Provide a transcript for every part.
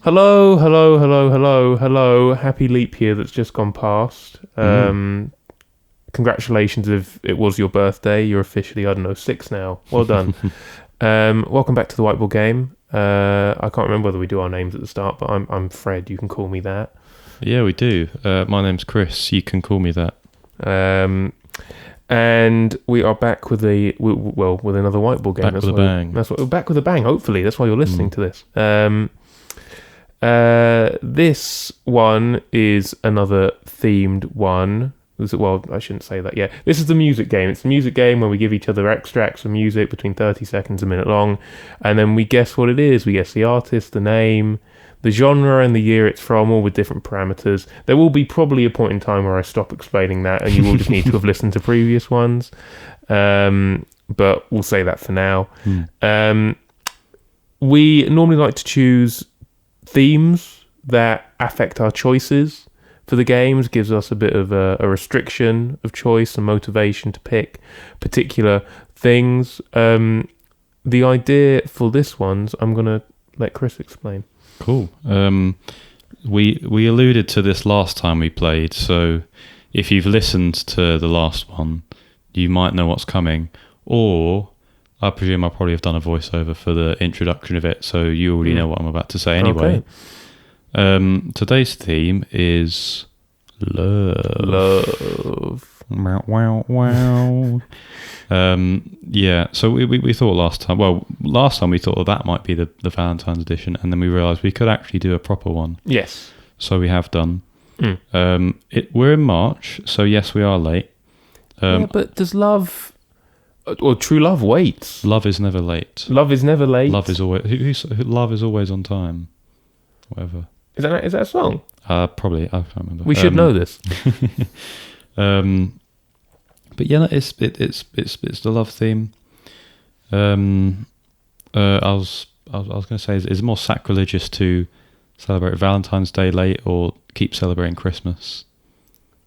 Hello, hello, hello, hello, hello. Happy leap year that's just gone past. Congratulations if it was your birthday. You're officially, I don't know, 6 now. Well done. Welcome back to the Whiteboard Game. I can't remember whether we do our names at the start, but I'm Fred. You can call me that. Yeah, we do. My name's Chris. You can call me that. And we are back with with another Whiteboard Game. Back with a bang. Back with a bang. Hopefully, that's why you're listening to this. This one is another themed one. Well, I shouldn't say that yet. This is the music game. It's the music game where we give each other extracts of music between 30 seconds and a minute long, and then we guess what it is. We guess the artist, the name, the genre, and the year it's from, all with different parameters. There will be probably a point in time where I stop explaining that, and you will just need to have listened to previous ones. But we'll say that for now. We normally like to choose themes that affect our choices for the games, gives us a bit of a restriction of choice and motivation to pick particular things. The idea for this one's, I'm going to let Chris explain. Cool. We alluded to this last time we played, so if you've listened to the last one, you might know what's coming, or I presume I probably have done a voiceover for the introduction of it, so you already know what I'm about to say anyway. Okay. Today's theme is love. Wow, wow, wow. Yeah, so we thought last time we thought that might be the Valentine's edition, and then we realised we could actually do a proper one. Yes. So we have done. We're in March, so yes, we are late. Yeah, but does love... Or true love waits. Love is never late. Love is never late. Love is always... love is always on time. Whatever. Is that a song? Probably. I can't remember. We should know this. But yeah, it's the love theme. I was going to say, is it more sacrilegious to celebrate Valentine's Day late or keep celebrating Christmas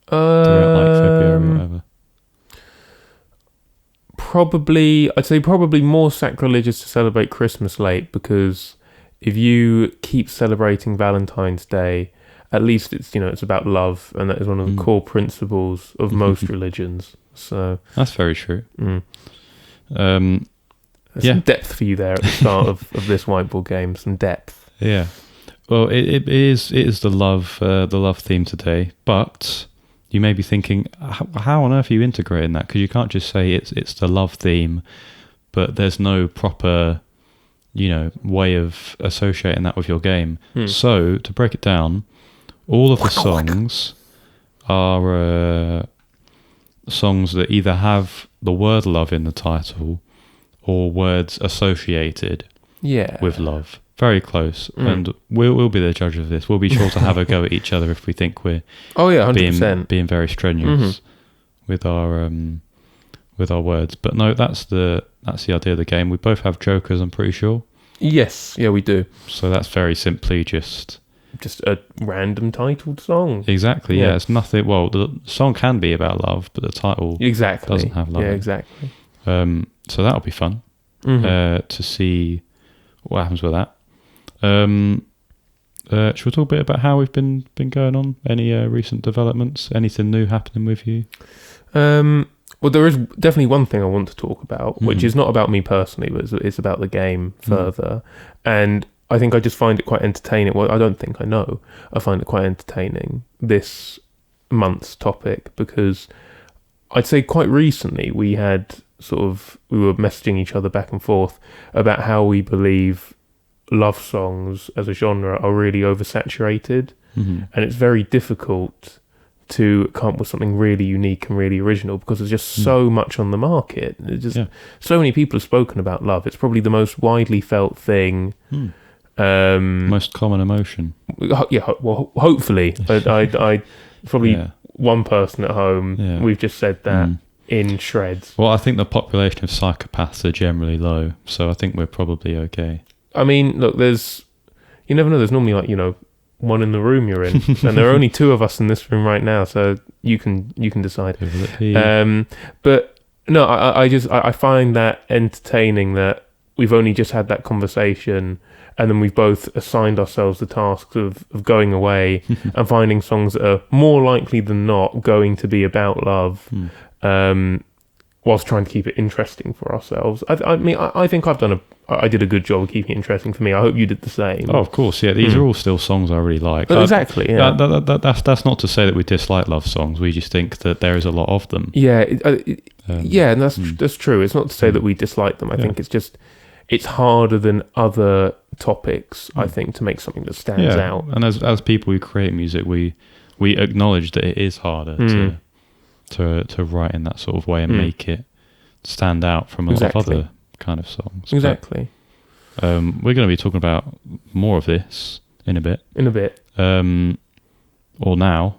throughout like February or whatever? I'd say probably more sacrilegious to celebrate Christmas late, because if you keep celebrating Valentine's Day, at least it's about love, and that is one of the core principles of most religions. So that's very true. Some depth for you there at the start of this Whiteboard Game. Some depth. Yeah. Well, it is the love theme today, but you may be thinking, how on earth are you integrating that? Because you can't just say it's the love theme, but there's no proper way of associating that with your game. So to break it down, all of the songs are songs that either have the word love in the title or words associated with love. Very close. And we'll be the judge of this. We'll be sure to have a go at each other if we think we're 100%. being very strenuous with our words. But no, that's the idea of the game. We both have jokers, I'm pretty sure. Yes, yeah, we do. So that's very simply just a random titled song. Exactly, yeah. It's nothing. Well, the song can be about love, but the title doesn't have love. Yeah, exactly. So that'll be fun to see what happens with that. Should we talk a bit about how we've been going on? Any recent developments? Anything new happening with you? Well, there is definitely one thing I want to talk about, which is not about me personally, but it's about the game further. And I think I just find it quite entertaining. Well, I don't think I know. I find it quite entertaining, this month's topic, because I'd say quite recently we were messaging each other back and forth about how we believe love songs as a genre are really oversaturated. And it's very difficult to come up with something really unique and really original, because there's just so much on the market. So many people have spoken about love. It's probably the most widely felt thing. Most common emotion. Yeah, well, hopefully. I probably one person at home, we've just said that in shreds. Well, I think the population of psychopaths are generally low, so I think we're probably okay. I mean, look, you never know, there's normally one in the room you're in, and there are only 2 of us in this room right now, so you can decide. But no, I find that entertaining that we've only just had that conversation, and then we've both assigned ourselves the tasks of going away and finding songs that are more likely than not going to be about love, whilst trying to keep it interesting for ourselves. I think I did a good job of keeping it interesting for me. I hope you did the same. Oh, of course, yeah. These are all still songs I really like. Exactly, yeah. That's not to say that we dislike love songs. We just think that there is a lot of them. Yeah, and that's true. It's not to say that we dislike them. I think it's just, it's harder than other topics, I think, to make something that stands out. And as people who create music, we acknowledge that it is harder to write in that sort of way and make it stand out from a lot of other kind of songs. Exactly. But, we're going to be talking about more of this in a bit. Or now.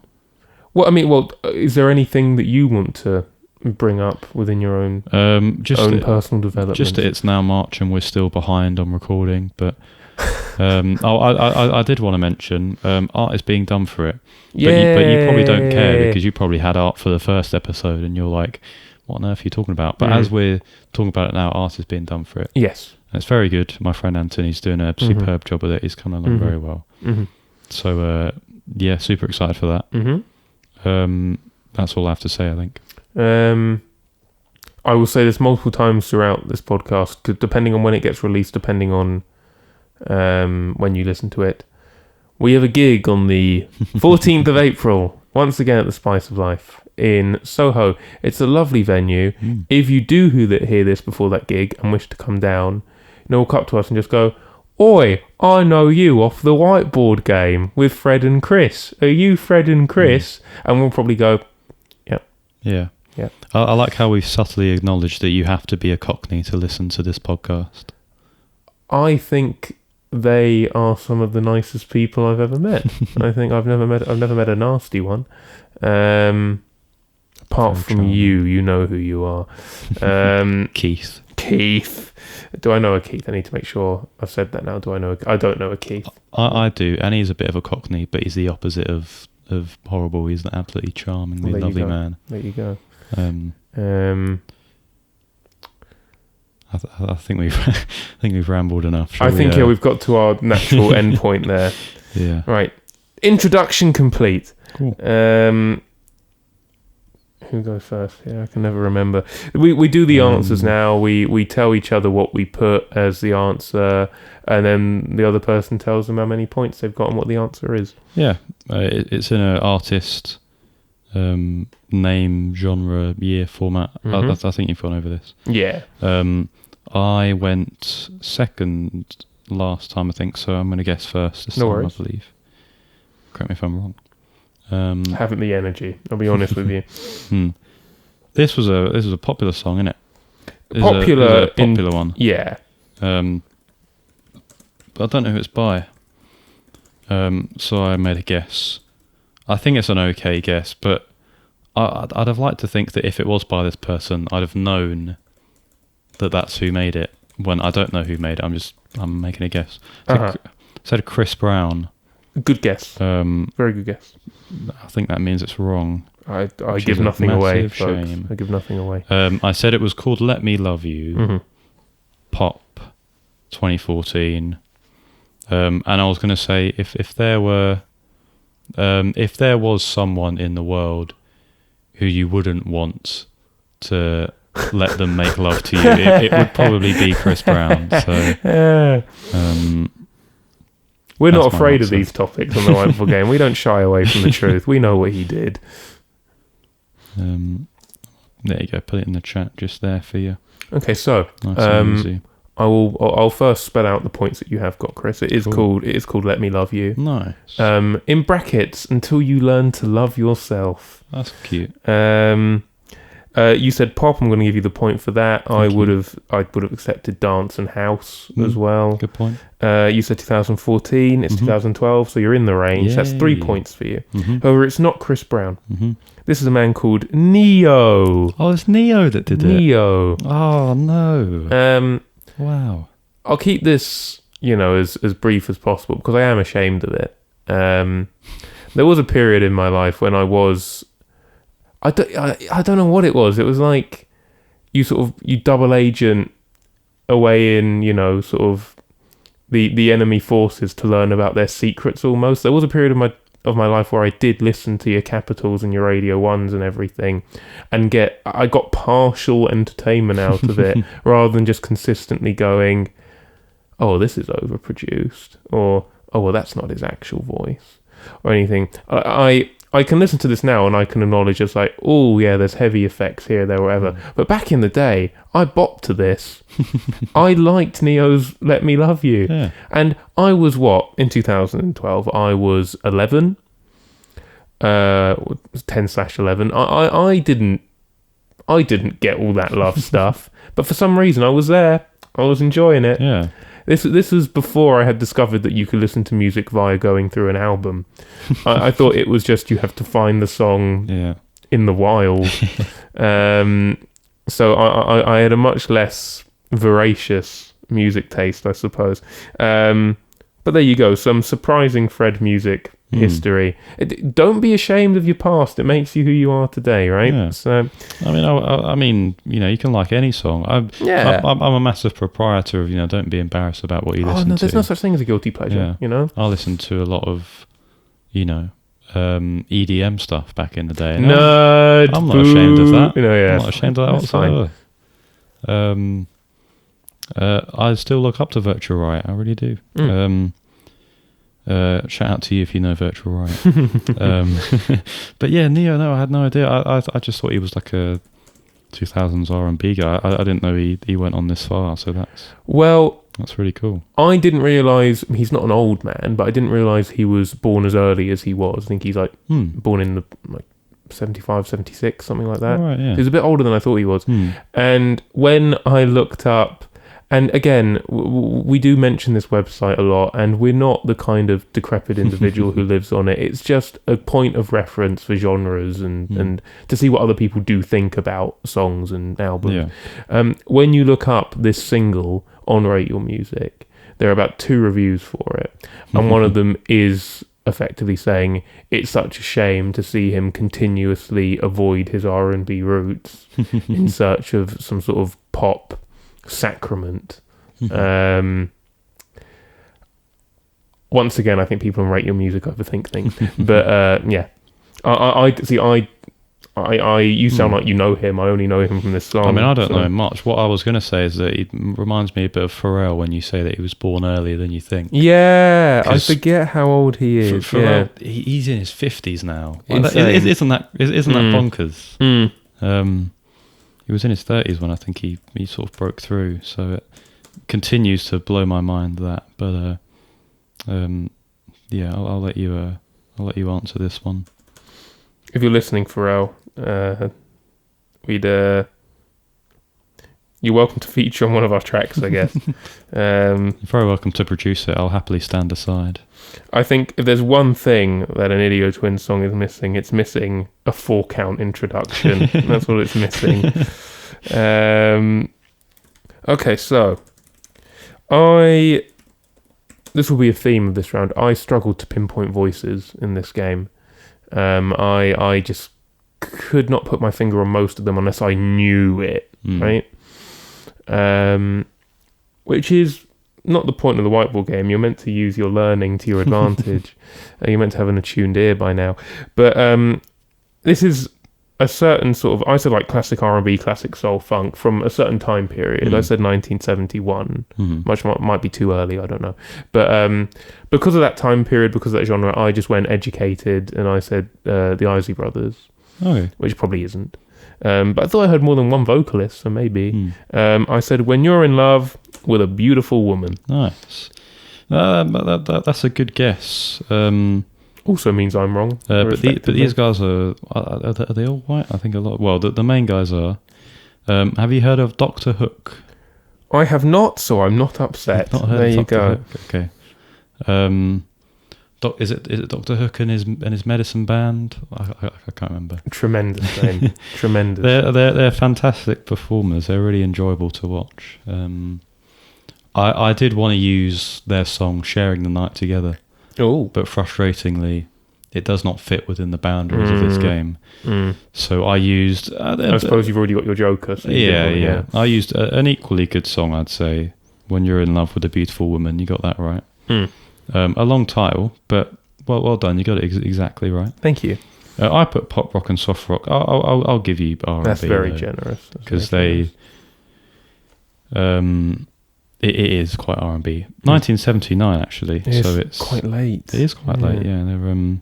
Well, is there anything that you want to bring up within your own personal development? Just that it's now March and we're still behind on recording, but I did want to mention art is being done for it. But you probably don't care because you probably had art for the first episode and you're like, what on earth are you talking about? But as we're talking about it now, art is being done for it. Yes. And it's very good. My friend Anthony's doing a superb job with it. He's coming along very well. So, super excited for that. That's all I have to say, I think. I will say this multiple times throughout this podcast, depending on when it gets released, depending on when you listen to it. We have a gig on the 14th of April, once again at the Spice of Life in Soho. It's a lovely venue. If you do hear this before that gig and wish to come down, walk up to us and just go, "Oi, I know you off the Whiteboard Game with Fred and Chris. Are you Fred and Chris?" And we'll probably go, Yeah. I like how we've subtly acknowledged that you have to be a Cockney to listen to this podcast. I think they are some of the nicest people I've ever met. I think I've never met a nasty one. Apart from you, you know who you are. Keith. Do I know a Keith? I need to make sure I've said that now. I don't know a Keith. I do, and he's a bit of a Cockney, but he's the opposite of horrible. He's an absolutely charmingly lovely man. There you go. I think we've rambled enough. We've got to our natural end point there. Yeah. Right. Introduction complete. Cool. Who goes first? Yeah, I can never remember. We do the answers now. We tell each other what we put as the answer, and then the other person tells them how many points they've got and what the answer is. Yeah. It's in an artist, name, genre, year format. I think you've gone over this. Yeah. I went second last time, I think, so I'm going to guess first this time, I believe. Correct me if I'm wrong. Haven't the energy, I'll be honest with you. This was a popular song, isn't it? Popular one. Yeah. But I don't know who it's by. So I made a guess. I think it's an okay guess, but I'd have liked to think that if it was by this person, I'd have known that that's who made it. When I don't know who made it, I'm making a guess. Said Chris Brown. Good guess. Very good guess. I think that means it's wrong. I give nothing away, folks. I give nothing away. I said it was called "Let Me Love You," Pop, 2014. And I was going to say if there was someone in the world who you wouldn't want to let them make love to you, it would probably be Chris Brown. So. We're not afraid of these topics on the Whiteboard Game. We don't shy away from the truth. We know what he did. There you go. Put it in the chat just there for you. Okay, so nice and easy. I'll first spell out the points that you have got, Chris. It is called "Let Me Love You." Nice. In brackets, until you learn to love yourself. That's cute. You said pop. I'm going to give you the point for that. I would have accepted dance and house as well. Good point. You said 2014. It's 2012, so you're in the range. Yay. That's 3 points for you. However, it's not Chris Brown. This is a man called Neo. Oh, it's Neo that did it. Neo. Oh no. Wow. I'll keep this, as brief as possible because I am ashamed of it. There was a period in my life when I was. I don't know what it was. It was like you double agent away in, sort of the enemy forces to learn about their secrets almost. There was a period of my life where I did listen to your Capitals and your Radio 1s and everything, and I got partial entertainment out of it rather than just consistently going, oh, this is overproduced, or oh, well, that's not his actual voice, or anything. I can listen to this now and I can acknowledge it's like, oh yeah, there's heavy effects here, there, whatever. But back in the day, I bopped to this. I liked Neo's Let Me Love You. Yeah. And I was in 2012, I was 11, 10/11. I didn't get all that love stuff, but for some reason I was there. I was enjoying it. Yeah. This was before I had discovered that you could listen to music via going through an album. I thought it was just you have to find the song in the wild. So I had a much less voracious music taste, I suppose. But there you go, some surprising Fred music history. Don't be ashamed of your past. It makes you who you are today, right? Yeah. So, I mean, you can like any song. I'm a massive proprietor of, don't be embarrassed about what you listen to. Oh no, there's no such thing as a guilty pleasure. I listen to a lot of, EDM stuff back in the day. Nerd. I'm not ashamed of that. I'm not ashamed of that whatsoever. I still look up to Virtual Riot. I really do. Shout out to you if you know Virtual Riot. But yeah, Neo. No, I had no idea. I just thought he was like a 2000s R&B guy. I didn't know he went on this far. So that's really cool. I didn't realise he's not an old man, but I didn't realise he was born as early as he was. I think he's born in the 75, 76, something like that. Right, yeah. He's a bit older than I thought he was. And when I looked up, and again, we do mention this website a lot, and we're not the kind of decrepit individual who lives on it. It's just a point of reference for genres and to see what other people do think about songs and albums. Yeah. When you look up this single on Rate Your Music, there are about 2 reviews for it, and one of them is effectively saying it's such a shame to see him continuously avoid his R&B roots in search of some sort of pop sacrament. Once again, I think people on Rate Your Music overthink things, but I you sound like you know him. I only know him from this song. I mean, I don't know him much. What I was going to say is that he reminds me a bit of Pharrell when you say that he was born earlier than you think. Yeah, I forget how old he is. Pharrell, he's in his 50s now. Isn't that bonkers? He was in his 30s when I think he sort of broke through. So it continues to blow my mind that. But I'll let you answer this one. If you're listening, Pharrell, you're welcome to feature on one of our tracks, I guess. You're very welcome to produce it. I'll happily stand aside. I think if there's one thing that an Idiot Twins song is missing, it's missing a 4-count introduction. That's what it's missing. Okay, so this will be a theme of this round. I struggled to pinpoint voices in this game. I just could not put my finger on most of them unless I knew it, right? Which is not the point of the Whiteboard Game. You're meant to use your learning to your advantage. You're meant to have an attuned ear by now. But this is a certain sort of, I said like classic R&B, classic soul funk from a certain time period. I said 1971. Much might be too early, I don't know. But because of that time period, because of that genre, I just went educated and I said the Isley Brothers, which probably isn't. But I thought I heard more than one vocalist, so maybe. I said, When You're in Love with a Beautiful Woman. Nice. That's a good guess. Also means I'm wrong. But these guys are they all white? I think a lot. Well, the main guys are. Have you heard of Dr. Hook? I have not, so I'm not upset. There you go. Hook. Okay. Is it Dr. Hook and his medicine band? I can't remember. Tremendous name. Tremendous. They're fantastic performers. They're really enjoyable to watch. I did want to use their song "Sharing the Night Together." Oh, but frustratingly, it does not fit within the boundaries of this game. So I used. I suppose you've already got your Joker. So yeah. I used an equally good song, I'd say, When You're in Love with a Beautiful Woman. You got that right. Mm. A long title, but well done. You got it exactly right. Thank you. I put pop rock and soft rock. I'll give you R&B. That's very generous. Because it is quite R&B. 1979 actually. It's quite late. It is quite late. Yeah, they're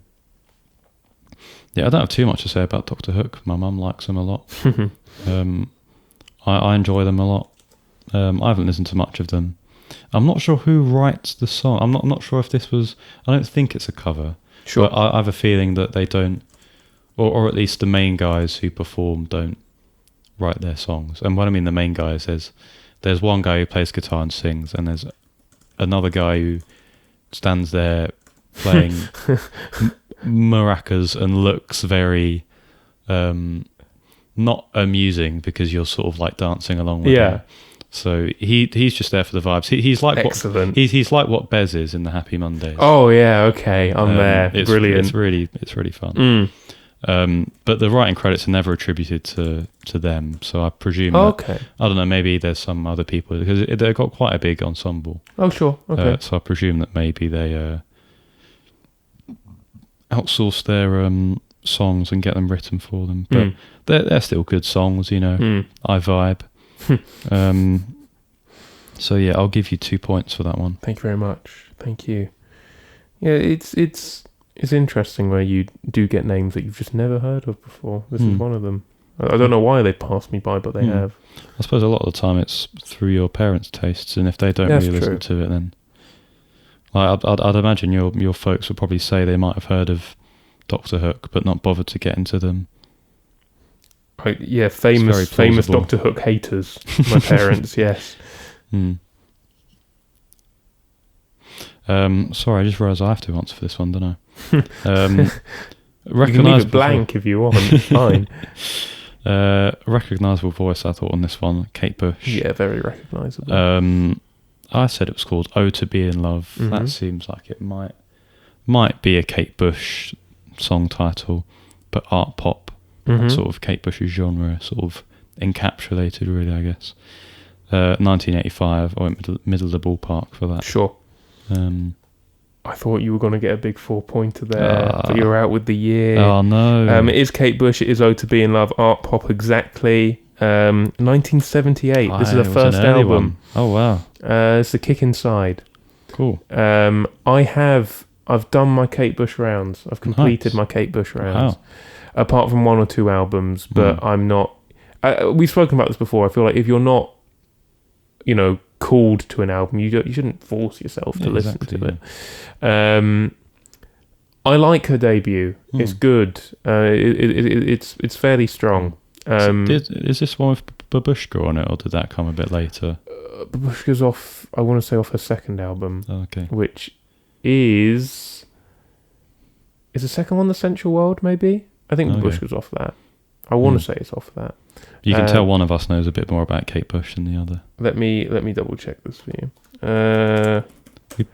I don't have too much to say about Dr. Hook. My mum likes them a lot. I enjoy them a lot. I haven't listened to much of them. I'm not sure who writes the song. I'm not sure if this was. I don't think it's a cover. Sure. But I have a feeling that they don't, or at least the main guys who perform don't write their songs. And when I mean the main guys, there's one guy who plays guitar and sings, and there's another guy who stands there playing maracas and looks very not amusing because you're sort of like dancing along with him. So he's just there for the vibes. He's like excellent. He's like what Bez is in the Happy Mondays. Oh yeah, okay, I'm there. Brilliant. It's really fun. But the writing credits are never attributed to them, so I presume. That, I don't know. Maybe there's some other people because they've got quite a big ensemble. Oh sure. Okay. So I presume that maybe they outsource their songs and get them written for them. But they're still good songs, you know. I vibe. So yeah, I'll give you 2 points for that one. Thank you very much. Thank you. Yeah, it's interesting where you do get names that you've just never heard of before. This is one of them. I don't know why they passed me by, but they have. I suppose a lot of the time it's through your parents' tastes, and if they don't really listen to it, then like I'd imagine your folks would probably say they might have heard of Dr. Hook, but not bothered to get into them. Famous Dr. Hook haters. My parents, yes. Sorry, I just realised I have to answer for this one, don't I? You can leave it blank if you want. It's fine. Recognisable voice, I thought on this one, Kate Bush. Yeah, very recognisable. I said it was called "Oh to Be in Love." That seems like it might be a Kate Bush song title, but art pop. Sort of Kate Bush's genre, sort of encapsulated, really, I guess. 1985, I went middle of the ballpark for that. Sure. I thought you were going to get a big 4-pointer there, but you were out with the year. Oh, no. It is Kate Bush, it is "Oh to Be in Love," art pop exactly. 1978, this is her first album. One. Oh, wow. It's The Kick Inside. Cool. I've done my Kate Bush rounds. I've completed my Kate Bush rounds. Wow. Apart from 1 or 2 albums, but I'm not... we've spoken about this before. I feel like if you're not, called to an album, you shouldn't force yourself to listen to it. I like her debut. It's good. It's fairly strong. Is this one with Babushka on it, or did that come a bit later? Babushka's off, I want to say, off her second album. Okay. Which is the second one The Central World, maybe? I think Babushka's off that. I want to say it's off that. You can tell one of us knows a bit more about Kate Bush than the other. Let me double check this for you.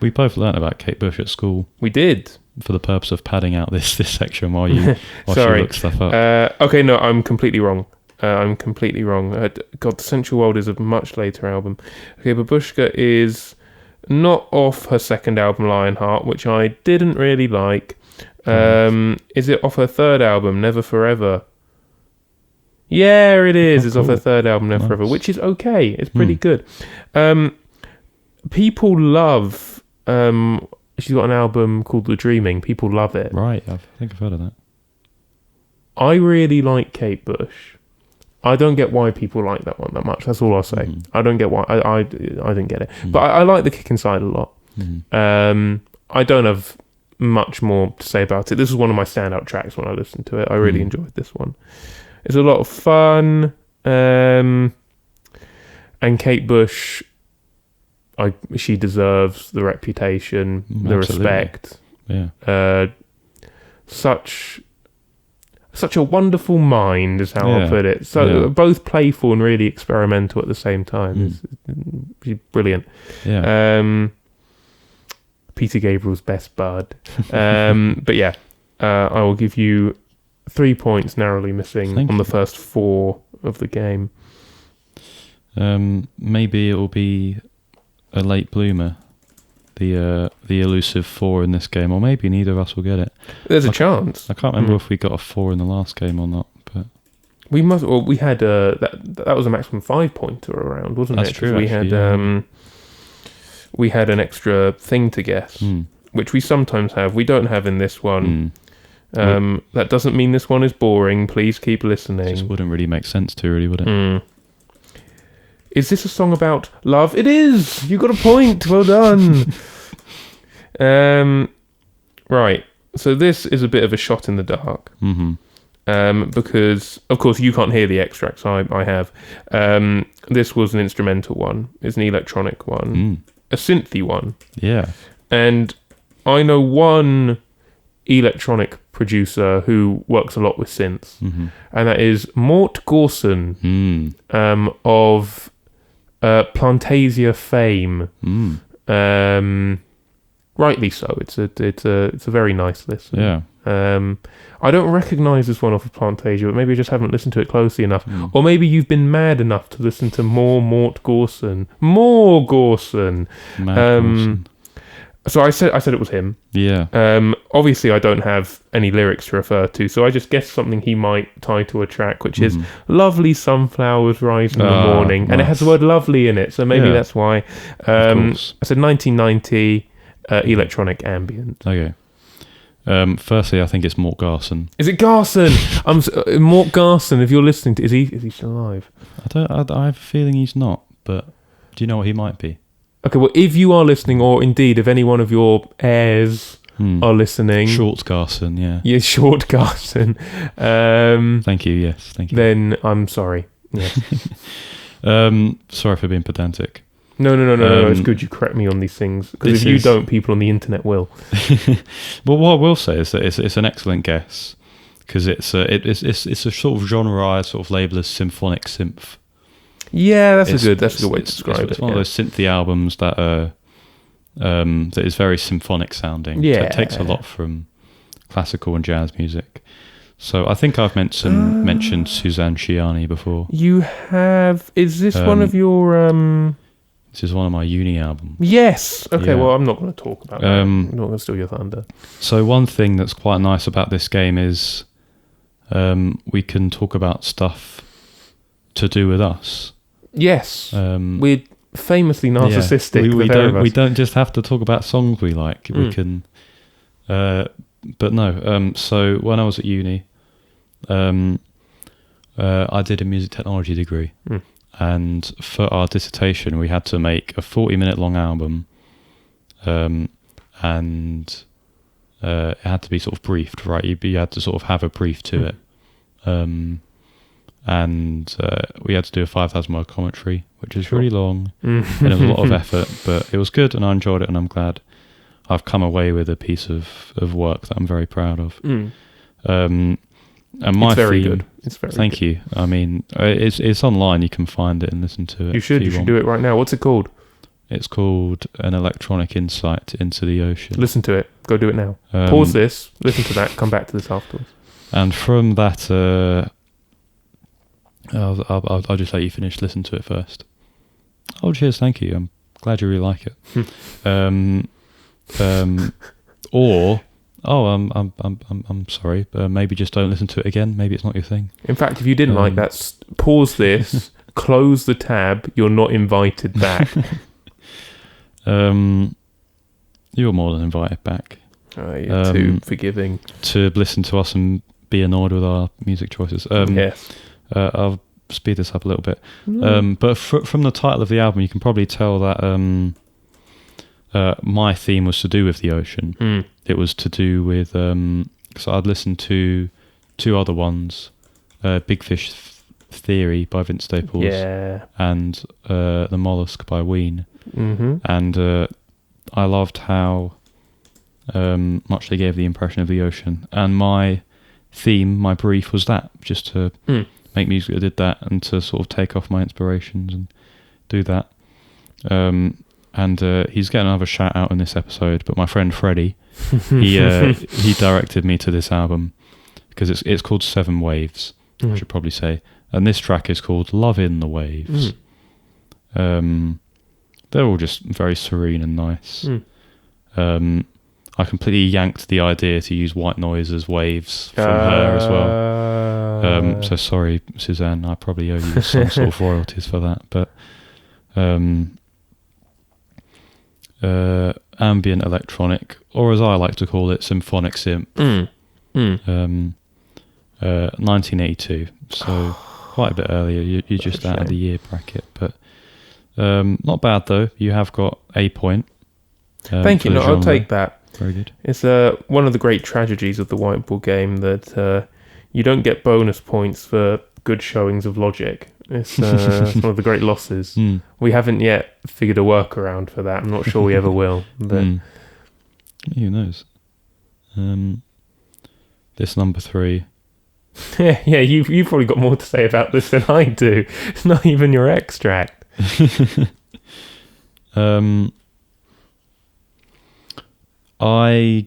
We both learnt about Kate Bush at school. We did. For the purpose of padding out this section while she looks stuff up. Okay, no, I'm completely wrong. God, The Central World is a much later album. Okay, Babushka is not off her second album, Lionheart, which I didn't really like. Is it off her third album, Never Forever? Yeah, it is. It's off her third album, Never Forever, which is okay. It's pretty good. People love... she's got an album called The Dreaming. People love it. Right, I think I've heard of that. I really like Kate Bush. I don't get why people like that one that much. That's all I'll say. I don't get why. I didn't get it. But I like The Kick Inside a lot. I don't have much more to say about it. This is one of my standout tracks when I listened to it. I really enjoyed this one. It's a lot of fun. And Kate Bush, she deserves the reputation, the respect. Yeah. Such a wonderful mind is how I'll put it. So both playful and really experimental at the same time. She's brilliant. Yeah. Peter Gabriel's best bud. But yeah, I will give you 3 points, narrowly missing on the first 4 of the game. Maybe it will be a late bloomer, the elusive 4 in this game, or maybe neither of us will get it. There's a chance. I can't remember if we got a 4 in the last game or not, but we must. Well, we had that was a maximum 5-pointer around, wasn't it? That's true. We had we had an extra thing to guess, which we sometimes have. We don't have in this one. That doesn't mean this one is boring. Please keep listening. It just wouldn't really make sense to, really, would it? Is this a song about love? It is! You got a point. Well done. Right. So this is a bit of a shot in the dark. Because, of course, you can't hear the extracts I have. This was an instrumental one. It's an electronic one. A synthy one. Yeah. And I know one electronic producer who works a lot with synths, and that is Mort Gorson of Plantasia fame. Rightly so. It's a very nice listen. Yeah. I don't recognise this one off of Plantasia, but maybe I just haven't listened to it closely enough, or maybe you've been mad enough to listen to more Mort Gorson. More Gorson. Gorson. So I said it was him. Yeah. Obviously, I don't have any lyrics to refer to, so I just guessed something he might tie to a track, which is "Lovely sunflowers rise in the morning," and it has the word "lovely" in it, so maybe that's why. I said 1990 electronic ambient. Okay. Firstly, I think it's Mort Garson. Is it Garson? Mort Garson. If you're listening to, is he still alive? I have a feeling he's not, but do you know what he might be? Okay, well, if you are listening, or indeed if any one of your heirs are listening... Short Garson, yeah. Yeah, Short Garson. Thank you, yes, thank you. Then I'm sorry. Yes. Sorry for being pedantic. No, it's good you correct me on these things, because if you don't, people on the internet will. Well, what I will say is that it's an excellent guess, because it's a sort of genre sort of label as symphonic synth. Yeah, that's a good way to describe it. It's one of those synthy albums that that is very symphonic sounding. Yeah, so it takes a lot from classical and jazz music. So I think I've mentioned Suzanne Ciani before. You have? Is this one of your? This is one of my uni albums. Yes. Okay. Yeah. Well, I'm not going to talk about that. I'm not going to steal your thunder. So one thing that's quite nice about this game is we can talk about stuff to do with us. Yes. We're famously narcissistic. We don't just have to talk about songs we like. We can, but no. So when I was at uni, I did a music technology degree, and for our dissertation we had to make a 40-minute long album, and it had to be sort of briefed, right? You had to sort of have a brief to it. And we had to do a 5,000 word commentary, which is really long, and it was a lot of effort, but it was good, and I enjoyed it, and I'm glad I've come away with a piece of work that I'm very proud of. And my it's very theme, good. It's very thank good. you. I mean, it's online. You can find it and listen to it. You should do it right now. What's it called? It's called An Electronic Insight into the Ocean. Listen to it. Go do it now. Pause this. Listen to that. Come back to this afterwards. And from that, I'll just let you finish. Listen to it first. Oh, cheers! Thank you. I'm glad you really like it. I'm sorry. Maybe just don't listen to it again. Maybe it's not your thing. In fact, if you didn't like that, pause this, close the tab. You're not invited back. You're more than invited back. You're too forgiving to listen to us and be annoyed with our music choices. Yes. I'll speed this up a little bit. But from the title of the album, you can probably tell that my theme was to do with the ocean. It was to do with... so I'd listened to two other ones, Big Fish Theory by Vince Staples, and The Mollusk by Ween. And I loved how much they gave the impression of the ocean. And my theme, my brief was that, just to make music that did that, and to sort of take off my inspirations and do that. And he's getting another shout out in this episode, but my friend Freddie, he directed me to this album because it's called 7 Waves, I should probably say, and this track is called Love in the Waves. they're all just very serene and nice. I completely yanked the idea to use White Noise as Waves from her as well. So sorry, Suzanne, I probably owe you some sort of royalties for that. But ambient electronic, or as I like to call it, symphonic synth. 1982, so quite a bit earlier. You're just out of the year bracket, but not bad though. You have got a point. Thank you. No, I'll take that. Very good. It's one of the great tragedies of the Whiteboard Game that you don't get bonus points for good showings of logic. It's one of the great losses. We haven't yet figured a workaround for that. I'm not sure we ever will. But who knows? This number 3. yeah, you've probably got more to say about this than I do. It's not even your extract. I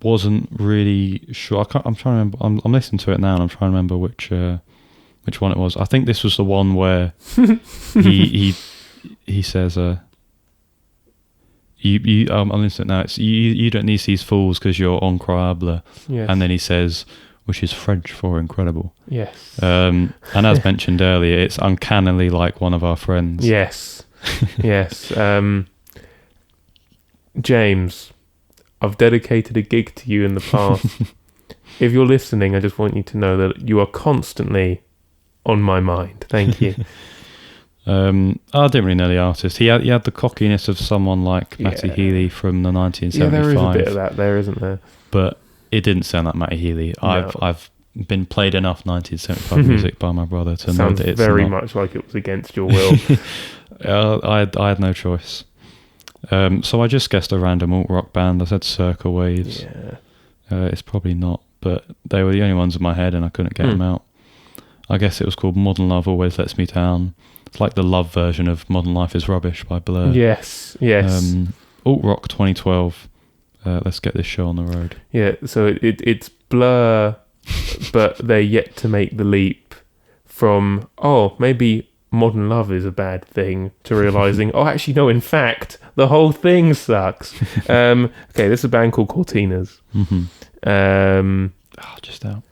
wasn't really sure. I'm trying to remember. I'm listening to it now, and I'm trying to remember which one it was. I think this was the one where he says, I'm listening now. It's you don't need these fools because you're incroyable. Yes. And then he says, which is French for incredible. Yes. And as mentioned earlier, it's uncannily like one of our friends. Yes. Yes. James, I've dedicated a gig to you in the past. If you're listening, I just want you to know that you are constantly on my mind. Thank you. I didn't really know the artist. He had the cockiness of someone like Matty Healy from the 1975. Yeah, there is a bit of that there, isn't there? But it didn't sound like Matty Healy. No. I've been played enough 1975 music by my brother to know that it's very much like it was against your will. I had no choice. So I just guessed a random alt rock band. I said Circa Waves. Yeah. It's probably not, but they were the only ones in my head and I couldn't get them out. I guess it was called Modern Love Always Lets Me Down. It's like the love version of Modern Life is Rubbish by Blur. Yes. Alt Rock 2012. Let's get this show on the road. Yeah, so it's Blur, but they're yet to make the leap from, maybe modern love is a bad thing, to realising, actually, no, in fact, the whole thing sucks. Okay, this is a band called Cortinas. Just out.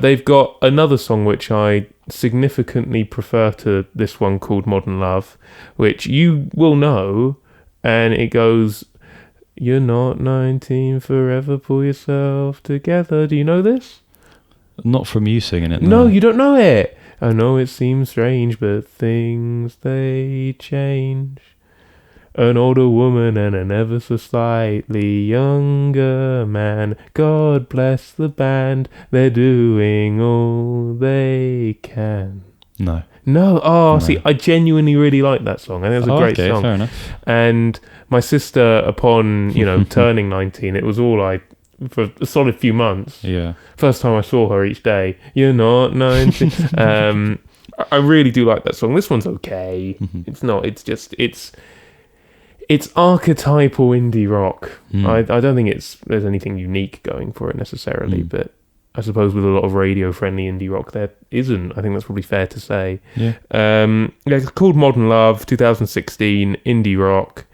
They've got another song which I significantly prefer to this one called Modern Love, which you will know, and it goes, "You're not 19 forever, pull yourself together." Do you know this? Not from you singing it. No, you don't know it. I know it seems strange, but things, they change. An older woman and an ever so slightly younger man. God bless the band, they're doing all they can. No. See, I genuinely really like that song. I think it's a great song. Fair enough. And my sister, upon, turning 19, it was all for a solid few months. Yeah. First time I saw her each day. You're not 19. I really do like that song. This one's okay. It's not. It's just. It's archetypal indie rock. I don't think there's anything unique going for it necessarily, but I suppose with a lot of radio-friendly indie rock, there isn't. I think that's probably fair to say. Yeah. It's called Modern Love, 2016, indie rock.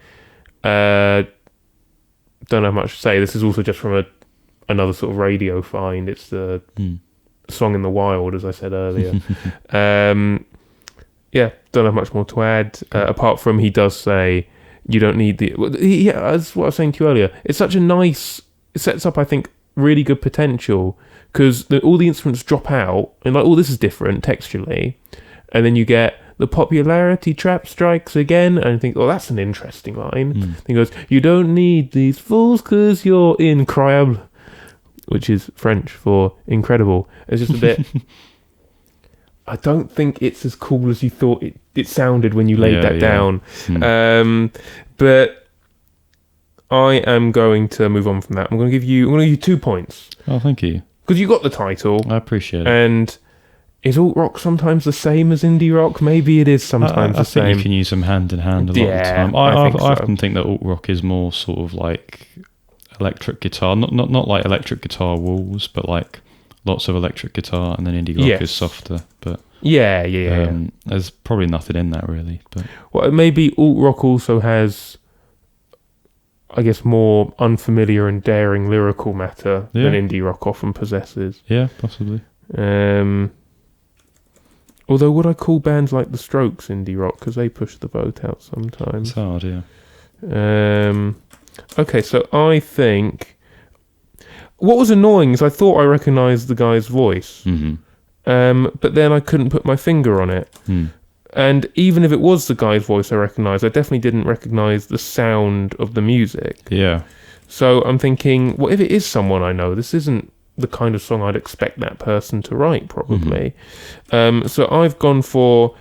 Don't have much to say. This is also just from another sort of radio find. It's the song in the wild, as I said earlier. Don't have much more to add, apart from he does say, you don't need that's what I was saying to you earlier. It's such a nice, it sets up, I think, really good potential, because all the instruments drop out, and this is different texturally, and then you get the popularity trap strikes again, and I think, that's an interesting line. He goes, you don't need these fools because you're incroyable, which is French for incredible. It's just a bit... I don't think it's as cool as you thought it sounded when you laid that down. But I am going to move on from that. I'm going to give you 2 points. Oh, thank you. Because you got the title. I appreciate it. And is alt rock sometimes the same as indie rock? Maybe it is sometimes the same. I think you can use them hand in hand a lot of the time. I often think that alt rock is more sort of like electric guitar, not like electric guitar walls, but like lots of electric guitar, and then indie rock is softer. But Yeah. There's probably nothing in that really, but Well, maybe alt rock also has, I guess, more unfamiliar and daring lyrical matter than indie rock often possesses. Yeah, possibly. Although, would I call bands like The Strokes indie rock? Because they push the boat out sometimes. It's hard, yeah. Okay, so I think what was annoying is I thought I recognised the guy's voice, but then I couldn't put my finger on it. And even if it was the guy's voice I recognised, I definitely didn't recognise the sound of the music. Yeah. So I'm thinking, well, if it is someone I know, this isn't the kind of song I'd expect that person to write, probably. So I've gone for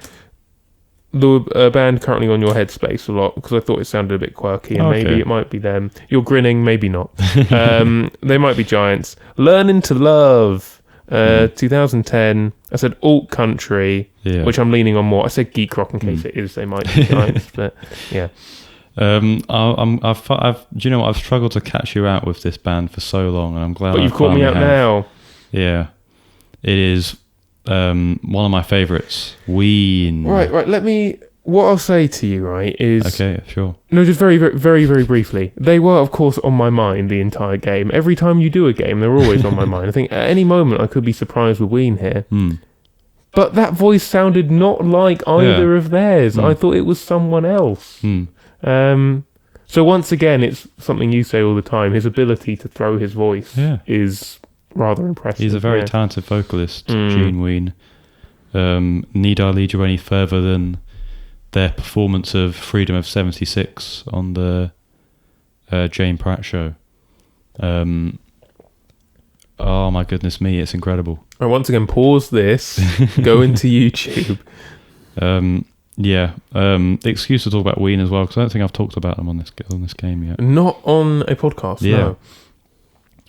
the band currently on your headspace a lot because I thought it sounded a bit quirky, and maybe it might be them. You're grinning, maybe not. They might be Giants. Learning to Love, 2010. I said alt country, which I'm leaning on more. I said geek rock in case it is. They might be Giants, but yeah. Do you know what? I've struggled to catch you out with this band for so long, and I'm glad. But you've caught me out now. Yeah, it is one of my favourites. Ween. Right. What I'll say to you, right, is okay. Sure. No, just very, very, very, very briefly. They were, of course, on my mind the entire game. Every time you do a game, they're always on my mind. I think at any moment I could be surprised with Ween here. But that voice sounded not like either of theirs. I thought it was someone else. So once again, it's something you say all the time. His ability to throw his voice is rather impressive. He's a very talented vocalist, Gene Ween. Need I lead you any further than their performance of Freedom of 76 on the Jane Pratt show? Oh my goodness me, it's incredible. Right, once again, pause this, go into YouTube. Excuse to talk about Ween as well, because I don't think I've talked about them on this game yet. Not on a podcast, no.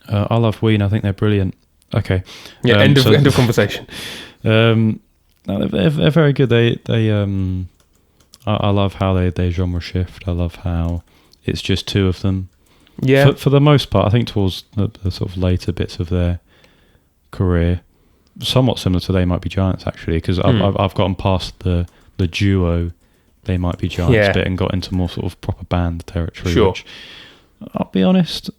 I love Ween. I think they're brilliant. Okay. Yeah, end of conversation. No, they're very good. I love how they genre shift. I love how it's just two of them. Yeah. For the most part, I think towards the sort of later bits of their career, somewhat similar to They Might Be Giants, actually, because I've gotten past the duo They Might Be Giants bit and got into more sort of proper band territory. Sure. Which, I'll be honest,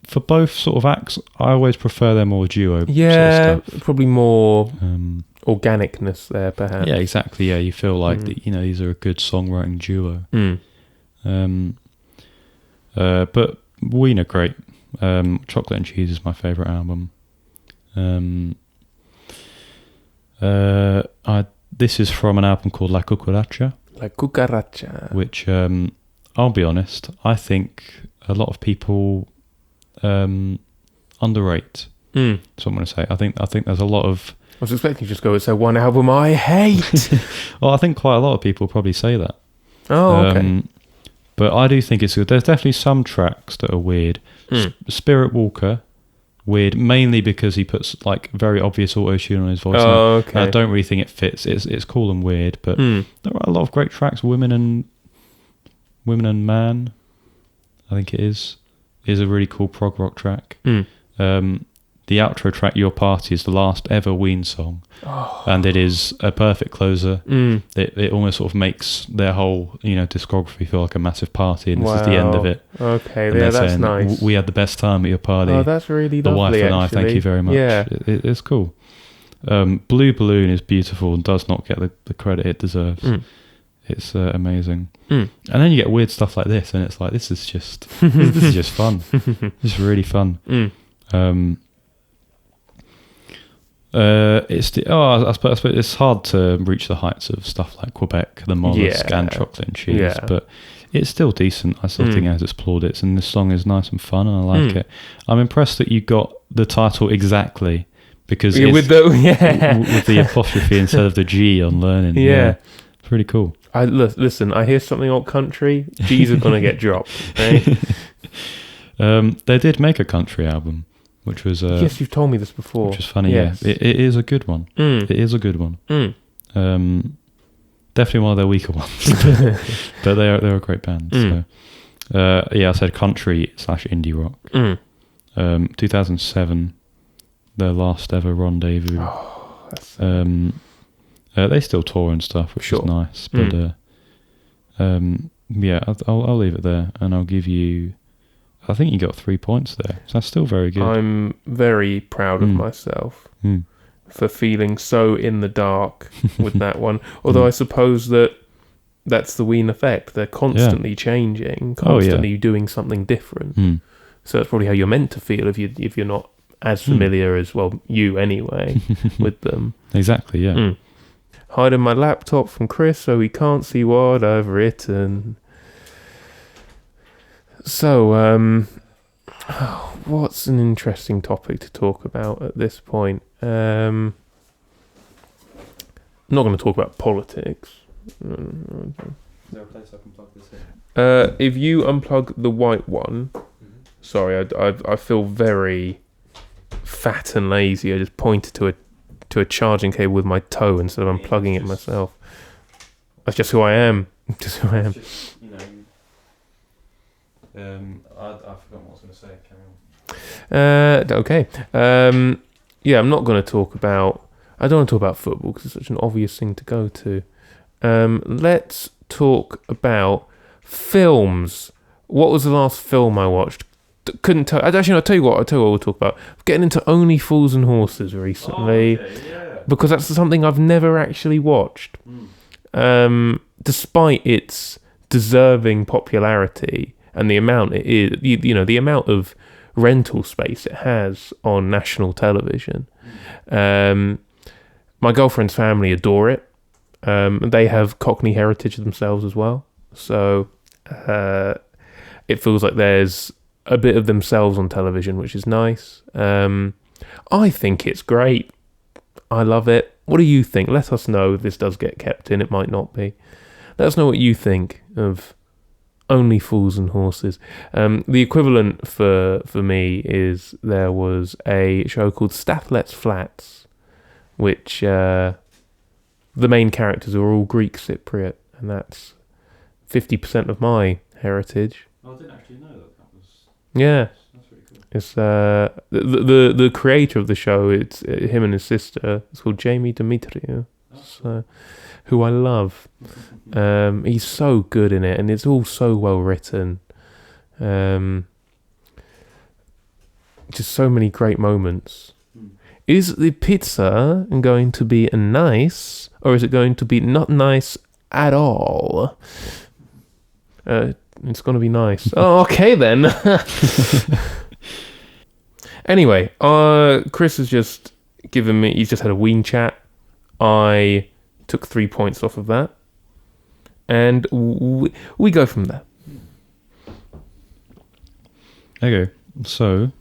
for both sort of acts, I always prefer their more duo. Yeah, sort of stuff. probably more organicness there, perhaps. Yeah, exactly. Yeah, you feel like these are a good songwriting duo. But Ween are great. Chocolate and Cheese is my favourite album. This is from an album called La Cucaracha. La Cucaracha. Which, I'll be honest, I think a lot of people underrate. That's what I'm going to say. I think there's a lot of... I was expecting you to just go, it's a one album I hate. Well, I think quite a lot of people probably say that. Oh, okay. But I do think it's good. There's definitely some tracks that are weird. Spirit Walker, weird, mainly because he puts like very obvious auto-tune on his voice. Oh, okay. I don't really think it fits. It's cool and weird, but there are a lot of great tracks. Women and Man, I think it is a really cool prog rock track. The outro track, Your Party, is the last ever Ween song, and it is a perfect closer. It almost sort of makes their whole discography feel like a massive party, and this is the end of it. Okay, and that's saying, nice. We had the best time at your party. Oh, that's really lovely. The wife and I, actually. thank you very much. Yeah. It's cool. Blue Balloon is beautiful and does not get the credit it deserves. It's amazing. And then you get weird stuff like this, and it's like, this is just this is just fun. It's really fun. I suppose it's hard to reach the heights of stuff like Quebec, The Mollusk, and Chocolate and Cheese, but it's still decent. I still think it has its plaudits, and this song is nice and fun, and I like it. I'm impressed that you got the title exactly, because with the apostrophe instead of the G on learning. Yeah, pretty cool. Listen, I hear something old country, G's are going to get dropped. Okay? They did make a country album, which was... yes, you've told me this before. Which is funny, yes. Yeah. It is a good one. It is a good one. Definitely one of their weaker ones. But they're a great band. So. I said country / indie rock. 2007, their last ever rendezvous. Oh, that's They still tour and stuff, which is nice. But yeah, I'll leave it there, and I'll give you. I think you got 3 points there. So that's still very good. I'm very proud of myself for feeling so in the dark with that one. Although I suppose that's the Ween effect. They're constantly changing, constantly doing something different. So that's probably how you're meant to feel if you're not as familiar as, well, you anyway, with them. Exactly, yeah. Hiding my laptop from Chris so he can't see what I've written. So, what's an interesting topic to talk about at this point? I'm not going to talk about politics. Is there a place I can plug this in? If you unplug the white one, sorry, I feel very fat and lazy. I just pointed to a charging cable with my toe instead of unplugging it myself. That's just who I am. Just who I am. Just, I forgot what I was going to say. Carry on. Okay. Yeah, I'm not going to talk about. I don't want to talk about football because it's such an obvious thing to go to. Let's talk about films. What was the last film I watched? Couldn't tell. I'll tell you what we'll talk about. Getting into Only Fools and Horses recently, because that's something I've never actually watched. Despite its deserving popularity and the amount it is, the amount of rental space it has on national television. My girlfriend's family adore it. They have Cockney heritage themselves as well, so it feels like there's a bit of themselves on television, which is nice. I think it's great. I love it. What do you think? Let us know if this does get kept in. It might not be. Let us know what you think of Only Fools and Horses. The equivalent for me is there was a show called Stathlet's Flats, which the main characters are all Greek Cypriot, and that's 50% of my heritage. I didn't actually know that was. Yeah. That's really cool. It's the creator of the show. It's him and his sister. It's called Jamie Demetriou, who I love. He's so good in it, and it's all so well written. Just so many great moments. Is the pizza going to be nice, or is it going to be not nice at all? It's going to be nice. Oh, okay then. Anyway, Chris has just given me. He's just had a Ween chat. I took 3 points off of that, and we go from there. Okay, so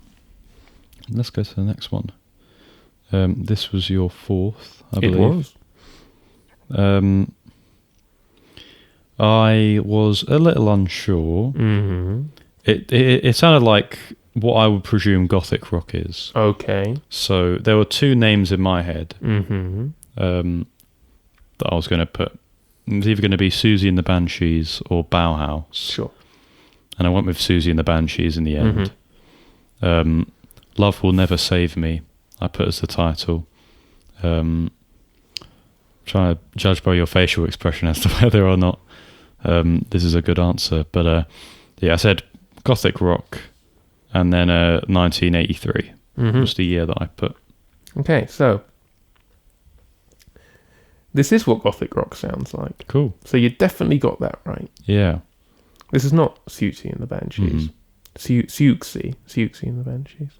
let's go to the next one. This was your fourth, I believe. It was. I was a little unsure. Mm-hmm. It sounded like what I would presume Gothic rock is. Okay. So there were two names in my head Mm-hmm. that I was going to put. It was either going to be Susie and the Banshees or Bauhaus. Sure. And I went with Susie and the Banshees in the end. Love Will Never Save Me, I put as the title. Trying to judge by your facial expression as to whether or not this is a good answer. But yeah, I said Gothic rock, and then 1983 was the year that I put. Okay, so this is what Gothic rock sounds like. Cool. So you definitely got that right. Yeah. This is not Siouxsie and the Banshees. Siouxsie and the Banshees.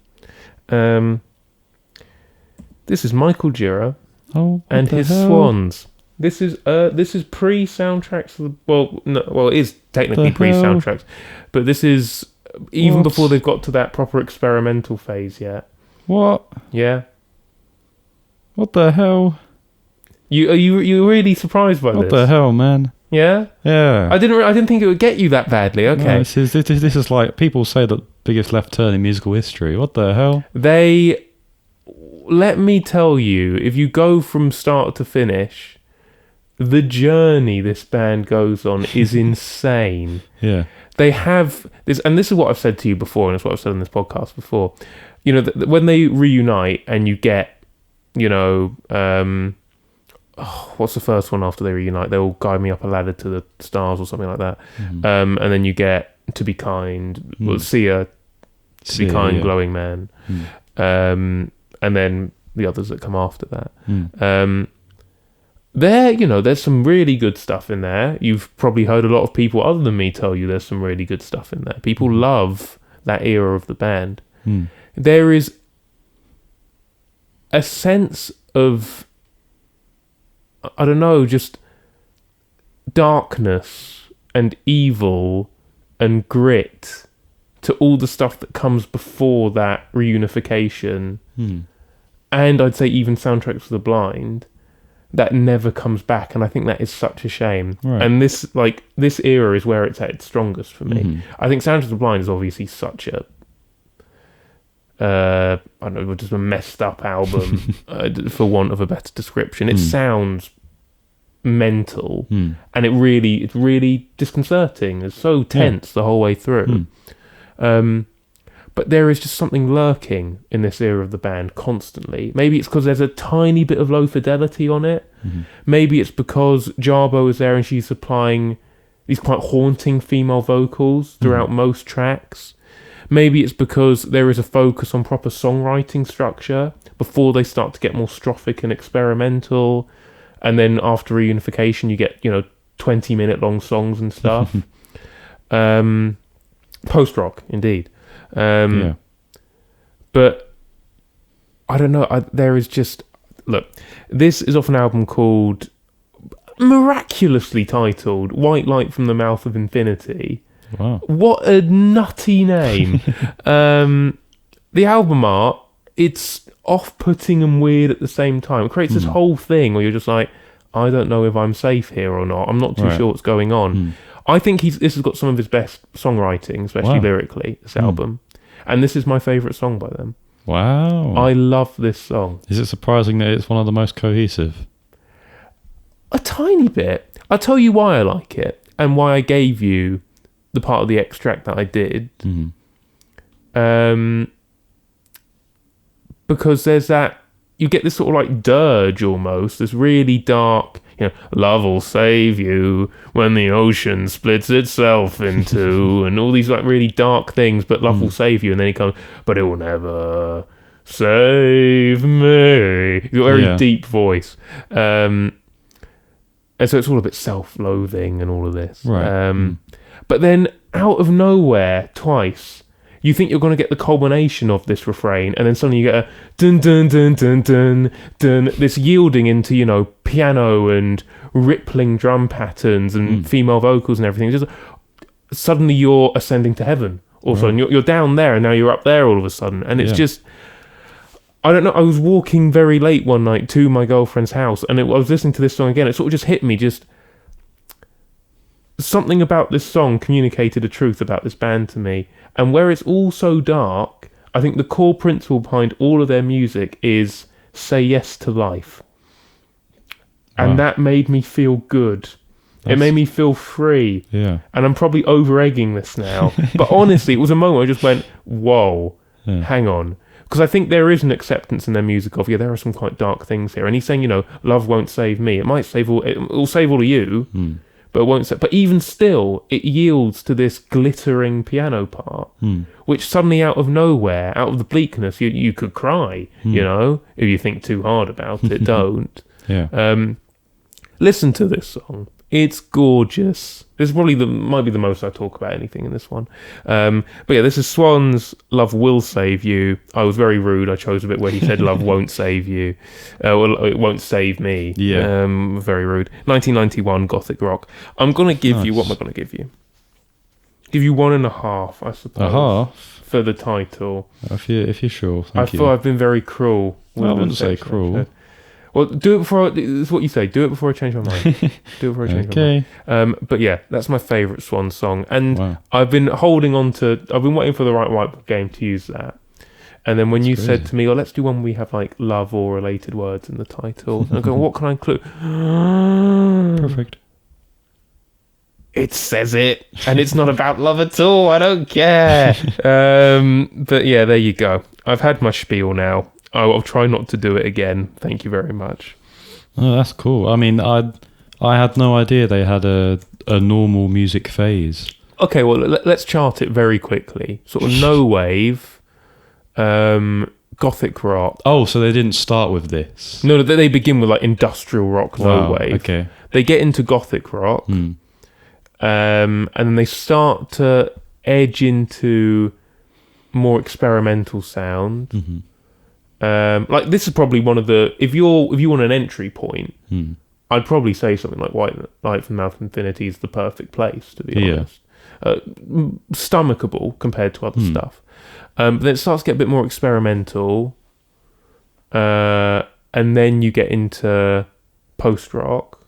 This is Michael Gira and his Swans. This is pre-soundtracks. It is technically pre-soundtracks, but this is even before they've got to that proper experimental phase yet. What? Yeah. What the hell? You really surprised by this? What the hell, man? Yeah. Yeah. I didn't think it would get you that badly. Okay. No, this is like people say the biggest left turn in musical history. What the hell? Let me tell you, if you go from start to finish, the journey this band goes on is insane. Yeah. They have this, and this is what I've said to you before, and it's what I've said on this podcast before. You know, when they reunite and you get, what's the first one after they reunite? They'll guide me up a ladder to the stars or something like that. And then you get To Be Kind, Sia, To Be Kind, yeah. Glowing Man, and then the others that come after that. There's some really good stuff in there. You've probably heard a lot of people other than me tell you there's some really good stuff in there. People love that era of the band. There is a sense of, I don't know, just darkness and evil and grit to all the stuff that comes before that reunification. And I'd say even Soundtracks for the Blind, that never comes back, and I think that is such a shame. Right. And this era is where it's at its strongest for me. I think Soundtracks for the Blind is obviously such a I don't know, just a messed up album, for want of a better description. It sounds mental, and it's really disconcerting. It's so tense the whole way through. But there is just something lurking in this era of the band constantly. Maybe it's because there's a tiny bit of low fidelity on it. Maybe it's because Jarbo is there and she's supplying these quite haunting female vocals throughout most tracks. Maybe it's because there is a focus on proper songwriting structure before they start to get more strophic and experimental. And then after reunification, you get, 20-minute long songs and stuff. Post-rock, indeed. But I don't know. There is just... Look, this is off an album called, miraculously titled, White Light from the Mouth of Infinity. Wow. What a nutty name. The album art, it's off-putting and weird at the same time. It creates this whole thing where you're just like, I don't know if I'm safe here or not. I'm not too sure what's going on. I think this has got some of his best songwriting, especially lyrically, this album. And this is my favourite song by them. Wow. I love this song. Is it surprising that it's one of the most cohesive? A tiny bit. I'll tell you why I like it and why I gave you the part of the extract that I did. Because there's that, you get this sort of like dirge almost, this really dark, love will save you when the ocean splits itself in two, and all these like really dark things, but love will save you. And then he comes, but it will never save me. You've got a very deep voice. And so it's all a bit self-loathing and all of this. Right. But then out of nowhere, twice, you think you're going to get the culmination of this refrain, and then suddenly you get a dun dun dun dun dun dun, this yielding into, piano and rippling drum patterns and female vocals and everything. Just suddenly you're ascending to heaven. Also, and you're down there, and now you're up there all of a sudden. And it's just, I don't know, I was walking very late one night to my girlfriend's house, and I was listening to this song again. It sort of just hit me, just something about this song communicated a truth about this band to me. And where it's all so dark, I think the core principle behind all of their music is say yes to life. And that made me feel good. It made me feel free. Yeah. And I'm probably over-egging this now. But honestly, it was a moment where I just went, whoa, hang on. Because I think there is an acceptance in their music of, there are some quite dark things here. And he's saying, love won't save me. It might save all, it will save all of you. But it won't. But even still, it yields to this glittering piano part, which suddenly, out of nowhere, out of the bleakness, you could cry. If you think too hard about it, don't. Listen to this song. It's gorgeous. This is probably might be the most I talk about anything in this one. But this is Swan's "Love Will Save You." I was very rude. I chose a bit where he said "Love won't save you." Well, it won't save me. Very rude. 1991 gothic rock. I'm gonna give you. What am I gonna give you? Give you 1.5, I suppose. A half for the title. If you're sure. I thought I've been very cruel. I wouldn't say cruel. Well, do it before. It's what you say. Do it before I change my mind. Do it before I change my mind. But that's my favourite Swan song, and I've been holding on to. I've been waiting for the right Whiteboard Game to use that, and then when you said to me, "Oh, let's do one where we have like love or related words in the title," and I go, "What can I include?" Perfect. It says it, and it's not about love at all. I don't care. But there you go. I've had my spiel now. I'll try not to do it again. Thank you very much. Oh, that's cool. I mean, I had no idea they had a normal music phase. Okay, well, let's chart it very quickly. Sort of no wave, gothic rock. Oh, so they didn't start with this? No, they begin with like industrial rock, no wave. Okay. They get into gothic rock, and then they start to edge into more experimental sound. Mm-hmm. Like this is probably one of the if you want an entry point, I'd probably say something like White Light from Mouth Infinity is the perfect place, to be honest. Stomachable compared to other stuff. But then it starts to get a bit more experimental, and then you get into post rock,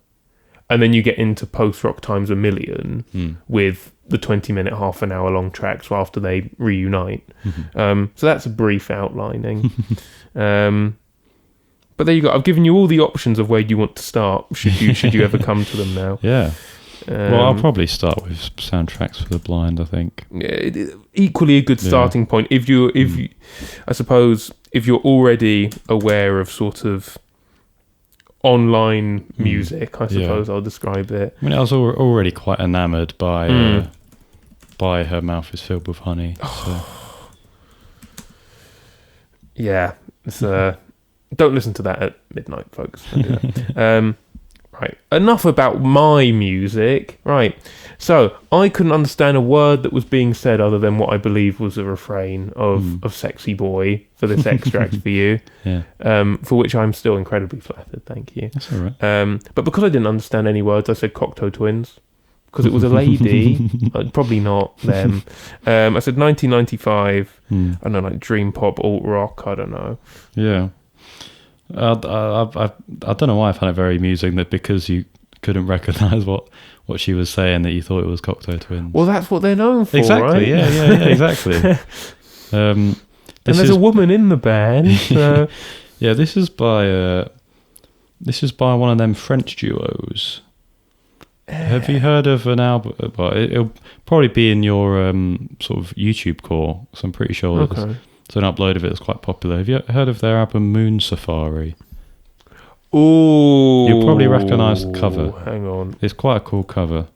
and then you get into post rock times a million with the 20-minute, half an hour long tracks after they reunite. So that's a brief outlining. But there you go. I've given you all the options of where you want to start. Should you ever come to them now? Yeah. Well, I'll probably start with Soundtracks for the Blind, I think. Equally a good starting point. If you, I suppose, if you're already aware of sort of online music, I suppose I'll describe it. I mean, I was already quite enamoured by Her Mouth is Filled with Honey. So. Yeah, it's don't listen to that at midnight, folks. Don't do that. Right, enough about my music. Right, so I couldn't understand a word that was being said other than what I believe was a refrain of Sexy Boy for this extract for you, for which I'm still incredibly flattered, thank you. That's all right. But because I didn't understand any words, I said Cocteau Twins, because it was a lady, probably not them. I said 1995, I don't know, like dream pop, alt rock, I don't know. Yeah. I don't know why I found it very amusing that because you couldn't recognise what she was saying that you thought it was Cocteau Twins. Well, that's what they're known for, exactly, right? Yeah, exactly. And there's a woman in the band. So. Yeah, this is by one of them French duos. Have you heard of an album? Well, it'll probably be in your sort of YouTube core, because I'm pretty sure there's an upload of it that's quite popular. Have you heard of their album Moon Safari? Oh, you'll probably recognise the cover. Hang on, it's quite a cool cover.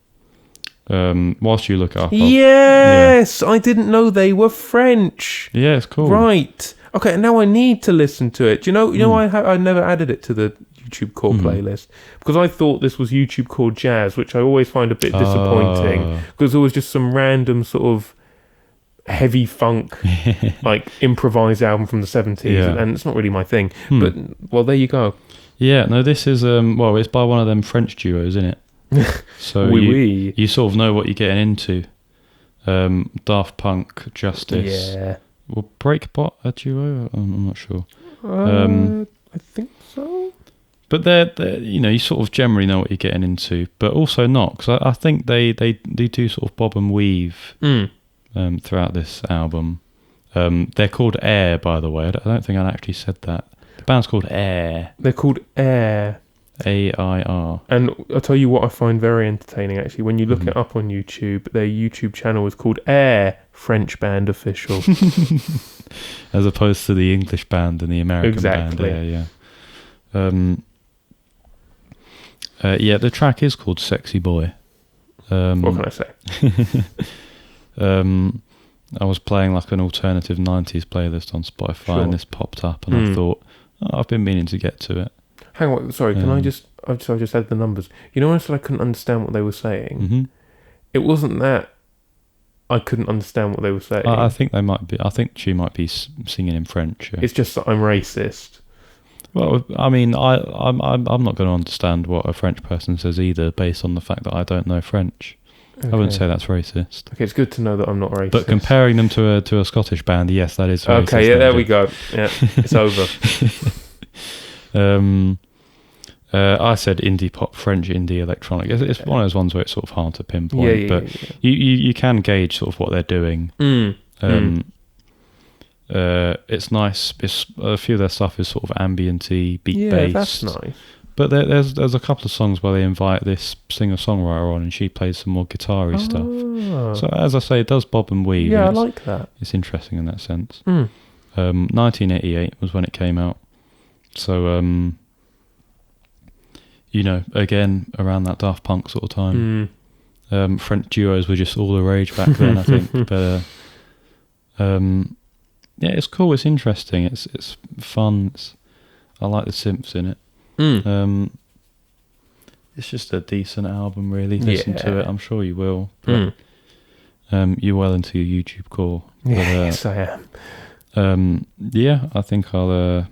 Whilst you look it up, yes, I didn't know they were French. Yeah, it's cool. Right. Okay, now I need to listen to it. Do you know? I never added it to the YouTube Core playlist because I thought this was YouTube Core Jazz, which I always find a bit disappointing because there was just some random sort of heavy funk like improvised album from the 70s and it's not really my thing. But well, there you go. Yeah, no, this is it's by one of them French duos, isn't it? So you sort of know what you're getting into. Daft Punk, Justice. Yeah. Well, Breakbot a duo? I'm not sure. I think so. But they're you sort of generally know what you're getting into, but also not, because I think they do sort of bob and weave throughout this album. They're called Air, by the way. I don't think I actually said that. The band's called Air. They're called Air. AIR. And I'll tell you what I find very entertaining, actually. When you look it up on YouTube, their YouTube channel is called Air French Band Official. As opposed to the English band and the American band. Yeah, the track is called Sexy Boy. What can I say? I was playing like an alternative 90s playlist on Spotify and this popped up and I thought, I've been meaning to get to it. Hang on, sorry, can I just add the numbers. You know when I said I couldn't understand what they were saying? It wasn't that I couldn't understand what they were saying. I think they might be. I think she might be singing in French. Yeah. It's just that I'm racist. Well, I mean, I'm not going to understand what a French person says either, based on the fact that I don't know French. Okay. I wouldn't say that's racist. Okay, it's good to know that I'm not racist. But comparing them to a Scottish band, yes, that is racist. Okay, yeah, there we go. Yeah, it's over. I said indie pop, French indie electronic. It's one of those ones where it's sort of hard to pinpoint, but you can gauge sort of what they're doing. It's nice. A few of their stuff is sort of ambienty, beat based. Yeah, that's nice. But there's a couple of songs where they invite this singer-songwriter on and she plays some more guitar-y stuff. So as I say, it does bob and weave. Yeah, I like that. It's interesting in that sense. 1988 was when it came out. So again, around that Daft Punk sort of time. French duos were just all the rage back then, I think. But yeah, it's cool. It's interesting. It's fun. I like the synths in it. It's just a decent album, really. Listen to it. I'm sure you will. But, you're well into your YouTube core. Yes, I am. Yeah, I think I'll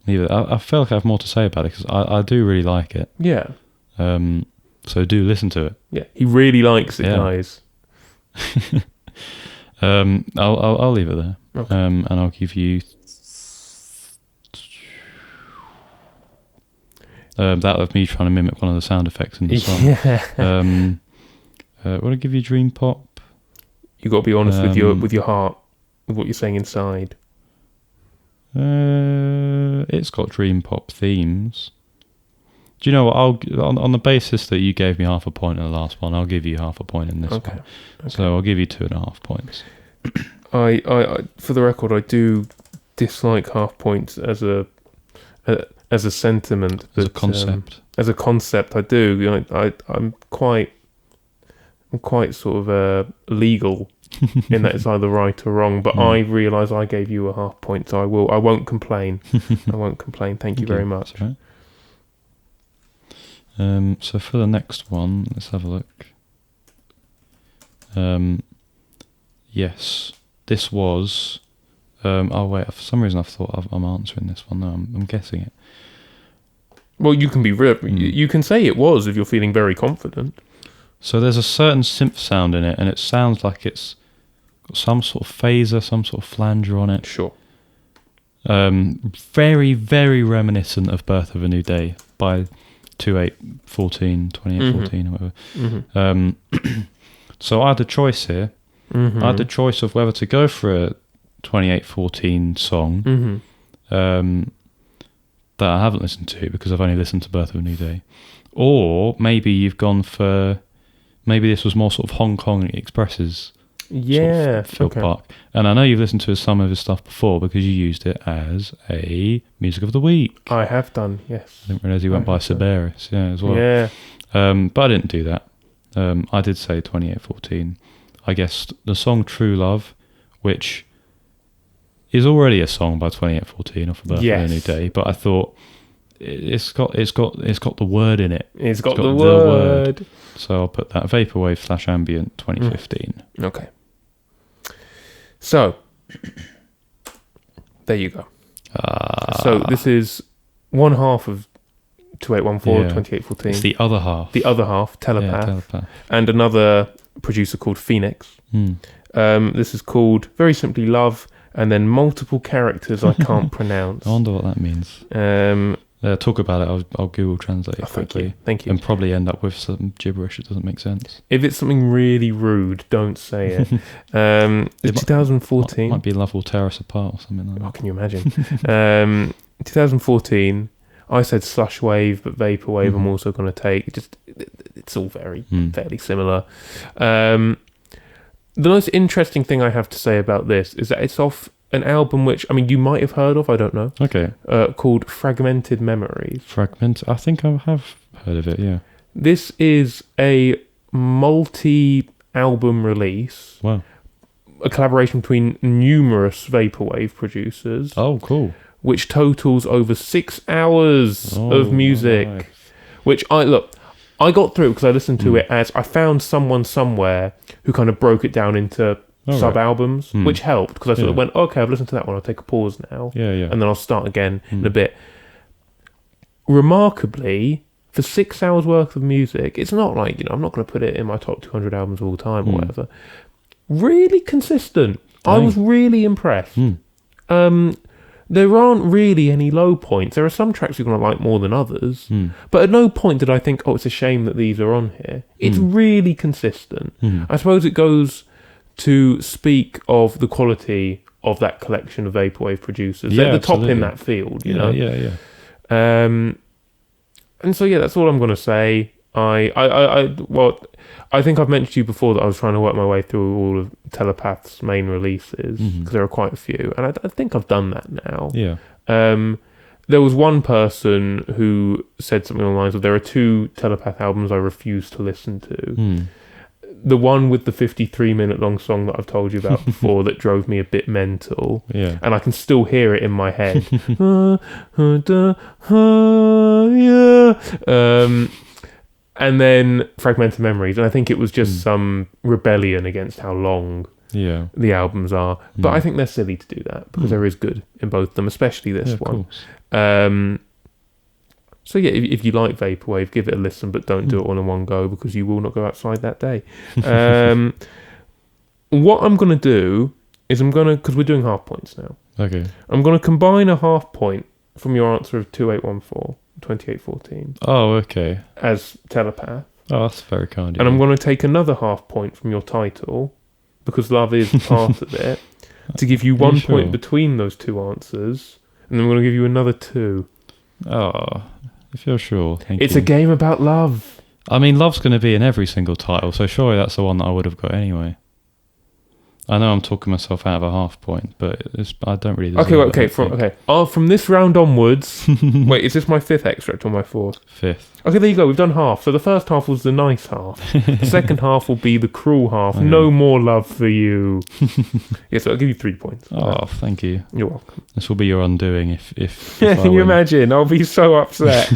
leave it. I feel like I have more to say about it because I do really like it. Yeah. So do listen to it. Yeah, he really likes it, guys. I'll leave it there. Okay. And I'll give you that of me trying to mimic one of the sound effects in the song. Yeah. Will I give you Dream Pop? You got to be honest with your heart, with what you're saying inside. It's got Dream Pop themes. Do you know what? On the basis that you gave me half a point in the last one, I'll give you half a point in this one. Okay. So I'll give you 2.5 points. I for the record, I do dislike half points as a sentiment, as a concept. As a concept, I do. I'm quite sort of legal in that it's either right or wrong. But I realise I gave you a half point, so I won't complain. I won't complain. Thank you very much. That's right. So for the next one, let's have a look. Yes, this was. Oh wait, for some reason I thought I'm answering this one. No, I'm guessing it. Well, you can be you can say it was if you're feeling very confident. So there's a certain synth sound in it, and it sounds like it's got some sort of phaser, some sort of flanger on it. Sure. Very, very reminiscent of Birth of a New Day by 2814 or whatever. So I had a choice here. I had the choice of whether to go for a 2814 song that I haven't listened to because I've only listened to Birth of a New Day, or maybe you've gone for this was more sort of Hong Kong Express's sort of Phil Park. And I know you've listened to some of his stuff before because you used it as a Music of the Week. I have done, yes. I didn't realise he went by Siberis, as well. Yeah. But I didn't do that. I did say 2814. I guess the song True Love, which is already a song by 2814 off of Birth of a New Day, but I thought it's got the word in it. It's got the word. So I'll put that Vaporwave / Ambient 2015. Okay. So there you go. So this is one half of 2814, 2814. It's the other half. The other half, Telepath. Yeah, Telepath. And another producer called Phoenix. This is called, very simply, Love, and then multiple characters I can't pronounce. I wonder what that means. Talk about it. I'll Google Translate it quickly. Thank you. And probably end up with some gibberish that doesn't make sense. If it's something really rude, don't say it. It's 2014. Might be Love Will Tear Us Apart or something like that. Oh, can you imagine? 2014. I said Slush Wave, but Vaporwave I'm also going to take. It's all very fairly similar. The most interesting thing I have to say about this is that it's off an album which, I mean, you might have heard of, I don't know. Okay. Called Fragmented Memories. I think I have heard of it, yeah. This is a multi-album release. Wow. A collaboration between numerous Vaporwave producers. Oh, cool. Which totals over 6 hours of music. Nice. Which I got through because I listened to it as I found someone somewhere who kind of broke it down into sub-albums, which helped because I sort of went, okay, I've listened to that one, I'll take a pause now. Yeah. And then I'll start again in a bit. Remarkably, for 6 hours worth of music, it's not like, I'm not going to put it in my top 200 albums of all time or whatever. Really consistent. Dang. I was really impressed. There aren't really any low points. There are some tracks you're going to like more than others, but at no point did I think, it's a shame that these are on here. It's really consistent. I suppose it goes to speak of the quality of that collection of Vaporwave producers. They're the top in that field, you know? Yeah. And so, that's all I'm going to say. I think I've mentioned to you before that I was trying to work my way through all of Telepath's main releases because there are quite a few, and I think I've done that now. Yeah. there was one person who said something along the lines of, there are 2 Telepath albums I refuse to listen to. The one with the 53-minute long song that I've told you about before that drove me a bit mental. Yeah. And I can still hear it in my head. And then Fragmented Memories. And I think it was just some rebellion against how long the albums are. But I think they're silly to do that because there is good in both of them, especially this one. So yeah, if you like Vaporwave, give it a listen, but don't do it all in one go because you will not go outside that day. What I'm going to do is because we're doing half points now. Okay. I'm going to combine a half point from your answer of 2814, 2814. Oh, okay. As Telepath. Oh, that's very kind of you. And I'm going to take another half point from your title, because love is part of it, to give you 1 point between those 2 answers, and then I'm going to give you another 2. Oh, if you're sure. Thank It's you. a game about love. I mean, love's going to be in every single title, so surely that's the one that I would have got anyway. I know I'm talking myself out of a half point, but I don't really deserve it. From this round onwards... Wait, is this my 5th extract or my 4th? 5th. Okay, there you go. We've done half. So the first half was the nice half. The second half will be the cruel half. Okay. No more love for you. Yeah, so I'll give you 3 points. Oh, thank you. You're welcome. This will be your undoing if Can you imagine? I'll be so upset.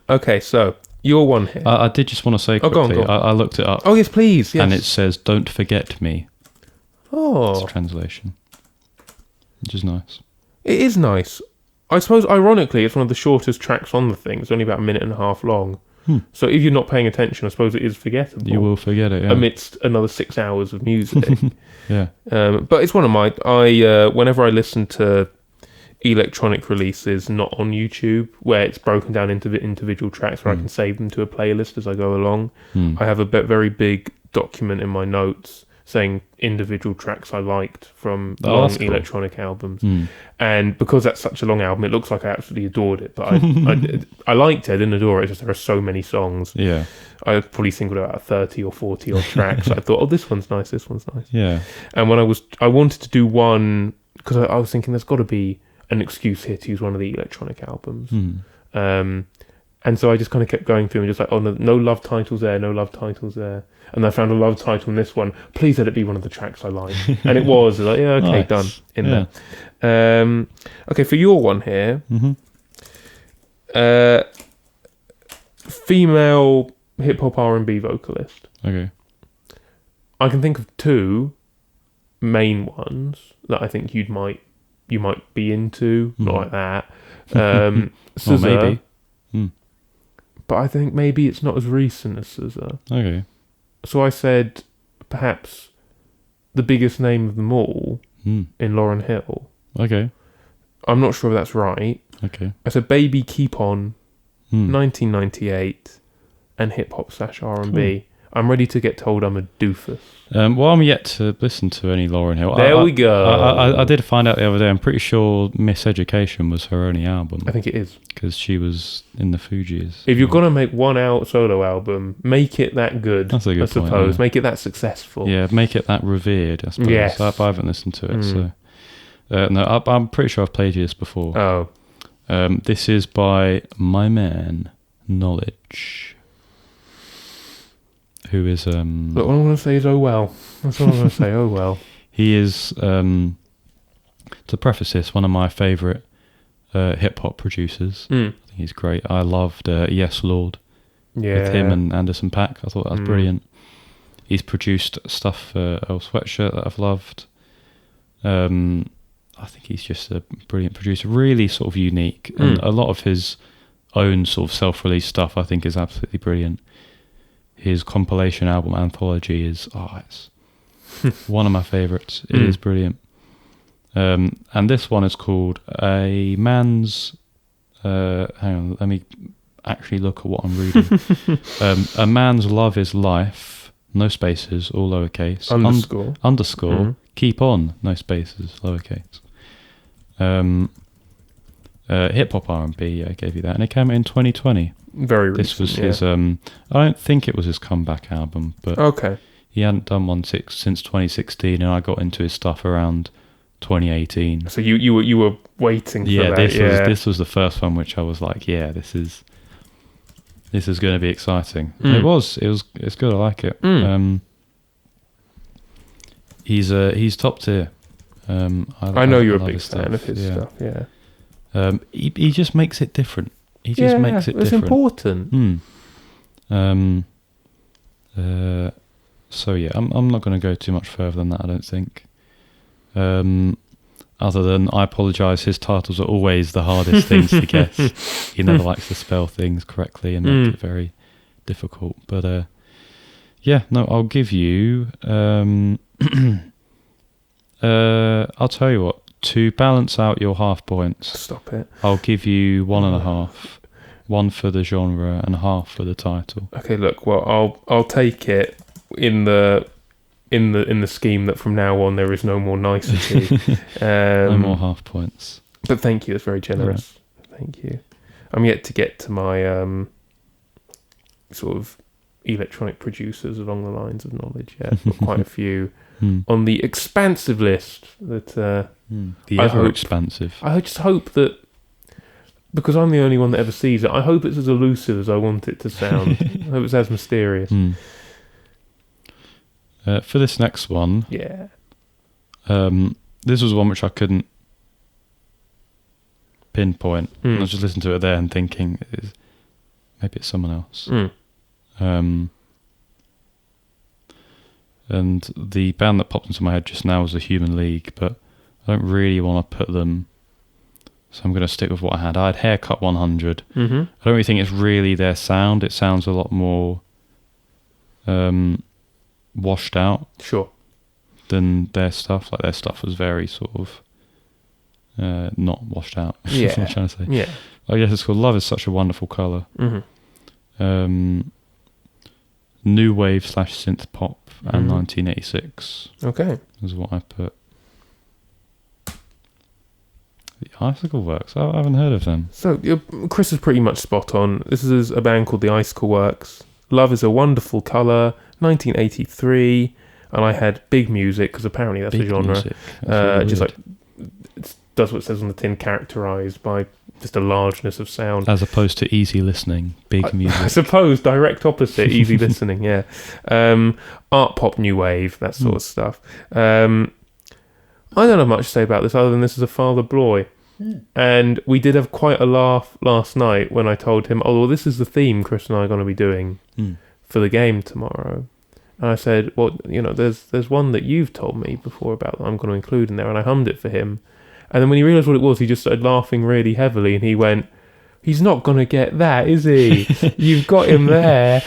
Okay, so... Your one here. I did just want to say quickly, go on. I looked it up. Oh, yes, please. Yes. And it says, "Don't forget me." Oh. It's a translation. Which is nice. It is nice. I suppose, ironically, it's one of the shortest tracks on the thing. It's only about a minute and a half long. So if you're not paying attention, I suppose it is forgettable. You will forget it, yeah. Amidst another 6 hours of music. Yeah. But it's one of my... whenever I listen to electronic releases not on YouTube, where it's broken down into individual tracks where I can save them to a playlist as I go along, I have a very big document in my notes saying individual tracks I liked from long electronic albums. And because that's such a long album, it looks like I absolutely adored it, but I liked it. I didn't adore it. It's just there are so many songs. Yeah, I probably singled out 30 or 40 odd tracks. I thought, this one's nice, this one's nice. Yeah. And when I wanted to do one, because I was thinking there's got to be an excuse here to use one of the electronic albums. And so I just kind of kept going through and just like, no love titles there, no love titles there. And I found a love title in this one. Please let it be one of the tracks I like. And it was. Like, yeah, okay, nice. Done. In there. Okay, for your one here, female hip-hop R&B vocalist. Okay. I can think of 2 main ones that I think you might be into. Not like that. Well, maybe. But I think maybe it's not as recent as SZA. Okay. So I said perhaps the biggest name of them all in Lauryn Hill. Okay. I'm not sure if that's right. Okay. I said Baby Keep On, 1998, and hip hop / R&B. Cool. I'm ready to get told I'm a doofus. Well, I'm yet to listen to any Lauryn Hill. There we go. I did find out the other day. I'm pretty sure Miseducation was her only album. I think it is. Because she was in the Fugees. If you're going to make one out solo album, make it that good. That's a good point, I suppose. Yeah. Make it that successful. Yeah, make it that revered, I suppose. Yes. I haven't listened to it, so... no, I'm pretty sure I've played you this before. Oh. This is by my man, Knowledge. Who is... Look, what I'm going to say is, oh well. That's what I'm going to say, oh well. He is, to preface this, one of my favourite hip-hop producers. I think he's great. I loved Yes Lord with him and Anderson .Paak. I thought that was brilliant. He's produced stuff for Earl Sweatshirt that I've loved. I think he's just a brilliant producer, really sort of unique. And a lot of his own sort of self-released stuff I think is absolutely brilliant. His compilation album Anthology is it's one of my favourites. It is brilliant. And this one is called A Man's... hang on, let me actually look at what I'm reading. A Man's Love is Life, no spaces, all lowercase. Underscore. Keep on, no spaces, lowercase. Hip hop R&B, I gave you that, and it came out in 2020. Very recent. This was his. I don't think it was his comeback album, but okay. He hadn't done one since 2016, and I got into his stuff around 2018. So you were waiting for that. This was the first one which I was like, yeah, this is going to be exciting. It's good. I like it. He's top tier. I know you're a big fan of his stuff. Yeah. He just makes it different. He just makes it different. It's important. So yeah, I'm not going to go too much further than that, I don't think. Other than, I apologise, his titles are always the hardest things to guess. He never likes to spell things correctly and make it very difficult. But I'll give you. I'll tell you what. To balance out your half points, stop it. I'll give you 1.5. 1 for the genre and half for the title. Okay, look. Well, I'll take it in the scheme that from now on there is no more nicety. No more half points. But thank you. It's very generous. Right. Thank you. I'm yet to get to my sort of electronic producers along the lines of knowledge yet. But quite a few on the expansive list that. The ever-expansive. I just hope that, because I'm the only one that ever sees it, I hope it's as elusive as I want it to sound. I hope it's as mysterious. For this next one, this was one which I couldn't pinpoint. I was just listening to it there and thinking, maybe it's someone else. And the band that popped into my head just now was the Human League, but I don't really want to put them, so I'm going to stick with what I had. I had Haircut 100. I don't really think it's really their sound. It sounds a lot more washed out than their stuff. Like, their stuff was very sort of not washed out. Yeah. That's what I'm trying to say. Yeah. I guess it's called Love Is Such a Wonderful Colour. New wave / synth pop and 1986. Okay. Is what I put. The Icicle Works. I haven't heard of them. So Chris is pretty much spot on. This is a band called the Icicle Works. Love Is a Wonderful Colour, 1983, and I had big music because apparently that's a genre. Just like it does what it says on the tin, characterised by just a largeness of sound, as opposed to easy listening. Big music. I suppose direct opposite. Easy listening. Yeah. Art pop, new wave, that sort of stuff. I don't have much to say about this other than this is a Father Bloy. And we did have quite a laugh last night when I told him, oh, well, this is the theme Chris and I are going to be doing for the game tomorrow. And I said, well, there's one that you've told me before about that I'm going to include in there, and I hummed it for him. And then when he realised what it was, he just started laughing really heavily, and he went, he's not going to get that, is he? You've got him there.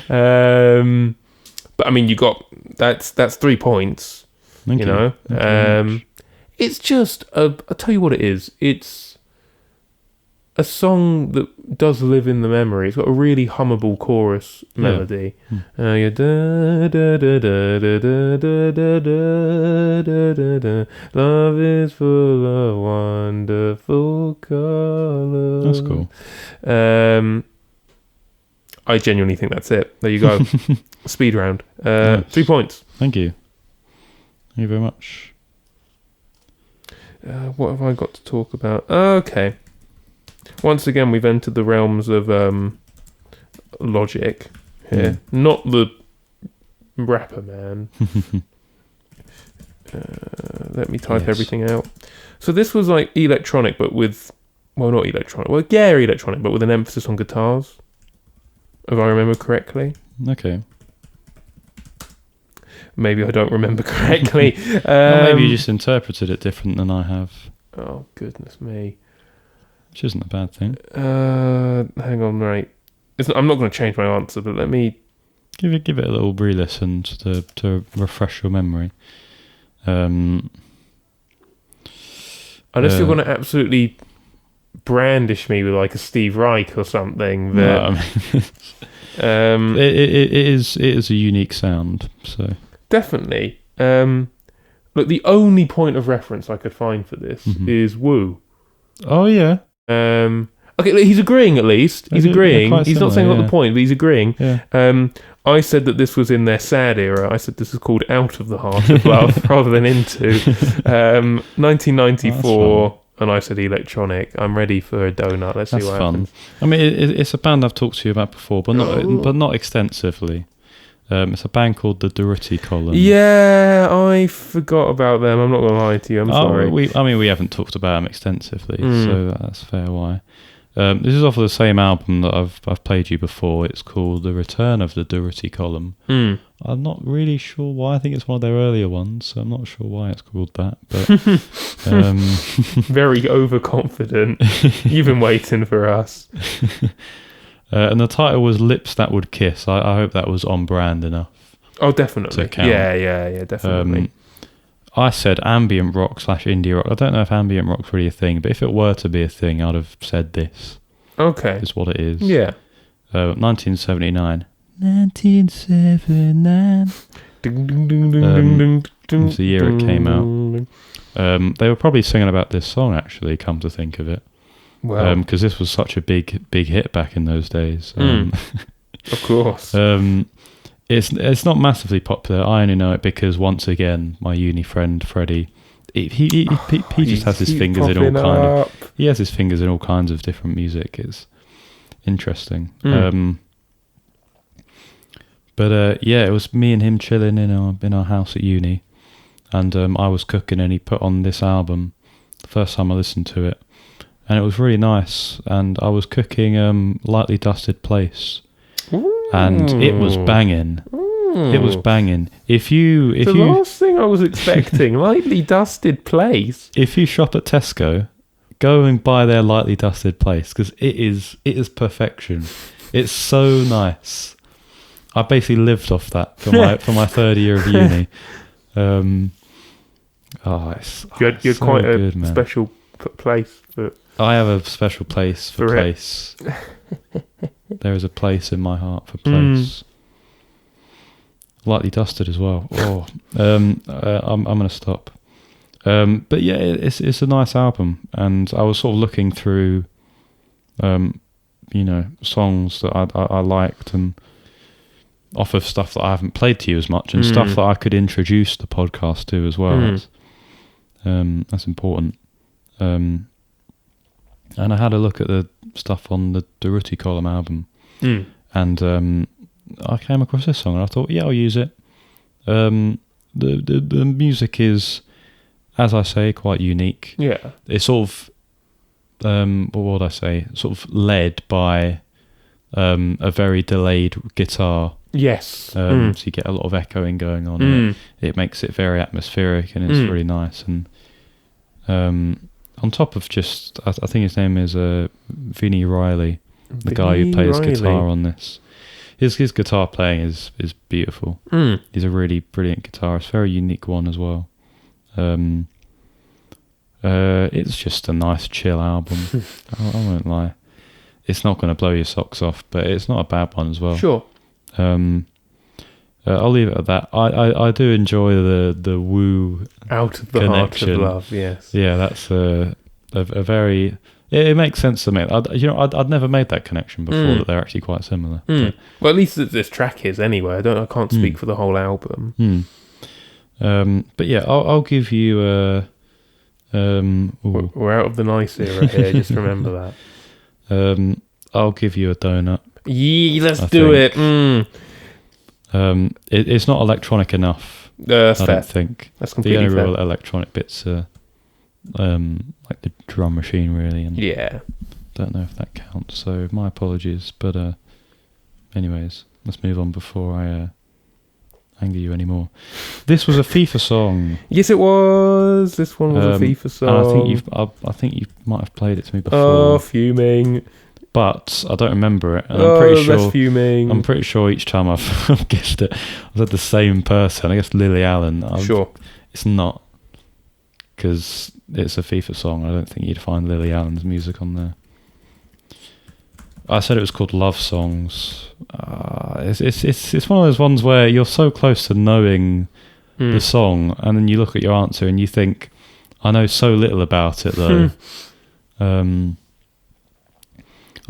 But I mean, that's 3 points. Thank you. It's just I'll tell you what it is. It's a song that does live in the memory. It's got a really hummable chorus melody. Love is full of wonderful colours. That's cool. I genuinely think that's it. There you go. Speed round. Nice. 3 points. Thank you. Thank you very much. What have I got to talk about? Okay. Once again, we've entered the realms of logic here. Not the rapper man. Let me type everything out. So this was like electronic, but with... Well, not electronic. Well, yeah, electronic, but with an emphasis on guitars. If I remember correctly. Okay. Maybe I don't remember correctly. Or maybe you just interpreted it different than I have. Oh, goodness me. Which isn't a bad thing. Hang on, right. I'm not going to change my answer, but let me... Give it a little re-listen to refresh your memory. Unless you're going to absolutely brandish me with like a Steve Reich or something. But, no, it is a unique sound, so... Definitely. Look, the only point of reference I could find for this is Woo. Oh, yeah. Okay, he's agreeing at least. He's agreeing. He's not saying what the point, but he's agreeing. Yeah. I said that this was in their sad era. I said this is called Out of the Heart of Love rather than Into. 1994, and I said electronic. I'm ready for a donut. Let's see what happens. I mean, it's a band I've talked to you about before, but not extensively. It's a band called the Durutti Column. Yeah, I forgot about them. I'm not going to lie to you. I'm sorry. We haven't talked about them extensively, so that's fair why. This is off of the same album that I've played you before. It's called The Return of the Durutti Column. I'm not really sure why. I think it's one of their earlier ones, so I'm not sure why it's called that. But very overconfident. You've been waiting for us. And the title was Lips That Would Kiss. I hope that was on brand enough. Oh, definitely. To count. Yeah, definitely. I said ambient rock / indie rock. I don't know if ambient rock's really a thing, but if it were to be a thing, I'd have said this. Okay. Is what it is. Yeah. 1979. 1979. It's the year it came out. They were probably singing about this song, actually, come to think of it. Well, because this was such a big hit back in those days. Of course. It's not massively popular. I only know it because, once again, my uni friend Freddie, he just has his fingers in all He has his fingers in all kinds of different music. It's interesting. But it was me and him chilling in our house at uni, and I was cooking, and he put on this album. The first time I listened to it, and it was really nice. And I was cooking Lightly Dusted Place. And it was banging. It was banging. The last thing I was expecting, Lightly Dusted Place. If you shop at Tesco, go and buy their Lightly Dusted Place, because it is perfection. It's so nice. I basically lived off that for my third year of uni. You're so quite good, a man. special place for. I have a special place for place. There is a place in my heart for place. Lightly Dusted as well. Oh, I'm going to stop. But yeah, it's a nice album, and I was sort of looking through, songs that I liked, and off of stuff that I haven't played to you as much, and stuff that I could introduce the podcast to as well. That's important. And I had a look at the stuff on the Durutti Column album, and I came across this song, and I thought, yeah, I'll use it. The music is, as I say, quite unique. Yeah, it's sort of, what would I say? Sort of led by a very delayed guitar. Yes. So you get a lot of echoing going on. And it makes it very atmospheric, and it's really nice. And on top of just, I think his name is Vinnie Riley, the guy who plays guitar on this. His guitar playing is beautiful. He's a really brilliant guitarist, very unique one as well. It's just a nice chill album. I won't lie. It's not going to blow your socks off, but it's not a bad one as well. Sure. I'll leave it at that. I do enjoy the woo Out of the connection. Heart of Love. Yes. Yeah, that's a very. It makes sense to me. I'd never made that connection before, that they're actually quite similar. Well, at least this track is anyway. I can't speak for the whole album. But yeah, I'll give you a. We're out of the nice era here. Just remember that. I'll give you a donut. Yeah, let's do it. It's not electronic enough. That's I fair. don't think. That's completely the only fair. real electronic bits are like the drum machine, really. And yeah. Don't know if that counts. So my apologies. But anyways, let's move on before I anger you anymore. This was a FIFA song. Yes, it was. This one was a FIFA song. And I think you might have played it to me before. Oh, fuming. But I don't remember it, and I'm pretty sure. That's fuming. I'm pretty sure each time I've guessed it, I've had the same person. I guess Lily Allen. Sure. It's not, because it's a FIFA song. I don't think you'd find Lily Allen's music on there. I said it was called Love Songs. It's one of those ones where you're so close to knowing the song, and then you look at your answer and you think, I know so little about it though.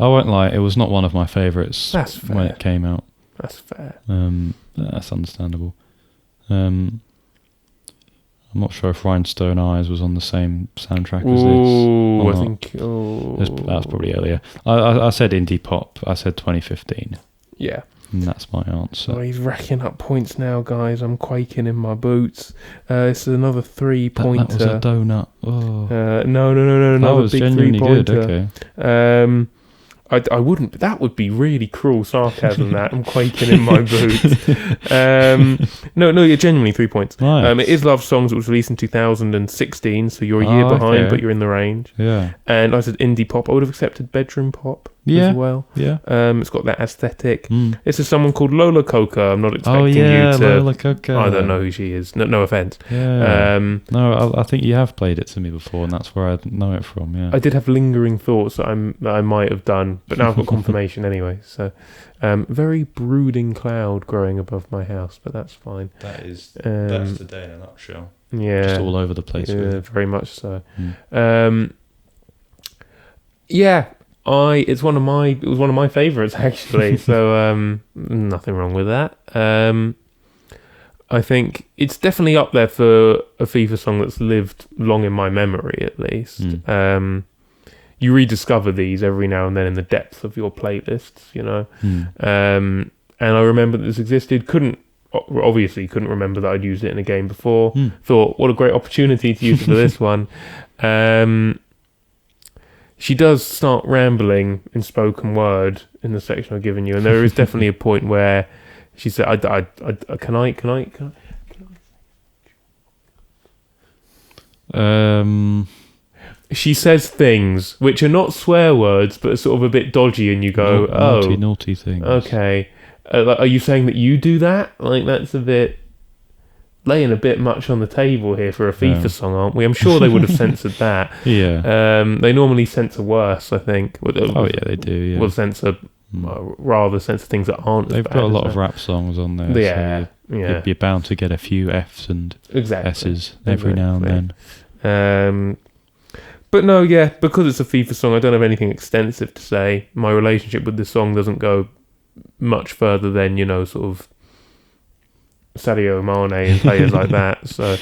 I won't lie, it was not one of my favourites when it came out. That's fair. That's understandable. I'm not sure if Rhinestone Eyes was on the same soundtrack as this. I think. That's probably earlier. I said indie pop. I said 2015. Yeah. And that's my answer. Oh, he's racking up points now, guys. I'm quaking in my boots. It's another 3-pointer. That was a donut. Oh. No. That was big genuinely 3-pointer. good. Okay. I wouldn't. That would be really cruel sarcasm. That I'm quaking in my boots. No, you're genuinely 3 points. Nice. It is Love Songs. It was released in 2016, so you're a year behind, but you're in the range. Yeah. And I said indie pop. I would have accepted bedroom pop as well. Yeah. It's got that aesthetic. This is someone called Lola Coca. I'm not expecting you to. Lola Coca. I don't know who she is. No offense. Yeah. No, I think you have played it to me before, and that's where I know it from. Yeah. I did have lingering thoughts that I might have done, but now I've got confirmation anyway. So, very brooding cloud growing above my house, but that's fine. That's the day in a nutshell. Yeah, just all over the place. Yeah, really. very much so. It was one of my favourites actually. So nothing wrong with that. I think it's definitely up there for a FIFA song that's lived long in my memory, at least. You rediscover these every now and then in the depth of your playlists, you know. And I remember that this existed. Obviously couldn't remember that I'd used it in a game before. Thought, what a great opportunity to use it for this one. She does start rambling in spoken word in the section I've given you, and there is definitely a point where she said, can I? She says things which are not swear words, but are sort of a bit dodgy, and you go, naughty things. Okay. Are you saying that you do that? Like, that's a bit laying a bit much on the table here for a FIFA song, aren't we? I'm sure they would have censored that. Yeah. They normally censor worse, I think. They do. Yeah. Well, censor things that aren't. They've got a lot of rap songs on there. Yeah. So you're bound to get a few Fs and S's every now and then. But no, because it's a FIFA song, I don't have anything extensive to say. My relationship with the song doesn't go much further than, sort of Sadio Mane and players like that. So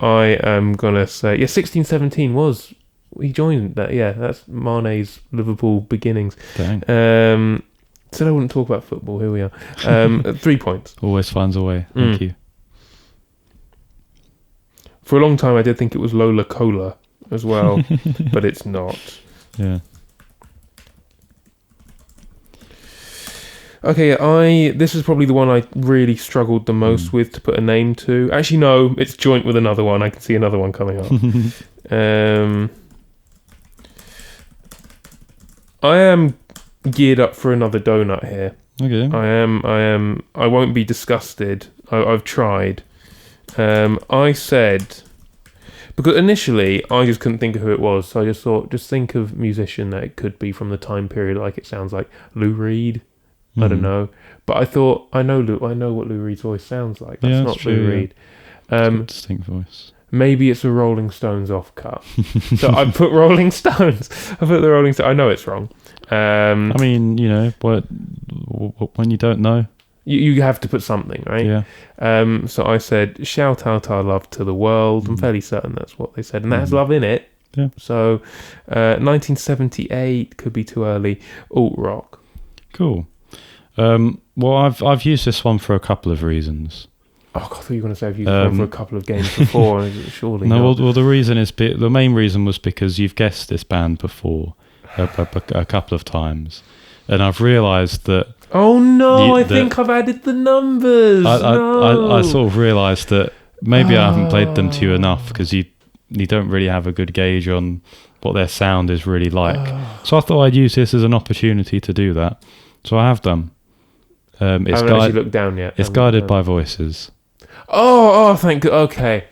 I am gonna say 16-17 was he joined that. Yeah, that's Mane's Liverpool beginnings. Dang. Said I wouldn't talk about football. Here we are. 3 points. Always finds a way. Thank you. For a long time, I did think it was Lola Cola as well, but it's not. Yeah. Okay, this is probably the one I really struggled the most with to put a name to. Actually, no, it's joint with another one. I can see another one coming up. I am geared up for another donut here. Okay. I am. I won't be disgusted. I've tried. I said, because initially I just couldn't think of who it was, so I just thought, just think of musician that it could be from the time period. Like, it sounds like Lou Reed. I don't know, but I thought I know what Lou Reed's voice sounds like. That's not true, Lou Reed. Distinct voice. Maybe it's a Rolling Stones offcut. So I put Rolling Stones. I put the Rolling Stones. I know it's wrong. I mean, what when you don't know, you have to put something, right? Yeah. So I said, "Shout out our love to the world." I'm fairly certain that's what they said, and that has love in it. Yeah. So, 1978 could be too early. Alt rock. Cool. Well, I've used this one for a couple of reasons. Oh, God, I thought you were going to say I've used one for a couple of games before. Surely no. not. Well, the main reason was because you've guessed this band before a couple of times, and I've realised that. Oh no! I think I've added the numbers. I sort of realised that maybe I haven't played them to you enough because you don't really have a good gauge on what their sound is really like. So I thought I'd use this as an opportunity to do that. So I have done. I haven't actually looked down yet. It's Guided by Voices. Oh, thank God. Okay.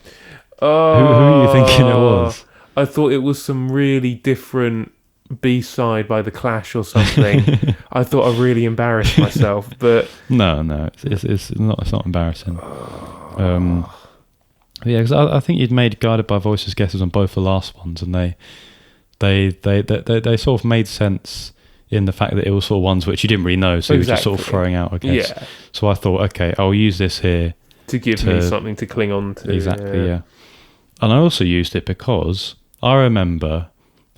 Who are you thinking it was? I thought it was some really different B-side by The Clash or something. I thought I really embarrassed myself, but no, it's not embarrassing. Because I think you'd made Guided by Voices guesses on both the last ones, and they they sort of made sense in the fact that it was sort of ones which you didn't really know, so you were just sort of throwing out, I guess. Yeah. So I thought, okay, I'll use this here to give me something to cling on to. Exactly, yeah. And I also used it because I remember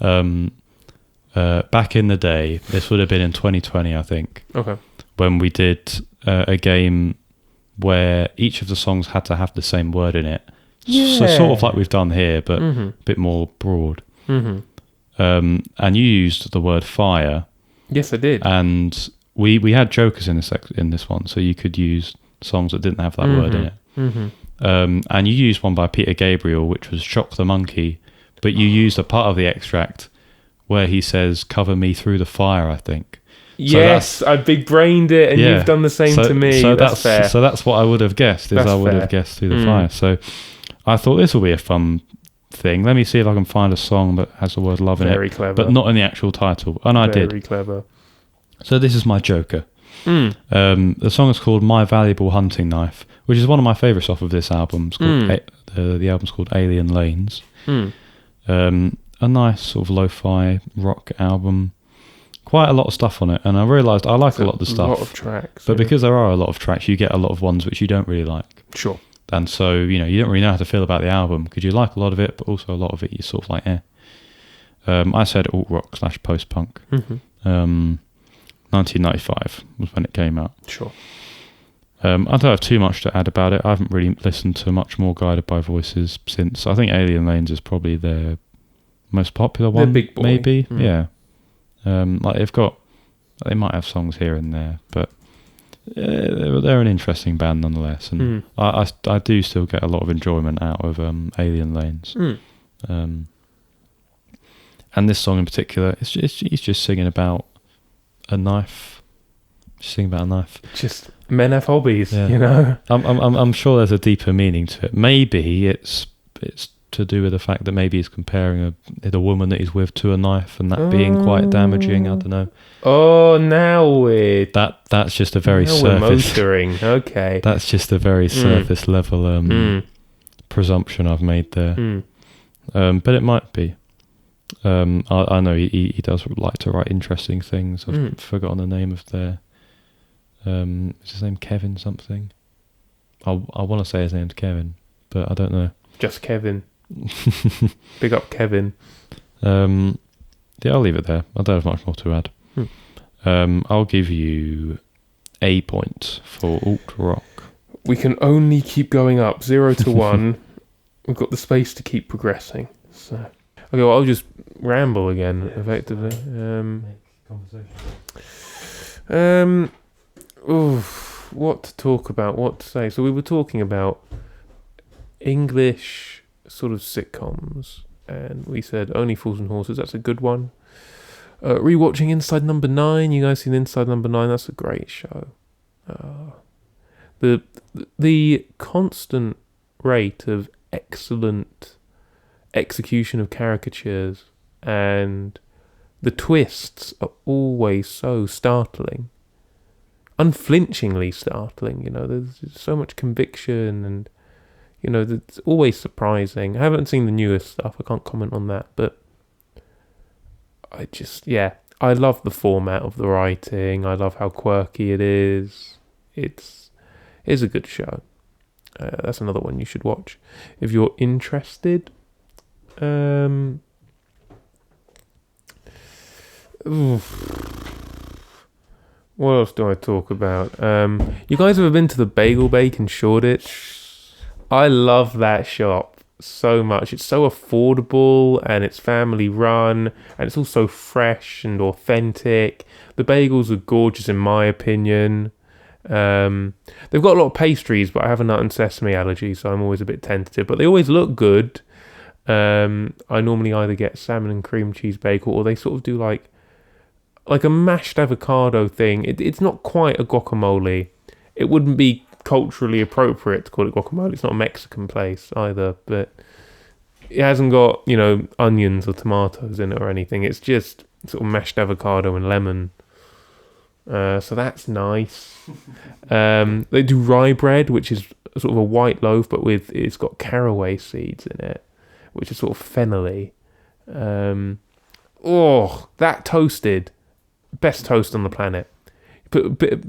back in the day, this would have been in 2020, I think. Okay. When we did a game where each of the songs had to have the same word in it. Yeah. So sort of like we've done here, but a bit more broad. Mm-hmm. And you used the word fire. Yes, I did. And we had jokers in this one, so you could use songs that didn't have that word in it. Mm-hmm. And you used one by Peter Gabriel, which was Shock the Monkey, but you used a part of the extract where he says, "Cover me through the fire," I think. Yes, I big brained it, and you've done the same to me. So that's fair. So that's what I would have guessed. I would have guessed through the fire. So I thought this will be a fun thing. Let me see if I can find a song that has the word love in it. Very clever, but not in the actual title. And I did. Very clever. So this is my joker. The song is called "My Valuable Hunting Knife," which is one of my favourites off of this album. It's called the album's called Alien Lanes. A nice sort of lo-fi rock album. Quite a lot of stuff on it, and I realised I like a lot of the stuff. A lot of tracks. But because there are a lot of tracks, you get a lot of ones which you don't really like. Sure. And so, you don't really know how to feel about the album, because you like a lot of it, but also a lot of it you're sort of like, eh. I said alt-rock / post-punk. 1995 was when it came out. Sure. I don't have too much to add about it. I haven't really listened to much more Guided by Voices since. I think Alien Lanes is probably their most popular one, big boy. Maybe. Yeah. They might have songs here and there, but they're an interesting band nonetheless, and I do still get a lot of enjoyment out of Alien Lanes. And this song in particular, he's just singing about a knife. Just men have hobbies, I'm sure there's a deeper meaning to it. Maybe it's to do with the fact that maybe he's comparing the woman that he's with to a knife, and that being quite damaging. I don't know. Oh, now that's just a very surface. Motoring. Okay. That's just a very surface level presumption I've made there. But it might be. I know he does like to write interesting things. I've forgotten the name of their. Is his name Kevin something? I want to say his name's Kevin, but I don't know. Just Kevin. Big up Kevin. I'll leave it there. I don't have much more to add. I'll give you a point for alt rock. We can only keep going up, 0 to 1. We've got the space to keep progressing. So, okay, well, I'll just ramble again, effectively. What to talk about? What to say? So we were talking about English sort of sitcoms, and we said Only Fools and Horses. That's a good one. Rewatching Inside Number 9. You guys seen Inside Number 9? That's a great show. The constant rate of excellent execution of caricatures, and the twists are always so startling, unflinchingly startling. There's just so much conviction, and it's always surprising. I haven't seen the newest stuff. I can't comment on that, but I love the format of the writing. I love how quirky it is. It's a good show. That's another one you should watch if you're interested. What else do I talk about? You guys ever been to the Bagel Bake in Shoreditch? I love that shop so much. It's so affordable, and it's family run, and it's also fresh and authentic. The bagels are gorgeous in my opinion. They've got a lot of pastries, but I have a nut and sesame allergy, so I'm always a bit tentative, but they always look good. I normally either get salmon and cream cheese bagel, or they sort of do like a mashed avocado thing. It's not quite a guacamole. It wouldn't be culturally appropriate to call it guacamole. It's not a Mexican place either, but it hasn't got, onions or tomatoes in it or anything. It's just sort of mashed avocado and lemon. So that's nice. They do rye bread, which is sort of a white loaf, but it's got caraway seeds in it, which is sort of fennelly. that toasted, best toast on the planet. Put a bit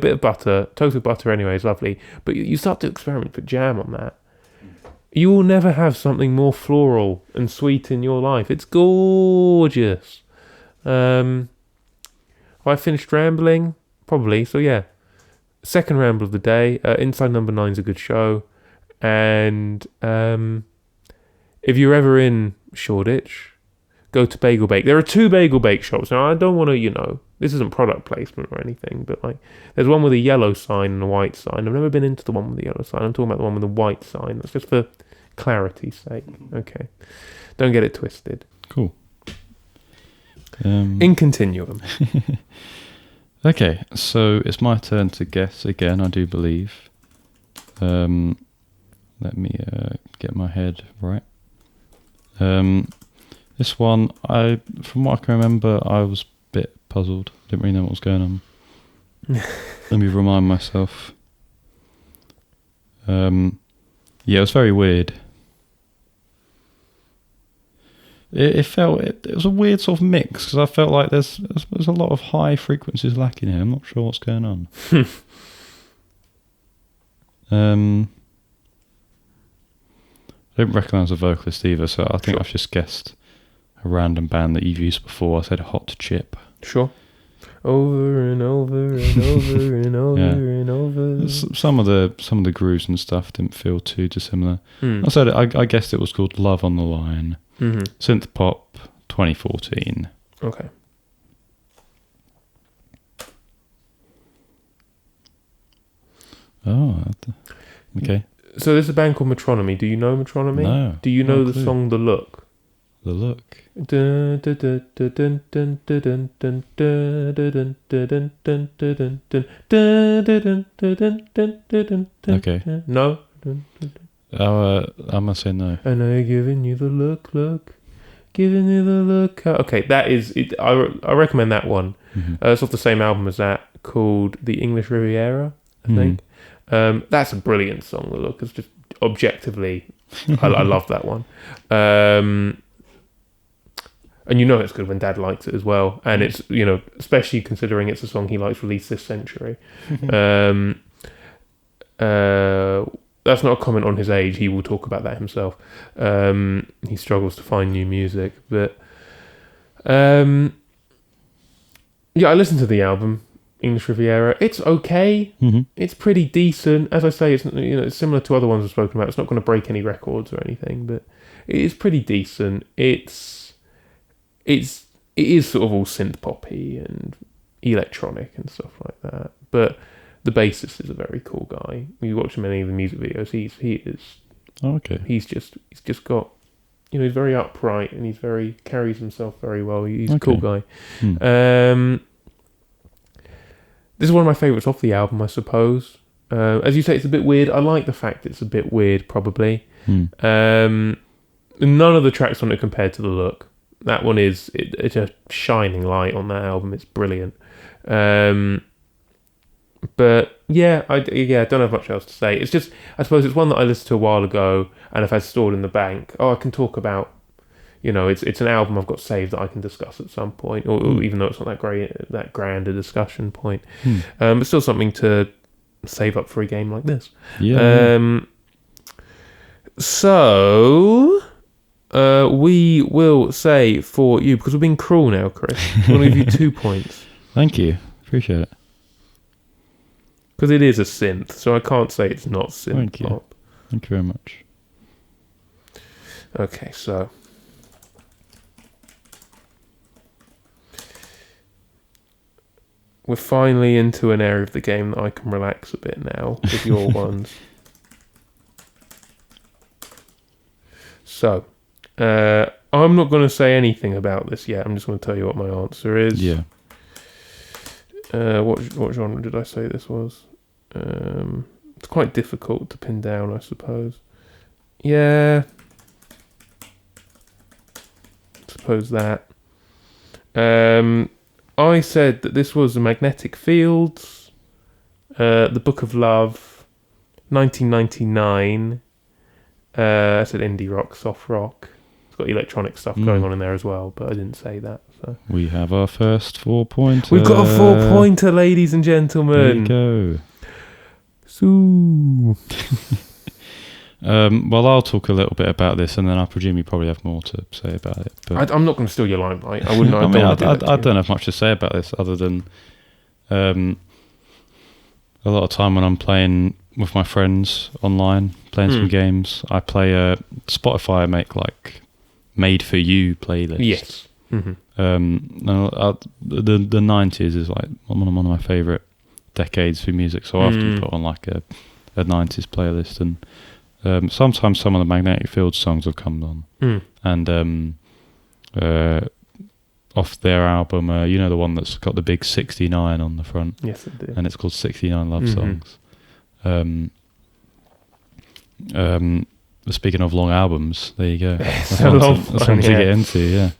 of butter, toast with butter anyway is lovely. But you start to experiment with jam on that. You will never have something more floral and sweet in your life. It's gorgeous. Have I finished rambling? Probably. So yeah, second ramble of the day. Inside Number 9 is a good show. And if you're ever in Shoreditch, go to Bagel Bake. There are 2 Bagel Bake shops. Now, I don't want to, this isn't product placement or anything, but like, there's one with a yellow sign and a white sign. I've never been into the one with the yellow sign. I'm talking about the one with the white sign. That's just for clarity's sake. Okay. Don't get it twisted. Cool. In continuum. Okay, so it's my turn to guess again, I do believe. Let me get my head right. This one, from what I can remember, I was a bit puzzled. Didn't really know what was going on. Let me remind myself. Yeah, it was very weird. It was a weird sort of mix, because I felt like there's a lot of high frequencies lacking here. I'm not sure what's going on. I don't recognise the vocalist either, so I think I've just guessed a random band that you've used before. I said Hot Chip. Sure. Over and over and over and over and over. Some of the grooves and stuff didn't feel too dissimilar. I said I guessed it was called Love on the Line. Synth Pop 2014. Okay. Oh, okay. So there's a band called Metronomy. Do you know Metronomy? No. Do you know the song The Look? The Look. Okay. No? I'm going to say no. And I'm giving you the look, giving you the look. Okay, that is it. I recommend that one. It's off the same album as that, called The English Riviera, I think. That's a brilliant song, The Look. It's just objectively, I love that one. And it's good when Dad likes it as well. And it's, especially considering it's a song he likes released this century. That's not a comment on his age. He will talk about that himself. He struggles to find new music. But, I listened to the album, English Riviera. It's okay. It's pretty decent. As I say, it's similar to other ones I've spoken about. It's not going to break any records or anything, but it is pretty decent. It is sort of all synth poppy and electronic and stuff like that. But the bassist is a very cool guy. You watch many of the music videos. He is. Oh, okay. He's just got, he's very upright and carries himself very well. He's a cool guy. This is one of my favourites off the album, I suppose. As you say, it's a bit weird. I like the fact it's a bit weird, probably. None of the tracks on it compared to The Look. That one it's a shining light on that album. It's brilliant. But I don't have much else to say. It's just, I suppose it's one that I listened to a while ago and I've had stored in the bank. I can talk about, it's an album I've got saved that I can discuss at some point, or even though it's not that grand a discussion point. But still something to save up for a game like this. So we will say for you, because we're being cruel now, Chris, I want to give you 2 points. Thank you. Appreciate it. Because it is a synth, so I can't say it's not synth pop. Thank you very much. Okay, so we're finally into an area of the game that I can relax a bit now with your ones. So, I'm not going to say anything about this yet. I'm just going to tell you what my answer is. Yeah. What genre did I say this was? It's quite difficult to pin down, I suppose. Yeah. I suppose that. I said that this was The Magnetic Fields, The Book of Love, 1999. I said indie rock, soft rock. It's got electronic stuff going on in there as well, but I didn't say that. So. We have our first 4-pointer. We've got a 4-pointer, ladies and gentlemen. There you go. So. Well, I'll talk a little bit about this, and then I presume you probably have more to say about it. But I'm not going to steal your limelight. I wouldn't. I don't have much to say about this other than a lot of time when I'm playing with my friends online, playing some games, I play Spotify make like made for you playlist. Yes. The 90s is like one of my favourite decades for music, so I often put on like a 90s playlist, and sometimes some of the Magnetic Fields songs have come on, and off their album, you know, the one that's got the big 69 on the front. Yes, it did. And it's called 69 Love Songs. Speaking of long albums, there you go. That's one to get into, yeah.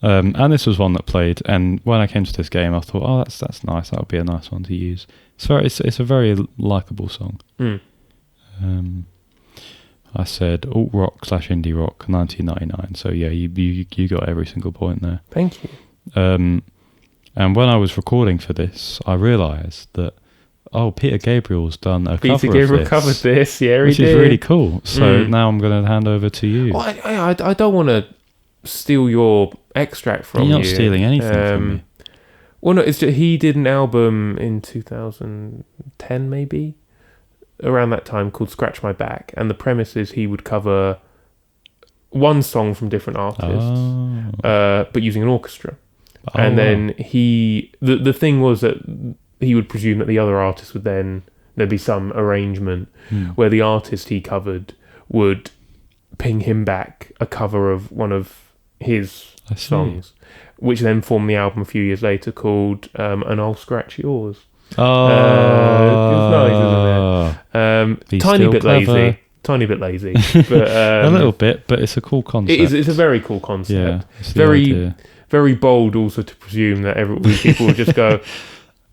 And this was one that played, and when I came to this game, I thought, oh, that's nice. That would be a nice one to use. It's a very likeable song. I said alt rock / indie rock 1999. So yeah, you got every single point there. Thank you. And when I was recording for this, I realised that Peter Gabriel's done a cover of this. Peter Gabriel covered this, yeah, which is really cool. So now I'm going to hand over to you. Well, I don't want to steal your extract from you. You're not stealing anything from me. Well, no, it's just, he did an album in 2010, maybe, around that time, called Scratch My Back, and the premise is he would cover one song from different artists, but using an orchestra. And then the thing was that he would presume that the other artist would then, there'd be some arrangement where the artist he covered would ping him back a cover of one of his songs, which then formed the album a few years later called And I'll Scratch Yours. It's nice, isn't it? Tiny bit lazy, but a little bit, but it's a cool concept. It's a very cool concept. Yeah, very bold also to presume that people would just go,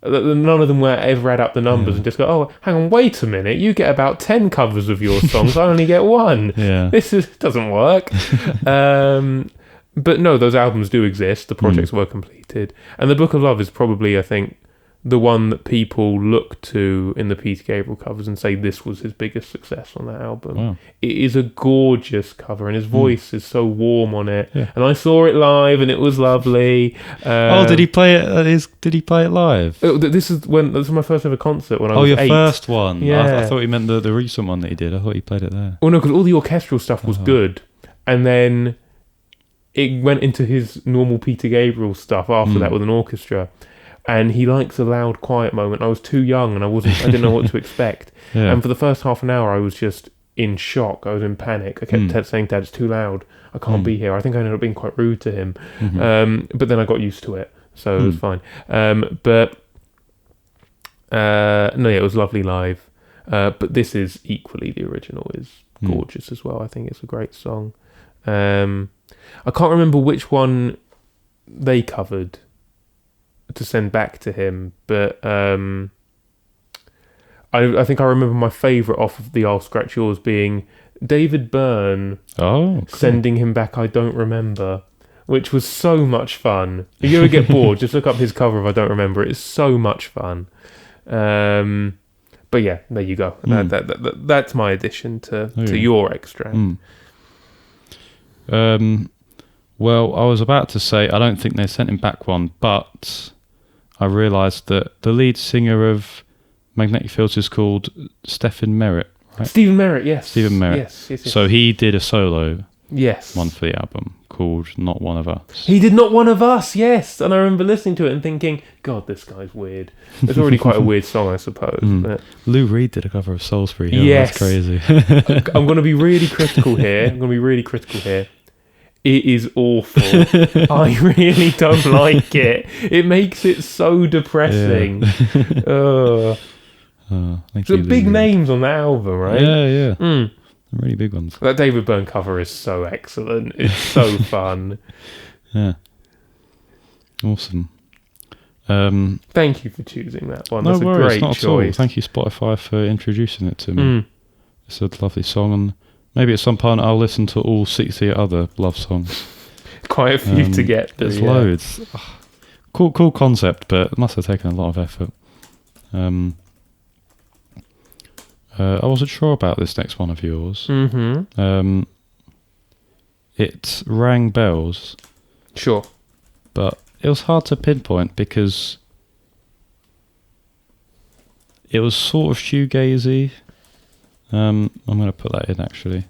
none of them were ever add up the numbers and just go, oh, hang on, wait a minute, you get about 10 covers of your songs, I only get one. This doesn't work. But no, those albums do exist, the projects were completed, and the Book of Love is probably, I think, the one that people look to in the Peter Gabriel covers and say this was his biggest success on that album. Wow. It is a gorgeous cover, and his voice is so warm on it. Yeah. And I saw it live, and it was lovely. Did he play it? Did he play it live? This is my first ever concert when I was 8. Oh, your first one. Yeah. I thought you meant the recent one that he did. I thought he played it there. Well, no, because all the orchestral stuff was good, and then it went into his normal Peter Gabriel stuff after that with an orchestra. And he likes a loud, quiet moment. I was too young, and I didn't know what to expect. And for the first half an hour, I was just in shock. I was in panic. I kept saying, "Dad, it's too loud. I can't be here." I think I ended up being quite rude to him. But then I got used to it, so it was fine. It was lovely live. But this is equally, the original is gorgeous as well. I think it's a great song. I can't remember which one they covered to send back to him, but I think I remember my favourite off of the I'll Scratch Yours being David Byrne sending him back I Don't Remember, which was so much fun. If you ever get bored, just look up his cover of I Don't Remember. It's so much fun. But yeah, there you go. That's my addition to your extract. Well, I was about to say I don't think they sent him back one, but I realised that the lead singer of Magnetic Fields is called Stephen Merritt, right? Stephen Merritt, yes. Stephen Merritt. Yes. So he did a solo one for the album called Not One of Us. He did Not One of Us, yes. And I remember listening to it and thinking, God, this guy's weird. It's already quite a weird song, I suppose. But Lou Reed did a cover of Salisbury Hill. Yes. That's crazy. I'm going to be really critical here. It is awful. I really don't like it. It makes it so depressing. So big names on the album, right? Yeah. Really big ones. That David Byrne cover is so excellent. It's so fun. Yeah. Awesome. Thank you for choosing that one. No That's worries, a great not choice. At all. Thank you, Spotify, for introducing it to me. It's a lovely song, and Maybe at some point I'll listen to all 60 other love songs. Quite a few to get through. There's loads. Cool concept, but it must have taken a lot of effort. I wasn't sure about this next one of yours. Mm-hmm. It rang bells. Sure. But it was hard to pinpoint because it was sort of shoegazy. I'm going to put that in, actually.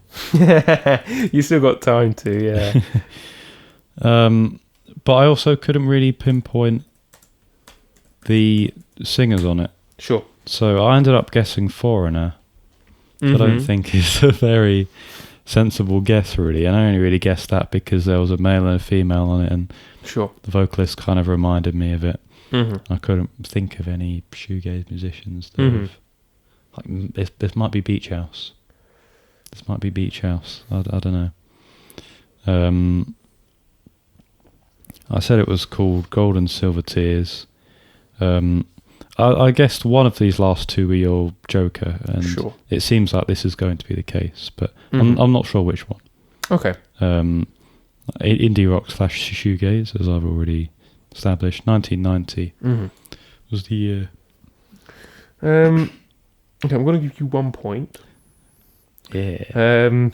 You still got time to, yeah. But I also couldn't really pinpoint the singers on it. Sure. So I ended up guessing Foreigner. Mm-hmm. I don't think is a very sensible guess, really. And I only really guessed that because there was a male and a female on it, and sure, the vocalist kind of reminded me of it. Mm-hmm. I couldn't think of any shoegaze musicians that have, like, this might be Beach House. This might be Beach House. I don't know. I said it was called Gold and Silver Tears. I guessed one of these last two were your Joker, and sure, it seems like this is going to be the case, but I'm not sure which one. Okay. Indie rock / shoegaze, as I've already established. 1990 was the year. Okay, I'm going to give you 1 point. Yeah.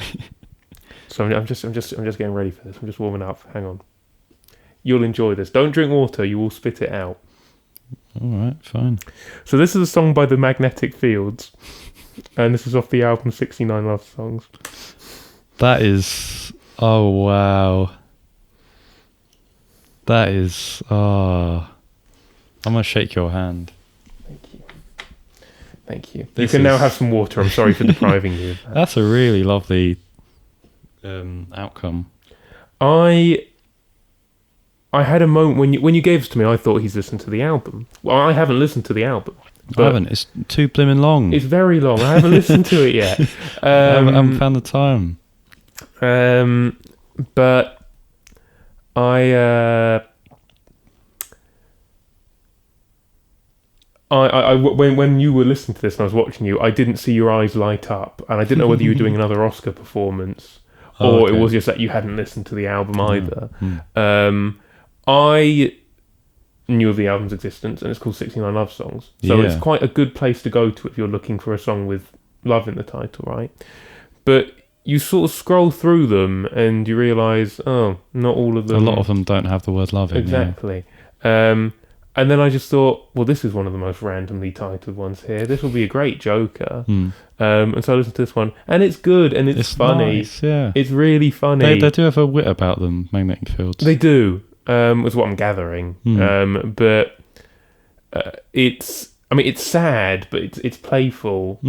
So I'm just getting ready for this. I'm just warming up. Hang on. You'll enjoy this. Don't drink water. You will spit it out. All right, fine. So this is a song by the Magnetic Fields, and this is off the album 69 Love Songs. That is... Oh, wow. That is... Oh... I'm going to shake your hand. Thank you. You can now have some water. I'm sorry for depriving you of that. That's a really lovely outcome. I had a moment when you gave it to me, I thought he's listened to the album. Well, I haven't listened to the album. I haven't. It's too blimmin' long. It's very long. I haven't listened to it yet. I haven't found the time. But when you were listening to this and I was watching you, I didn't see your eyes light up, and I didn't know whether you were doing another Oscar performance or it was just that you hadn't listened to the album either. I knew of the album's existence, and it's called 69 Love Songs. So it's quite a good place to go to if you're looking for a song with love in the title, right? But you sort of scroll through them and you realise, oh, not all of them. A lot of them don't have the word love in. Exactly. Yeah. And then I just thought, well, this is one of the most randomly titled ones here. This will be a great Joker. And so I listened to this one, and it's good, and it's funny. Nice, yeah. It's really funny. They do have a wit about them, Magnetic Fields. They do, is what I'm gathering. But it's sad, but it's playful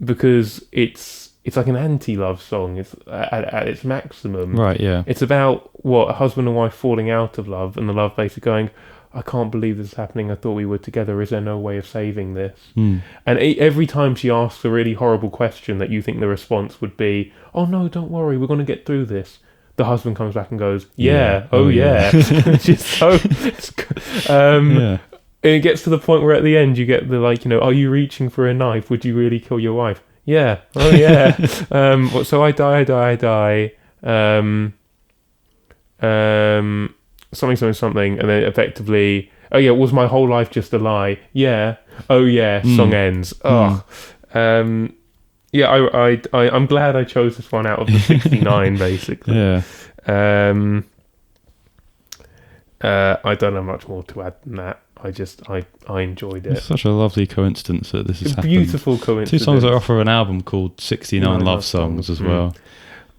because it's like an anti-love song. It's at its maximum. Right, yeah. It's about a husband and wife falling out of love, and the love basically going, I can't believe this is happening. I thought we were together. Is there no way of saving this? And every time she asks a really horrible question that you think the response would be, oh no, don't worry, we're going to get through this, the husband comes back and goes, yeah. Which is so... And it gets to the point where at the end you get the, like, are you reaching for a knife? Would you really kill your wife? Yeah. Oh yeah. So I die. Something, and then effectively, oh yeah, was my whole life just a lie? Yeah. Oh yeah. Song ends. Oh. Yeah. I'm glad I chose this one out of the 69, basically. Yeah. I don't have much more to add than that. I enjoyed it. It's such a lovely coincidence that this has happened. Beautiful coincidence. 2 songs that are off of an album called 69 Love Songs as well.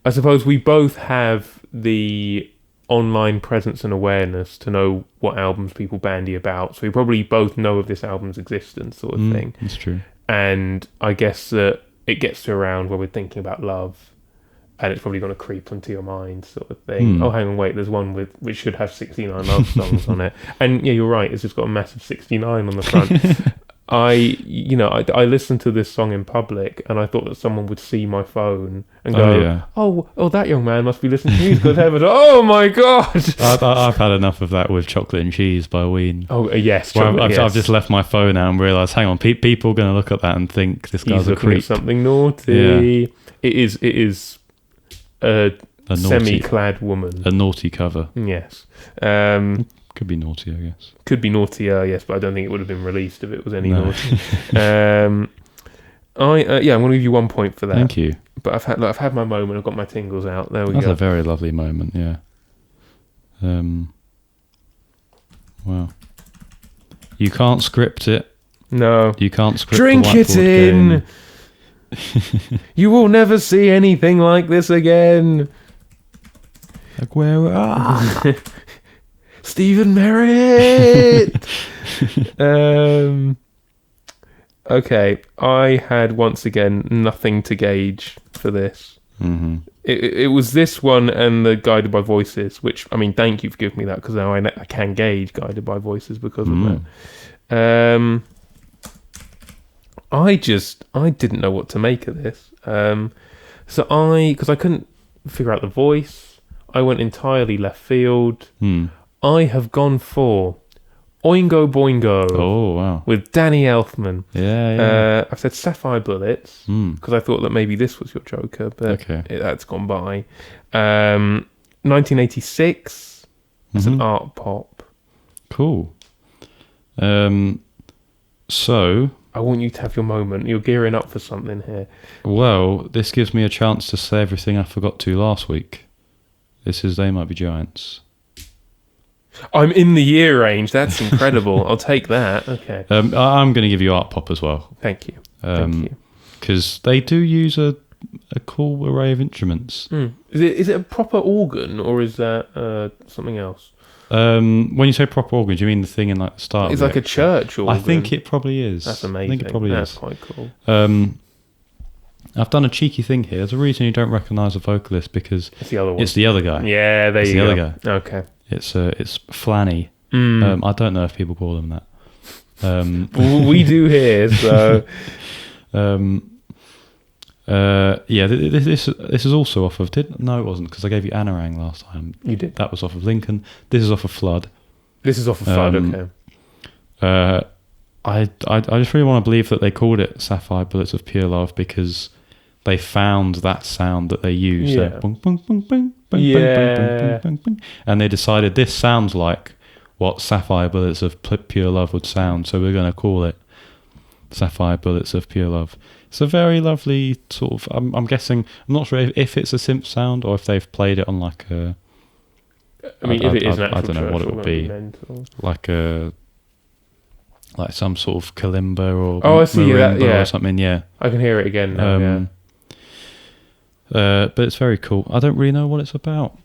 I suppose we both have the online presence and awareness to know what albums people bandy about, so we probably both know of this album's existence, sort of thing. That's true. And I guess that it gets to around where we're thinking about love, and it's probably going to creep onto your mind, sort of thing. Oh, hang on, wait, there's one which should have 69 love songs on it, and yeah, you're right, it's just got a massive 69 on the front. I listened to this song in public, and I thought that someone would see my phone and go, "Oh, that young man must be listening to music." Oh my god! I've had enough of that with Chocolate and Cheese by Ween. Oh yes, I've just left my phone out and realised, hang on, people are going to look at that and think this guy's a creep. At something naughty. Yeah. It is a semi-clad woman. A naughty cover. Yes. Could be naughty, I guess. Could be naughtier, yes, but I don't think it would have been released if it was any naughty. I'm going to give you 1 point for that. Thank you. But I've had my moment. I've got my tingles out. There we go. That's a very lovely moment. Yeah. Wow. You can't script it. No. You can't script. Drink the it in. You will never see anything like this again. Like where? Stephen Merritt. Okay, I had once again nothing to gauge for this. Mm-hmm. It was this one and the Guided by Voices, which, I mean, thank you for giving me that, because now I can gauge Guided by Voices because of that. I didn't know what to make of this. Because I couldn't figure out the voice, I went entirely left field. I have gone for Oingo Boingo. Oh, wow. With Danny Elfman. Yeah. I've said Sapphire Bullets because I thought that maybe this was your Joker, but that's gone by. 1986. It's an art pop. Cool. So I want you to have your moment. You're gearing up for something here. Well, this gives me a chance to say everything I forgot to last week. This is They Might Be Giants. I'm in the year range. That's incredible. I'll take that. Okay. I'm going to give you art pop as well. Thank you. Thank you. Because they do use a cool array of instruments. Is it a proper organ, or is that something else? When you say proper organ, do you mean the thing in like the start? It's like a church organ. I think it probably is. That's amazing. I think it probably That's is. quite cool. I've done a cheeky thing here. There's a reason you don't recognise a vocalist, because it's the other one. It's the other guy. Yeah, there you go. It's the other guy. Okay. It's Flanny. I don't know if people call him that. We do here, so. This is also off of. No, it wasn't, because I gave you Anarang last time. You did. That was off of Lincoln. This is off of Flood. This is off of Flood. Okay. I just really want to believe that they called it Sapphire Bullets of Pure Love because they found that sound that they use. Yeah. Bung, bung, bung, bung, bung, bung, bung, bung, bung, and they decided this sounds like what Sapphire Bullets of Pure Love would sound, so we're going to call it Sapphire Bullets of Pure Love. It's a very lovely sort of. I'm guessing. I'm not sure if it's a synth sound or if they've played it on like a. I mean, if it is an actual I don't know what it would be. Like some sort of kalimba or marimba or something. Yeah, I can hear it again now. But it's very cool. I don't really know what it's about.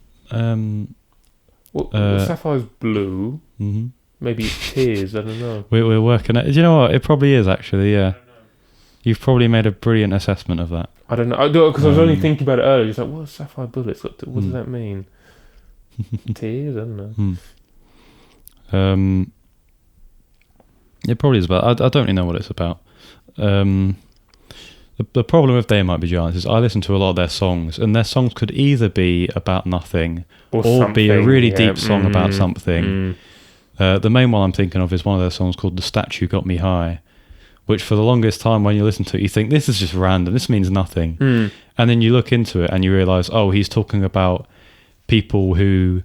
Sapphire's blue. Mm-hmm. Maybe it's tears. I don't know. We're working at. Do you know what? It probably is actually. Yeah. You've probably made a brilliant assessment of that. I don't know, because I was only thinking about it earlier. Just like, what does Sapphire Bullets? What does that mean? Tears? I don't know. It probably is about. I don't really know what it's about. The problem with They Might Be Giants is I listen to a lot of their songs, and their songs could either be about nothing or be a really deep song about something. The main one I'm thinking of is one of their songs called "The Statue Got Me High," which for the longest time when you listen to it, you think this is just random, this means nothing. And then you look into it and you realise, oh, he's talking about people who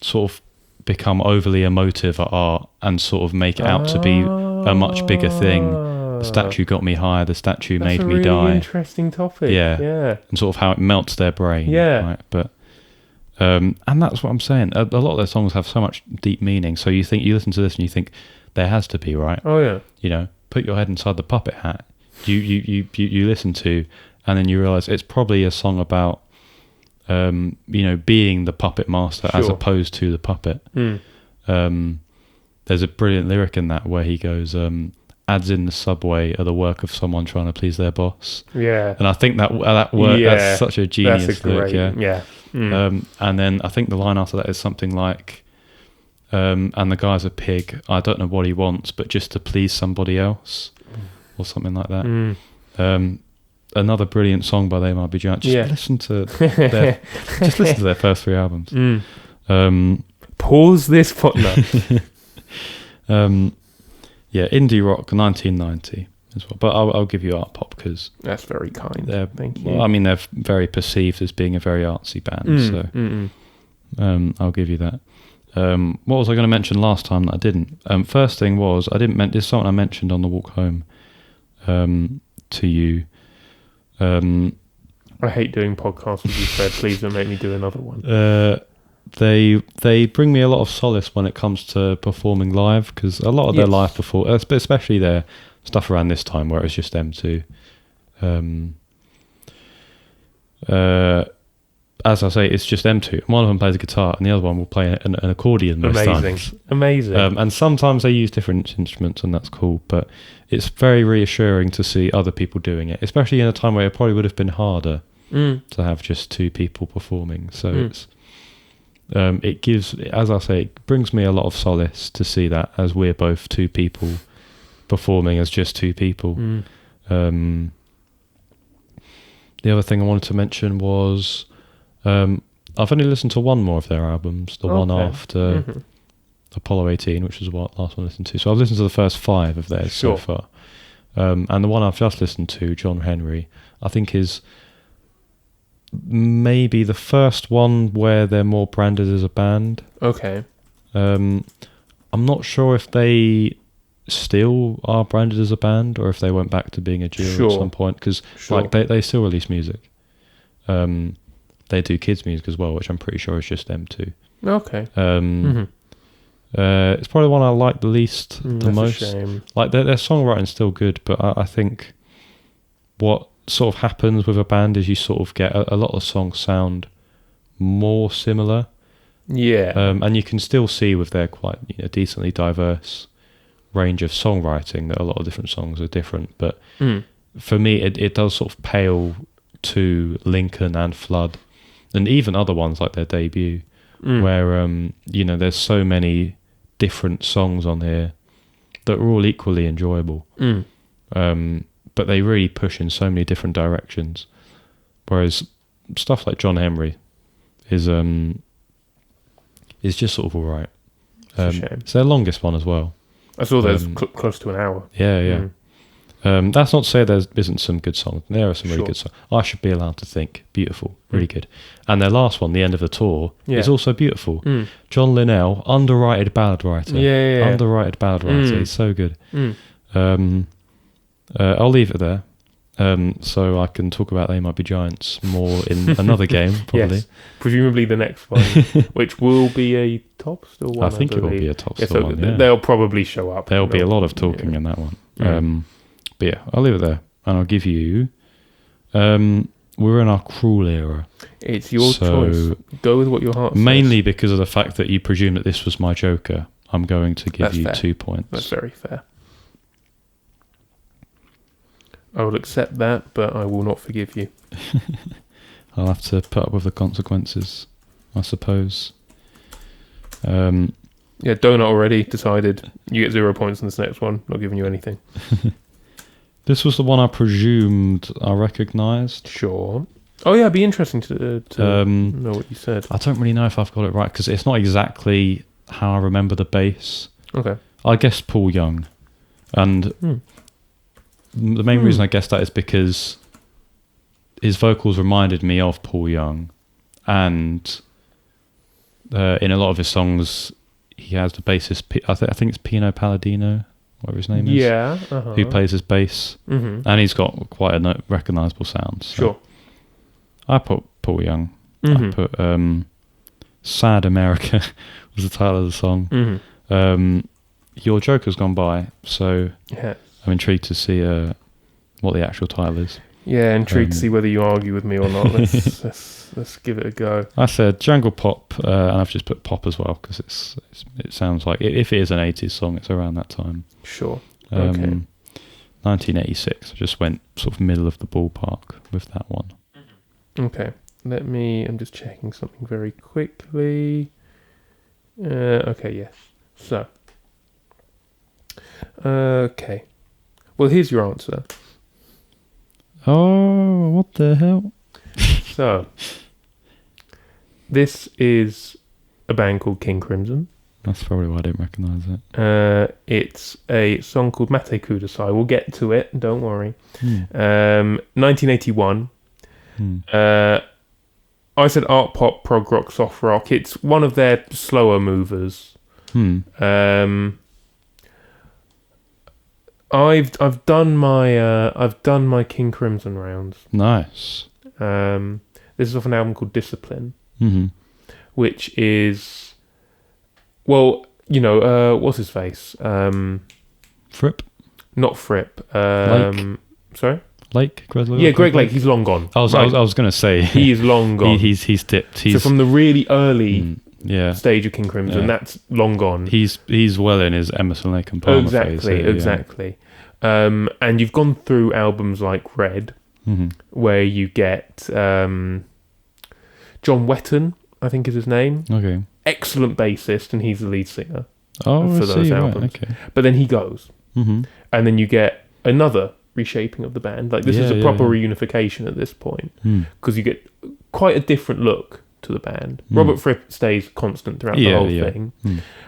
sort of become overly emotive at art and sort of make it out to be a much bigger thing. The statue got me high, the statue made me die. That's a really interesting topic. Yeah. And sort of how it melts their brain. Yeah. Right? But and that's what I'm saying. A lot of their songs have so much deep meaning. So you listen to this and you think, there has to be, right? Oh, yeah. You know, put your head inside the puppet hat. You listen to, and then you realise it's probably a song about, being the puppet master as opposed to the puppet. There's a brilliant lyric in that where he goes, ads in the subway are the work of someone trying to please their boss. Yeah. And I think that work, that's such a genius lyric. Yeah. And then I think the line after that is something like, and the guy's a pig. I don't know what he wants, but just to please somebody else, or something like that. Another brilliant song by They Might Be Giants. Just listen to their first 3 albums. Pause this no. Indie rock 1990 as well. But I'll give you art pop because that's very kind. Thank you. Well, I mean, they're very perceived as being a very artsy band. I'll give you that. What was I going to mention last time that I didn't? First thing was I didn't. There's something I mentioned on the walk home to you. I hate doing podcasts with you, Fred. Please don't make me do another one. They bring me a lot of solace when it comes to performing live because a lot of their live performance, especially their stuff around this time where it was just them two. As I say, it's just them two. One of them plays a guitar and the other one will play an accordion most times. Amazing. And sometimes they use different instruments and that's cool, but it's very reassuring to see other people doing it, especially in a time where it probably would have been harder to have just 2 people performing. So it's it gives, as I say, it brings me a lot of solace to see that as we're both 2 people performing as just 2 people. The other thing I wanted to mention was I've only listened to one more of their albums, the one after Apollo 18, which was the last one I listened to. So I've listened to the first 5 of theirs so far. And the one I've just listened to, John Henry, I think is maybe the first one where they're more branded as a band. Okay. I'm not sure if they still are branded as a band or if they went back to being a duo at some point, because like they still release music. They do kids music as well, which I'm pretty sure is just them too. Okay. It's probably the one I like the least, the most. A shame. Like their songwriting's still good, but I think what sort of happens with a band is you sort of get a lot of songs sound more similar. Yeah. And you can still see with their quite decently diverse range of songwriting that a lot of different songs are different. But for me, it does sort of pale to Lincoln and Flood, and even other ones like their debut, where there's so many different songs on here that are all equally enjoyable. But they really push in so many different directions. Whereas stuff like John Henry is just sort of all right. It's their longest one as well. I saw there's close to an hour. Yeah. That's not to say there isn't some good songs. There are some really good songs. I Should Be Allowed to Think. Beautiful. Really good. And their last one, The End of the Tour, is also beautiful. John Linnell, underrated ballad writer. Underrated ballad writer. He's so good. I'll leave it there. So I can talk about They Might Be Giants more in another game, probably. Yes, presumably the next one, which will be a top still one. I think it will be a top still one. Yeah. They'll probably show up. There'll be a lot of talking in that one. But yeah, I'll leave it there, and I'll give you. We're in our cruel era. It's your choice. Go with what your heart says. Mainly because of the fact that you presume that this was my Joker, I'm going to give you 2 points. That's very fair. I will accept that, but I will not forgive you. I'll have to put up with the consequences, I suppose. Yeah, Donut already decided you get 0 points in this next one. Not giving you anything. This was the one I presumed I recognised. Sure. Oh yeah, it'd be interesting to know what you said. I don't really know if I've got it right, because it's not exactly how I remember the bass. Okay. I guess Paul Young. And the main reason I guess that is because his vocals reminded me of Paul Young. And in a lot of his songs, he has the bassist, I think it's Pino Palladino, whatever his name is. Yeah. Who plays his bass. And he's got quite a recognisable sound. So sure. I put Paul Young. I put Sad America was the title of the song. Your Joker's gone by, so I'm intrigued to see what the actual title is. Yeah, intrigued to see whether you argue with me or not. Let's give it a go. I said Jungle Pop, and I've just put pop as well because it sounds like, if it is an 80s song, it's around that time. Sure. Okay. 1986. I just went sort of middle of the ballpark with that one. Okay. I'm just checking something very quickly. Okay, yes. So, okay. Well, here's your answer. Oh, what the hell? So, this is a band called King Crimson. That's probably why I didn't recognise it. It's a song called Mate Kudasai. We'll get to it, don't worry. 1981. I said art pop, prog rock, soft rock. It's one of their slower movers. I've done my King Crimson rounds. Nice. This is off an album called Discipline, which is, well, you know, what's his face? Fripp? Not Fripp. Lake? Sorry? Lake? Greg Lake? Yeah, Greg Lake. He's long gone. I was going to say he is long gone. He's dipped. So from the really early stage of King Crimson, that's long gone. He's well in his Emerson Lake and Palmer phase. Exactly. And you've gone through albums like Red, where you get John Wetton, I think is his name. Okay. Excellent bassist, and he's the lead singer for those albums. Right, okay. But then he goes, and then you get another reshaping of the band. Like this is a proper reunification at this point, because you get quite a different look to the band. Robert Fripp stays constant throughout the whole thing,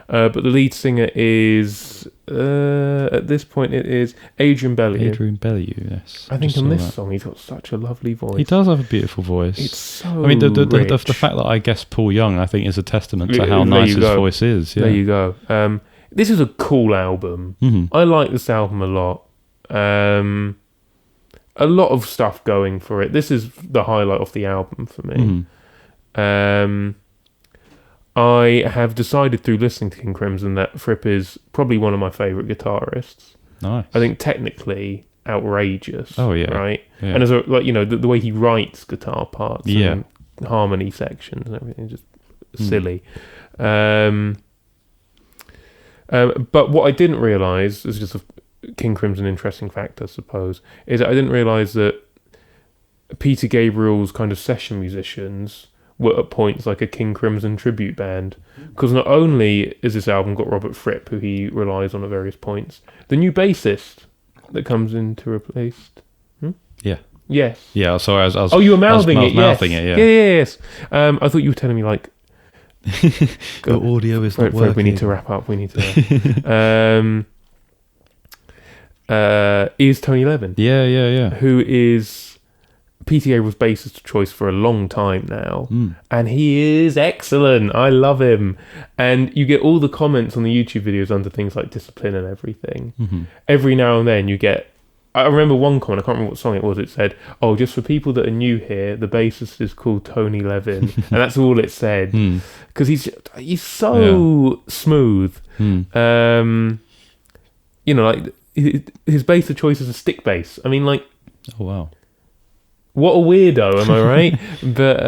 but the lead singer is at this point it is Adrian Bellew. Yes. I think on this song he's got such a lovely voice. He does have a beautiful voice. It's so I mean, the rich. fact that I guess Paul Young, I think, is a testament to how nice his voice is. Yeah. There you go. This is a cool album. I like this album a lot. A lot of stuff going for it. This is the highlight of the album for me. I have decided through listening to King Crimson that Fripp is probably one of my favourite guitarists. Nice. I think technically outrageous. Oh yeah. Right. Yeah. And as a the way he writes guitar parts, and harmony sections and everything, just silly. But what I didn't realise is just King Crimson interesting fact, I suppose, is that I didn't realise that Peter Gabriel's kind of session musicians were at points like a King Crimson tribute band, because not only is this album got Robert Fripp, who he relies on at various points, the new bassist that comes in to replace. Yes. Yeah. Sorry, I was. Oh, you were mouthing it. Mouthing it. Yeah. Yes. I thought you were telling me like. The audio is not Fred, working. we need to wrap up. We need to. Is Tony Levin. Yeah. Who is Peter Gabriel's bassist choice for a long time now, and he is excellent. I love him, and you get all the comments on the YouTube videos under things like Discipline and everything. Every now and then you get. I remember one comment. I can't remember what song it was. It said, "Oh, just for people that are new here, the bassist is called Tony Levin," and that's all it said, because he's so smooth. Like his bass choice is a stick bass. I mean, like, oh wow. What a weirdo, am I right? But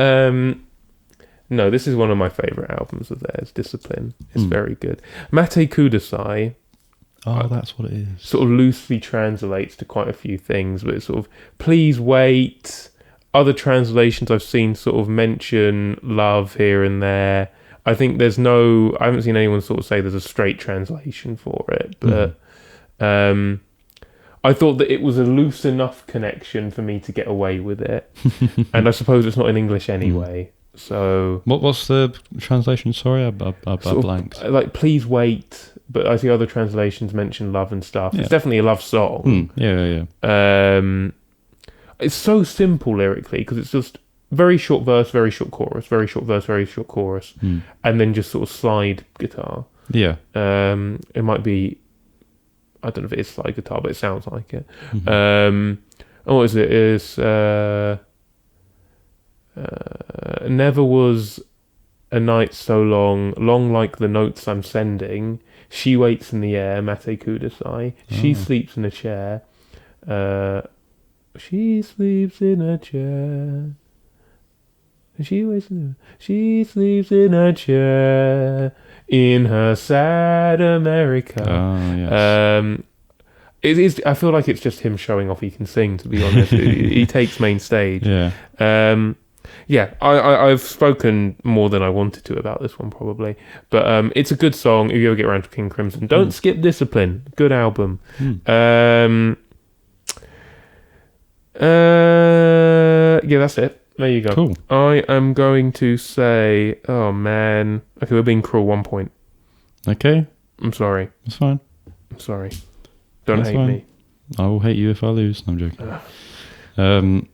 no, this is one of my favourite albums of theirs, Discipline. It's very good. Mate Kudasai. Oh, that's what it is. Sort of loosely translates to quite a few things, but it's sort of, please wait. Other translations I've seen sort of mention love here and there. I think I haven't seen anyone sort of say there's a straight translation for it, but I thought that it was a loose enough connection for me to get away with it. And I suppose it's not in English anyway. So what's the translation? Sorry, I blanked. Like, please wait. But I see other translations mention love and stuff. It's definitely a love song. Yeah. It's so simple lyrically, because it's just very short verse, very short chorus, very short verse, very short chorus, and then just sort of slide guitar. Yeah. It might be, I don't know if it is slide guitar, but it sounds like it. What is it? It's never was a night so long like the notes I'm sending. She waits in the air, Mate Kudasai. She sleeps in a chair. She sleeps in a chair. She sleeps in a chair in her sad America. Oh, yes. It is. I feel like it's just him showing off he can sing, to be honest. He takes main stage. Yeah. Yeah, I've spoken more than I wanted to about this one probably, but it's a good song. If you ever get around to King Crimson, don't skip Discipline. Good album. Yeah, that's it. There you go. Cool. I am going to say, oh man, okay, we're being cruel. 1 point. Okay, I'm sorry. that's fine. I'm sorry. Don't That's hate fine. me. I will hate you if I lose. No, I'm joking.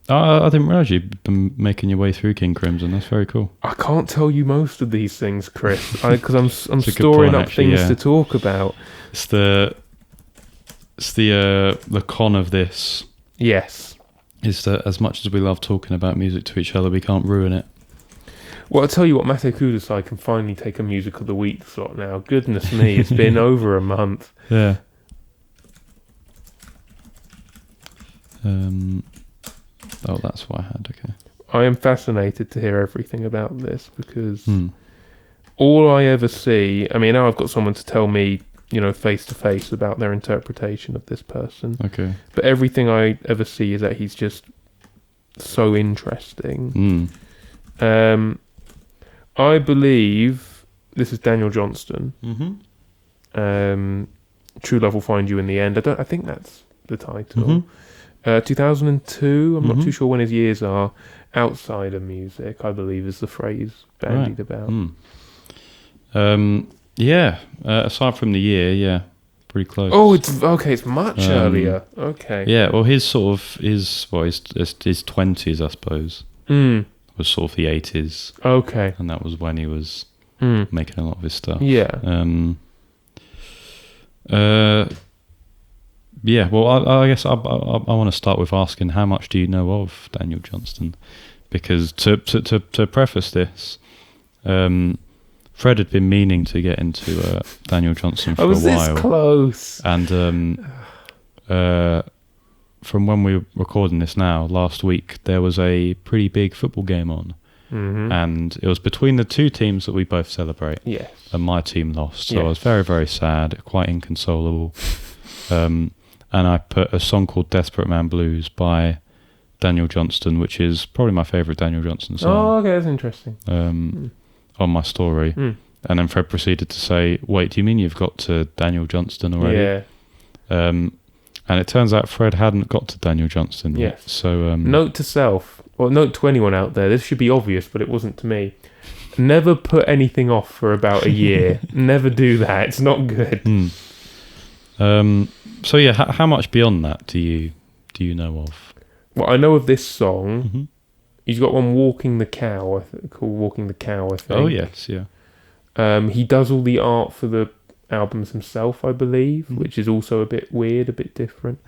I didn't realise you'd been making your way through King Crimson. That's very cool. I can't tell you most of these things, Chris, because I'm a good storing point, up actually, things yeah. to talk about. It's the con of this Yes. is that as much as we love talking about music to each other, we can't ruin it. Well, I'll tell you what, Mate Kudasai can finally take a Music of the Week slot now. Goodness me, it's been over a month. Yeah. Oh, that's what I had. Okay. I am fascinated to hear everything about this because all I ever see, I mean, now I've got someone to tell me, face to face about their interpretation of this person. Okay. But everything I ever see is that he's just so interesting. I believe this is Daniel Johnston. True Love Will Find You in the End. I think that's the title. 2002. I'm not too sure when his years are. Outsider music, I believe, is the phrase bandied about. Aside from the year, yeah, pretty close. Oh, it's okay. It's much earlier. Okay. Yeah. Well, his 20s, I suppose, was sort of the 80s. Okay. And that was when he was making a lot of his stuff. Yeah. Yeah, well, I guess I want to start with asking, how much do you know of Daniel Johnston? Because to preface this, Fred had been meaning to get into Daniel Johnston for a while. I was this close. And from when we were recording this now, last week, there was a pretty big football game on. And it was between the two teams that we both celebrate. Yes. And my team lost. So I was very, very sad, quite inconsolable. And I put a song called Desperate Man Blues by Daniel Johnston, which is probably my favourite Daniel Johnston song. Oh, okay, that's interesting. On my story. And then Fred proceeded to say, wait, do you mean you've got to Daniel Johnston already? Yeah. And it turns out Fred hadn't got to Daniel Johnston yet. So, note to self, or note to anyone out there, this should be obvious, but it wasn't to me. Never put anything off for about a year. Never do that. It's not good. So yeah, how much beyond that do you know of? Well, I know of this song. He's got one, Walking the Cow, called Walking the Cow, I think. Oh yes, yeah. He does all the art for the albums himself, I believe, which is also a bit weird, a bit different.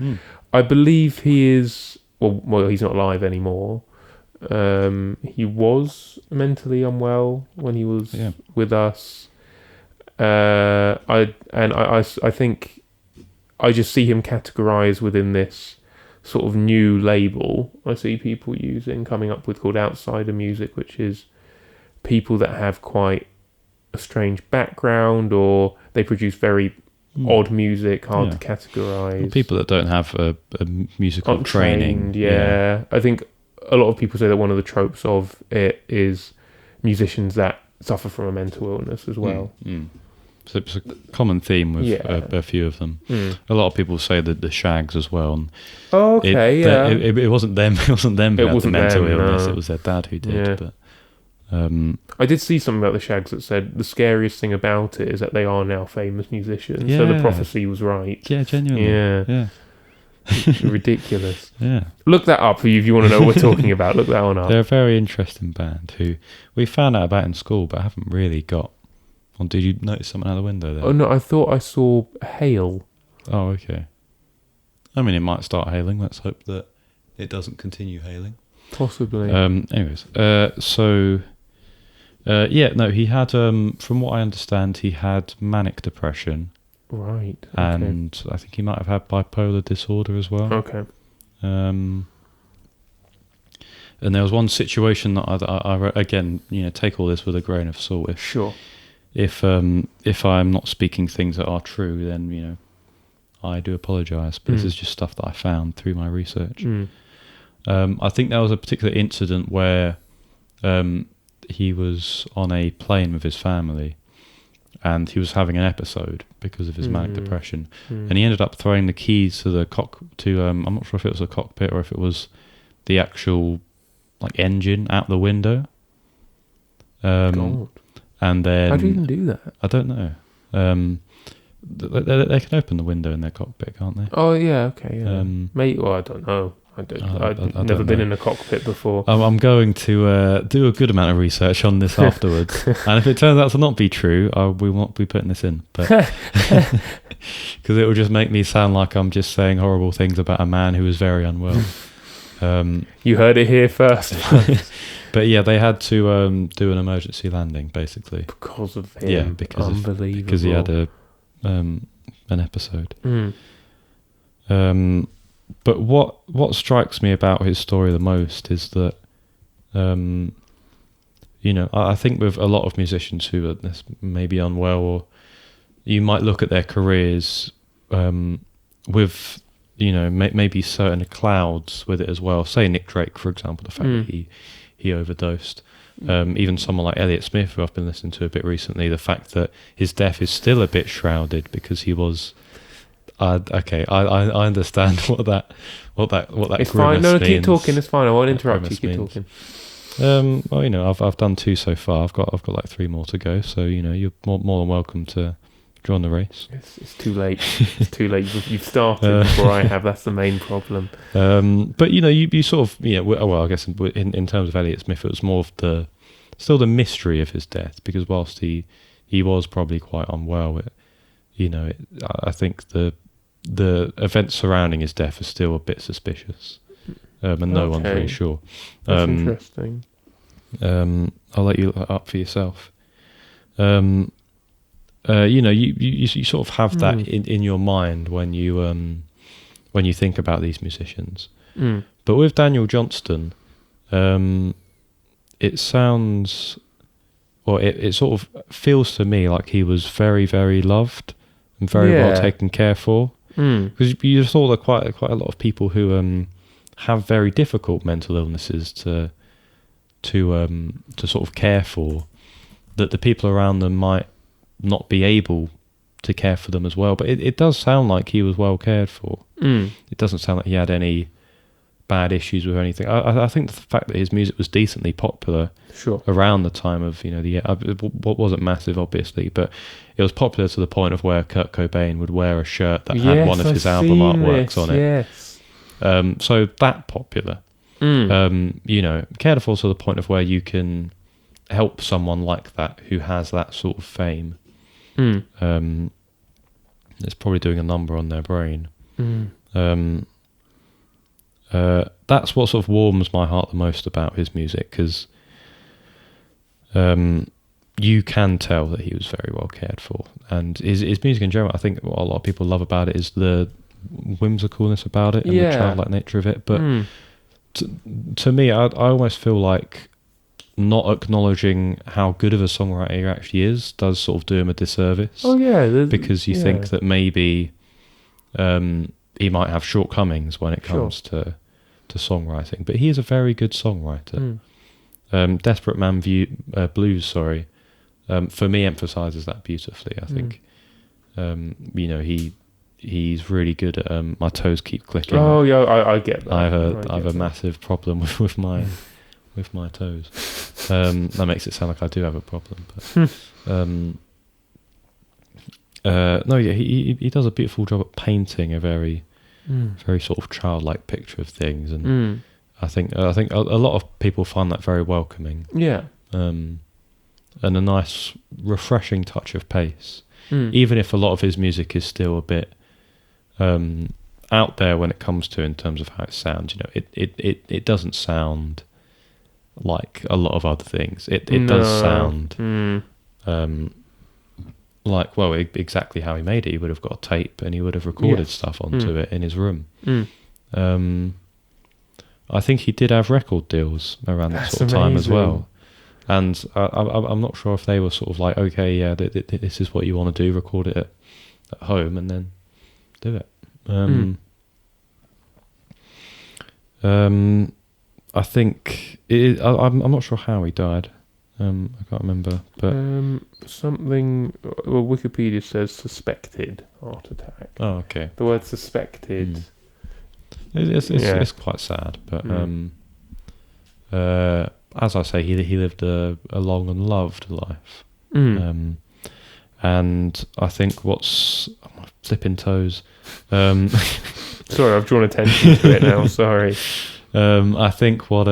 I believe he is, well, he's not alive anymore. He was mentally unwell when he was with us. I think I just see him categorized within this sort of new label I see people coming up with, called outsider music, which is people that have quite a strange background, or they produce very odd music, hard to categorize. Well, people that don't have a musical training. Yeah. I think a lot of people say that one of the tropes of it is musicians that suffer from a mental illness as well. So it's a common theme with a few of them. A lot of people say that the Shags as well. And it wasn't them. It wasn't them who had the mental illness. No. It was their dad who did. Yeah. But I did see something about the Shags that said the scariest thing about it is that they are now famous musicians. So the prophecy was right. Yeah, genuinely. Yeah. Ridiculous. Yeah. Look that up if you want to know what we're talking about. Look that one up. They're a very interesting band who we found out about in school, but haven't really got. Or did you notice something out the window there? Oh no, I thought I saw hail. Oh, okay. I mean, it might start hailing. Let's hope that it doesn't continue hailing. Possibly. Anyways, he had, from what I understand, he had manic depression. Right. Okay. And I think he might have had bipolar disorder as well. Okay. And there was one situation that I again, take all this with a grain of salt. Sure. If I'm not speaking things that are true, then I do apologise. But this is just stuff that I found through my research. I think there was a particular incident where he was on a plane with his family, and he was having an episode because of his manic depression, and he ended up throwing the keys to the I'm not sure if it was a cockpit or if it was the actual like engine out the window. God. And then How do you even do that? I don't know. They can open the window in their cockpit, can't they? Oh yeah, okay. Yeah. Maybe. Well, I don't know. I've never been in a cockpit before. I'm going to do a good amount of research on this afterwards, and if it turns out to not be true, we won't be putting this in, but because it will just make me sound like I'm just saying horrible things about a man who was very unwell. You heard it here first. But yeah, they had to do an emergency landing basically Because of him. Yeah, Unbelievable. because he had an episode. But what strikes me about his story the most is that, I think with a lot of musicians who are maybe unwell, or you might look at their careers with, maybe certain clouds with it as well. Say Nick Drake, for example, the fact that he overdosed. Even someone like Elliott Smith, who I've been listening to a bit recently, the fact that his death is still a bit shrouded because he was... I understand what that it's fine. No, keep talking. It's fine. I won't interrupt you. Keep means. talking. Well, I've done 2 so far. I've got like 3 more to go. So you're more than welcome to join the race. It's too late. It's too late. You've started before I have. That's the main problem. But you sort of well, I guess in terms of Elliott Smith, it was more of still the mystery of his death, because whilst he was probably quite unwell, I think the events surrounding his death are still a bit suspicious, and no one's really sure. That's interesting. I'll let you look that up for yourself. You sort of have that in your mind when you think about these musicians. But with Daniel Johnston, it sounds, or it sort of feels to me like he was very, very loved and very well taken care for. Because you saw that quite a lot of people who have very difficult mental illnesses to sort of care for, that the people around them might not be able to care for them as well. But it does sound like he was well cared for. It doesn't sound like he had any bad issues with anything. I think the fact that his music was decently popular around the time of what wasn't massive obviously, but it was popular to the point of where Kurt Cobain would wear a shirt that had one of his album artworks on it. So that popular, cared for to the point of where you can help someone like that who has that sort of fame. It's probably doing a number on their brain. That's what sort of warms my heart the most about his music, because you can tell that he was very well cared for, and his music in general, I think what a lot of people love about it is the whimsicalness about it and the childlike nature of it. But to me, I almost feel like not acknowledging how good of a songwriter he actually is does sort of do him a disservice. Because you think that maybe he might have shortcomings when it comes to songwriting, but he is a very good songwriter. Desperate Man Blues, for me emphasises that beautifully. I think, he's really good at My Toes Keep Clicking. Oh yeah, I get that. I have a massive problem with my toes. That makes it sound like I do have a problem, but he does a beautiful job at painting a very sort of childlike picture of things, and I think a lot of people find that very welcoming. And a nice, refreshing touch of pace, even if a lot of his music is still a bit out there when it comes to in terms of how it sounds. It doesn't sound like a lot of other things. It does sound like, well, exactly how he made it. He would have got a tape and he would have recorded stuff onto it in his room. I think he did have record deals around that sort of time as well. And I'm not sure if they were sort of like, okay, yeah, this is what you want to do, record it at home and then do it. I think I'm not sure how he died. I can't remember, but something. Well, Wikipedia says suspected heart attack. oh, okay. The word suspected. It's quite sad, but as I say, he lived a long and loved life. And I think what's flipping toes. Sorry, I've drawn attention to it now. Sorry. I think what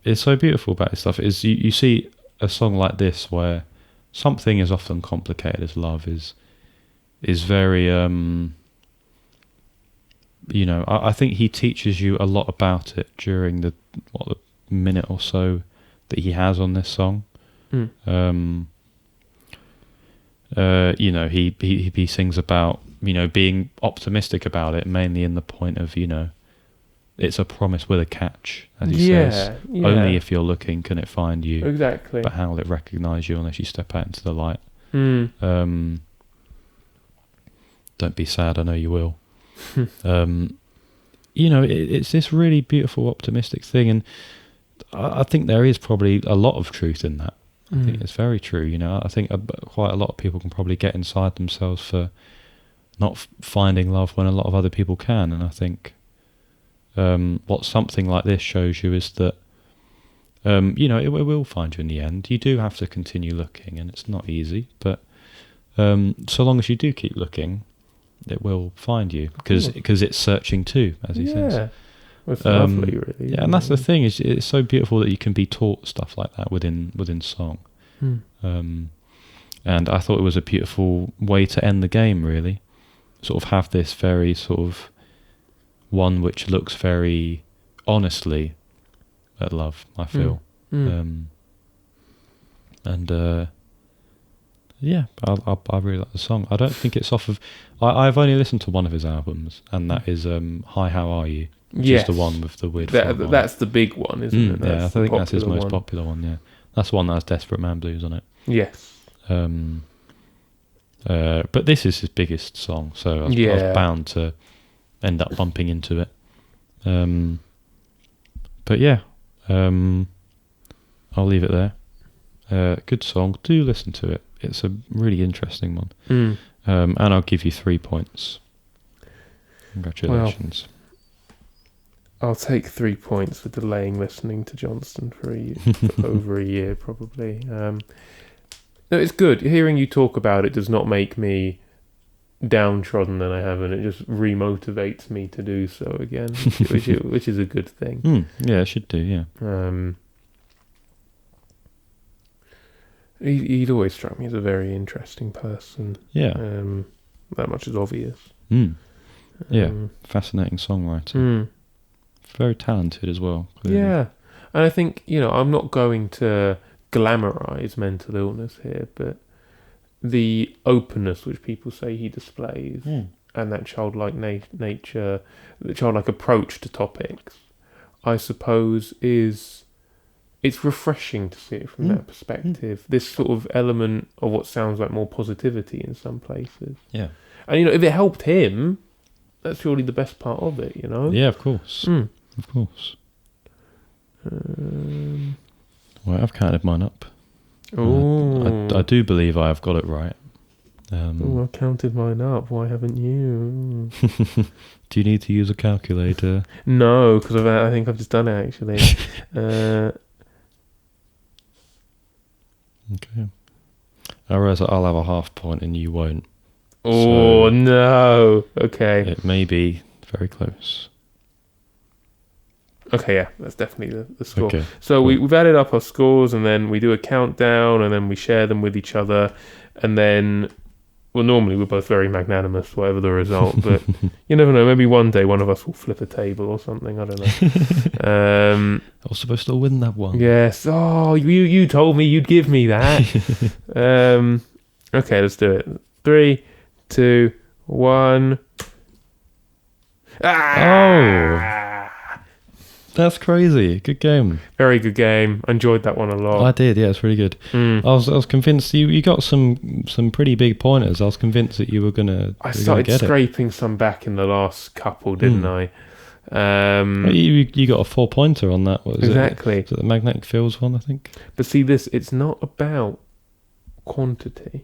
is so beautiful about his stuff is you see a song like this where something as often complicated as love is very I think he teaches you a lot about it during the minute or so that he has on this song. He sings about being optimistic about it, mainly in the point of it's a promise with a catch, as he says. Yeah. Only if you're looking can it find you. Exactly. But how will it recognise you unless you step out into the light? Don't be sad, I know you will. It's this really beautiful, optimistic thing, and I think there is probably a lot of truth in that. I think it's very true. I think quite a lot of people can probably get inside themselves for not finding love when a lot of other people can, and I think what something like this shows you is that it will find you in the end. You do have to continue looking, and it's not easy, but so long as you do keep looking, it will find you, because it's searching too, as he says. Yeah, it's lovely, really. Yeah, and that's the thing, is it's so beautiful that you can be taught stuff like that within song. And I thought it was a beautiful way to end the game, really. Sort of have this very sort of one which looks very honestly at love, I feel. Yeah, I really like the song. I don't think it's off of... I've only listened to one of his albums, and that is Hi, How Are You? Which is the one with the weird... That's the big one, isn't it? Yeah, I think that's his most popular one, yeah. That's the one that has Desperate Man Blues on it. Yes. But this is his biggest song, so I was bound to end up bumping into it. But yeah, I'll leave it there. Good song. Do listen to it. It's a really interesting one. And I'll give you 3 points. Congratulations. Well, I'll take 3 points for delaying listening to Johnston for over a year, probably. No, it's good. Hearing you talk about it does not make me downtrodden, and I haven't. It just remotivates me to do so again, which is a good thing. Yeah, it should do, yeah. He'd always struck me as a very interesting person. Yeah. That much is obvious. Yeah, fascinating songwriter. Very talented as well. Clearly. Yeah, and I think, I'm not going to glamorize mental illness here, but the openness which people say he displays and that childlike nature, the childlike approach to topics, I suppose it's refreshing to see it from that perspective. This sort of element of what sounds like more positivity in some places. Yeah. And, if it helped him, that's surely the best part of it, Yeah, of course. Of course. Well, I've counted mine up. I do believe I have got it right. I counted mine up. Why haven't you? Do you need to use a calculator? No, because I think I've just done it, actually. Okay. I realise I'll have a half point and you won't. Oh, so no. Okay. It may be very close. Okay, yeah, that's definitely the score. Okay, so cool. we've added up our scores, and then we do a countdown, and then we share them with each other, and then, well, normally we're both very magnanimous, whatever the result, but you never know, maybe one day one of us will flip a table or something, I don't know. I was supposed to win that one. Yes, you told me you'd give me that. Okay, let's do it. 3, 2, 1... Oh! That's crazy. Good game. Very good game. I enjoyed that one a lot. I did, yeah, it's really good. I was convinced you got some pretty big pointers. I was convinced that you were gonna. I started scraping some back in the last couple, didn't I? You got a 4-pointer on that. What is exactly. Is it the magnetic fields one, I think? But see this, it's not about quantity.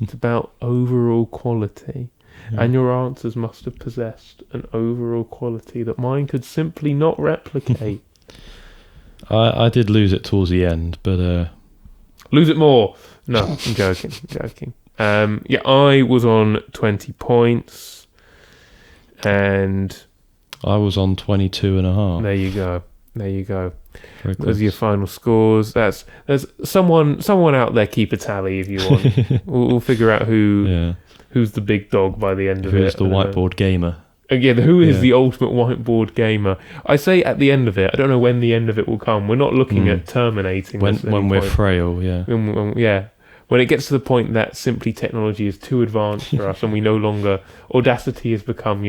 It's about overall quality. Yeah. And your answers must have possessed an overall quality that mine could simply not replicate. I did lose it towards the end, but... Lose it more. No, I'm joking. I was on 20 points. And... I was on 22.5. There you go. Very Those are your final scores. There's someone out there, keep a tally if you want. we'll figure out who's the big dog by the end of it. Who's the whiteboard gamer? Again, who is the ultimate whiteboard gamer? I say at the end of it. I don't know when the end of it will come. We're not looking at terminating when we're frail. Yeah. When it gets to the point that simply technology is too advanced for us, and we no longer Audacity has become,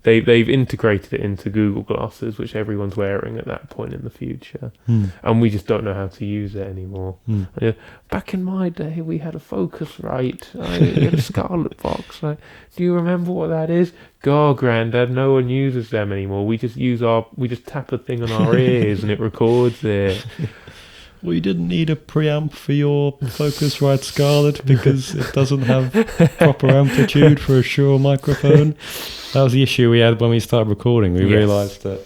they've integrated it into Google Glasses, which everyone's wearing at that point in the future, and we just don't know how to use it anymore. Back in my day, we had a Focusrite. We had a Scarlet Box. Do you remember what that is? God, Grandad, no one uses them anymore. We just tap a thing on our ears and it records it. Well, you didn't need a preamp for your Focusrite Scarlet because it doesn't have proper amplitude for a Shure microphone. That was the issue we had when we started recording. We realised that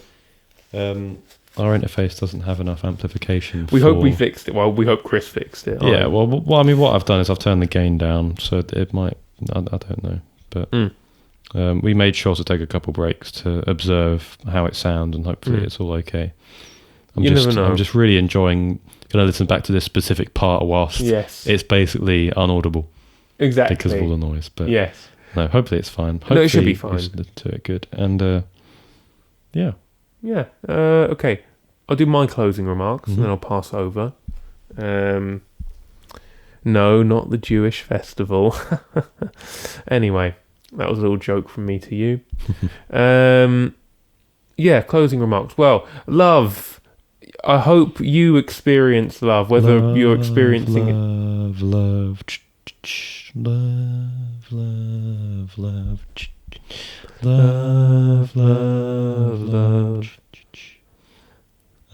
our interface doesn't have enough amplification. We hope we fixed it. Well, we hope Chris fixed it. Yeah, well, I mean, what I've done is I've turned the gain down, so it might... I don't know, but we made sure to take a couple breaks to observe how it sounds, and hopefully it's all okay. Never know. I'm just really enjoying... Going to listen back to this specific part whilst it's basically unaudible. Exactly. Because of all the noise. But yes. No, hopefully it's fine. Hopefully it should be fine. Listen to it good. And yeah. Yeah. Okay. I'll do my closing remarks and then I'll pass over. No, not the Jewish festival. Anyway, that was a little joke from me to you. Yeah, closing remarks. Well, love. I hope you experience love, whether you're experiencing it. Love. I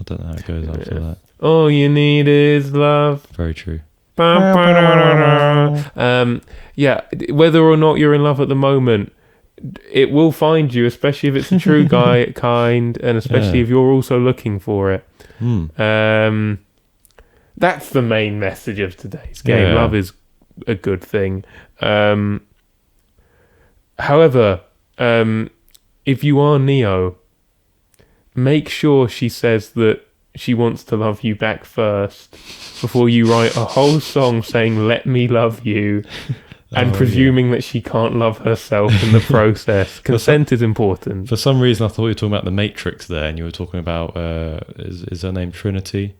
don't know how it goes after that. All you need is love. Very true. Yeah, whether or not you're in love at the moment, it will find you, especially if it's a true kind, and especially if you're also looking for it. That's the main message of today's game. Love is a good thing. However, if you are Neo, make sure she says that she wants to love you back first before you write a whole song saying "Let me love you." And presuming that she can't love herself in the process. Consent is important. For some reason, I thought you were talking about the Matrix there, and you were talking about, is her name Trinity?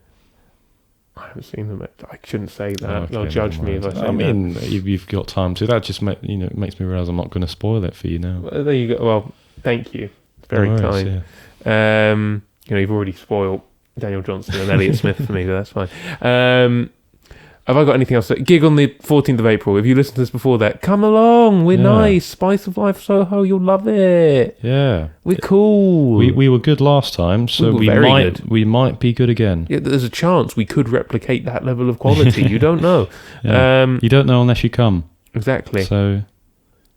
I haven't seen them. I shouldn't say that. They'll judge me if I say that. I mean, you've got time to. That just makes me realise I'm not going to spoil it for you now. Well, there you go. Well, thank you. Very kind. Yeah. You've already spoiled Daniel Johnston and Elliot Smith for me, but that's fine. Have I got anything else? Gig on the 14th of April. If you listen to this before that, come along. We're nice. Spice of Life Soho. You'll love it. Yeah. We're cool. We were good last time, so we might be good again. Yeah, there's a chance we could replicate that level of quality. You don't know. You don't know unless you come. Exactly. So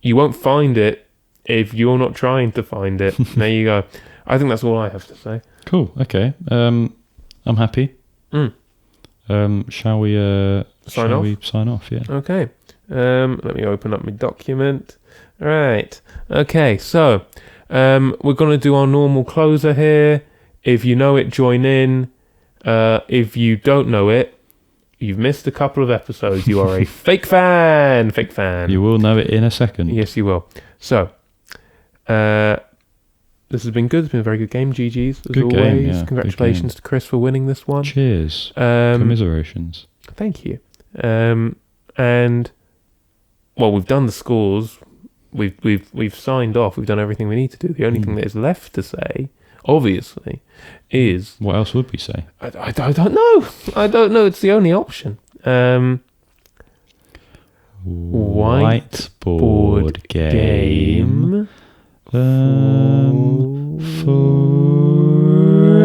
you won't find it if you're not trying to find it. There you go. I think that's all I have to say. Cool. Okay. I'm happy. Shall we sign off? Yeah. Okay. Let me open up my document. Right. Okay. So, we're going to do our normal closer here. If you know it, join in. If you don't know it, you've missed a couple of episodes. You are a fake fan. Fake fan. You will know it in a second. Yes, you will. So, this has been good. It's been a very good game. GG's as good always. Game, yeah. Congratulations to Chris for winning this one. Cheers. Commiserations. Thank you. And well, we've done the scores. We've signed off. We've done everything we need to do. The only thing that is left to say, obviously, is what else would we say? I don't know. I don't know. It's the only option. Whiteboard game. forever.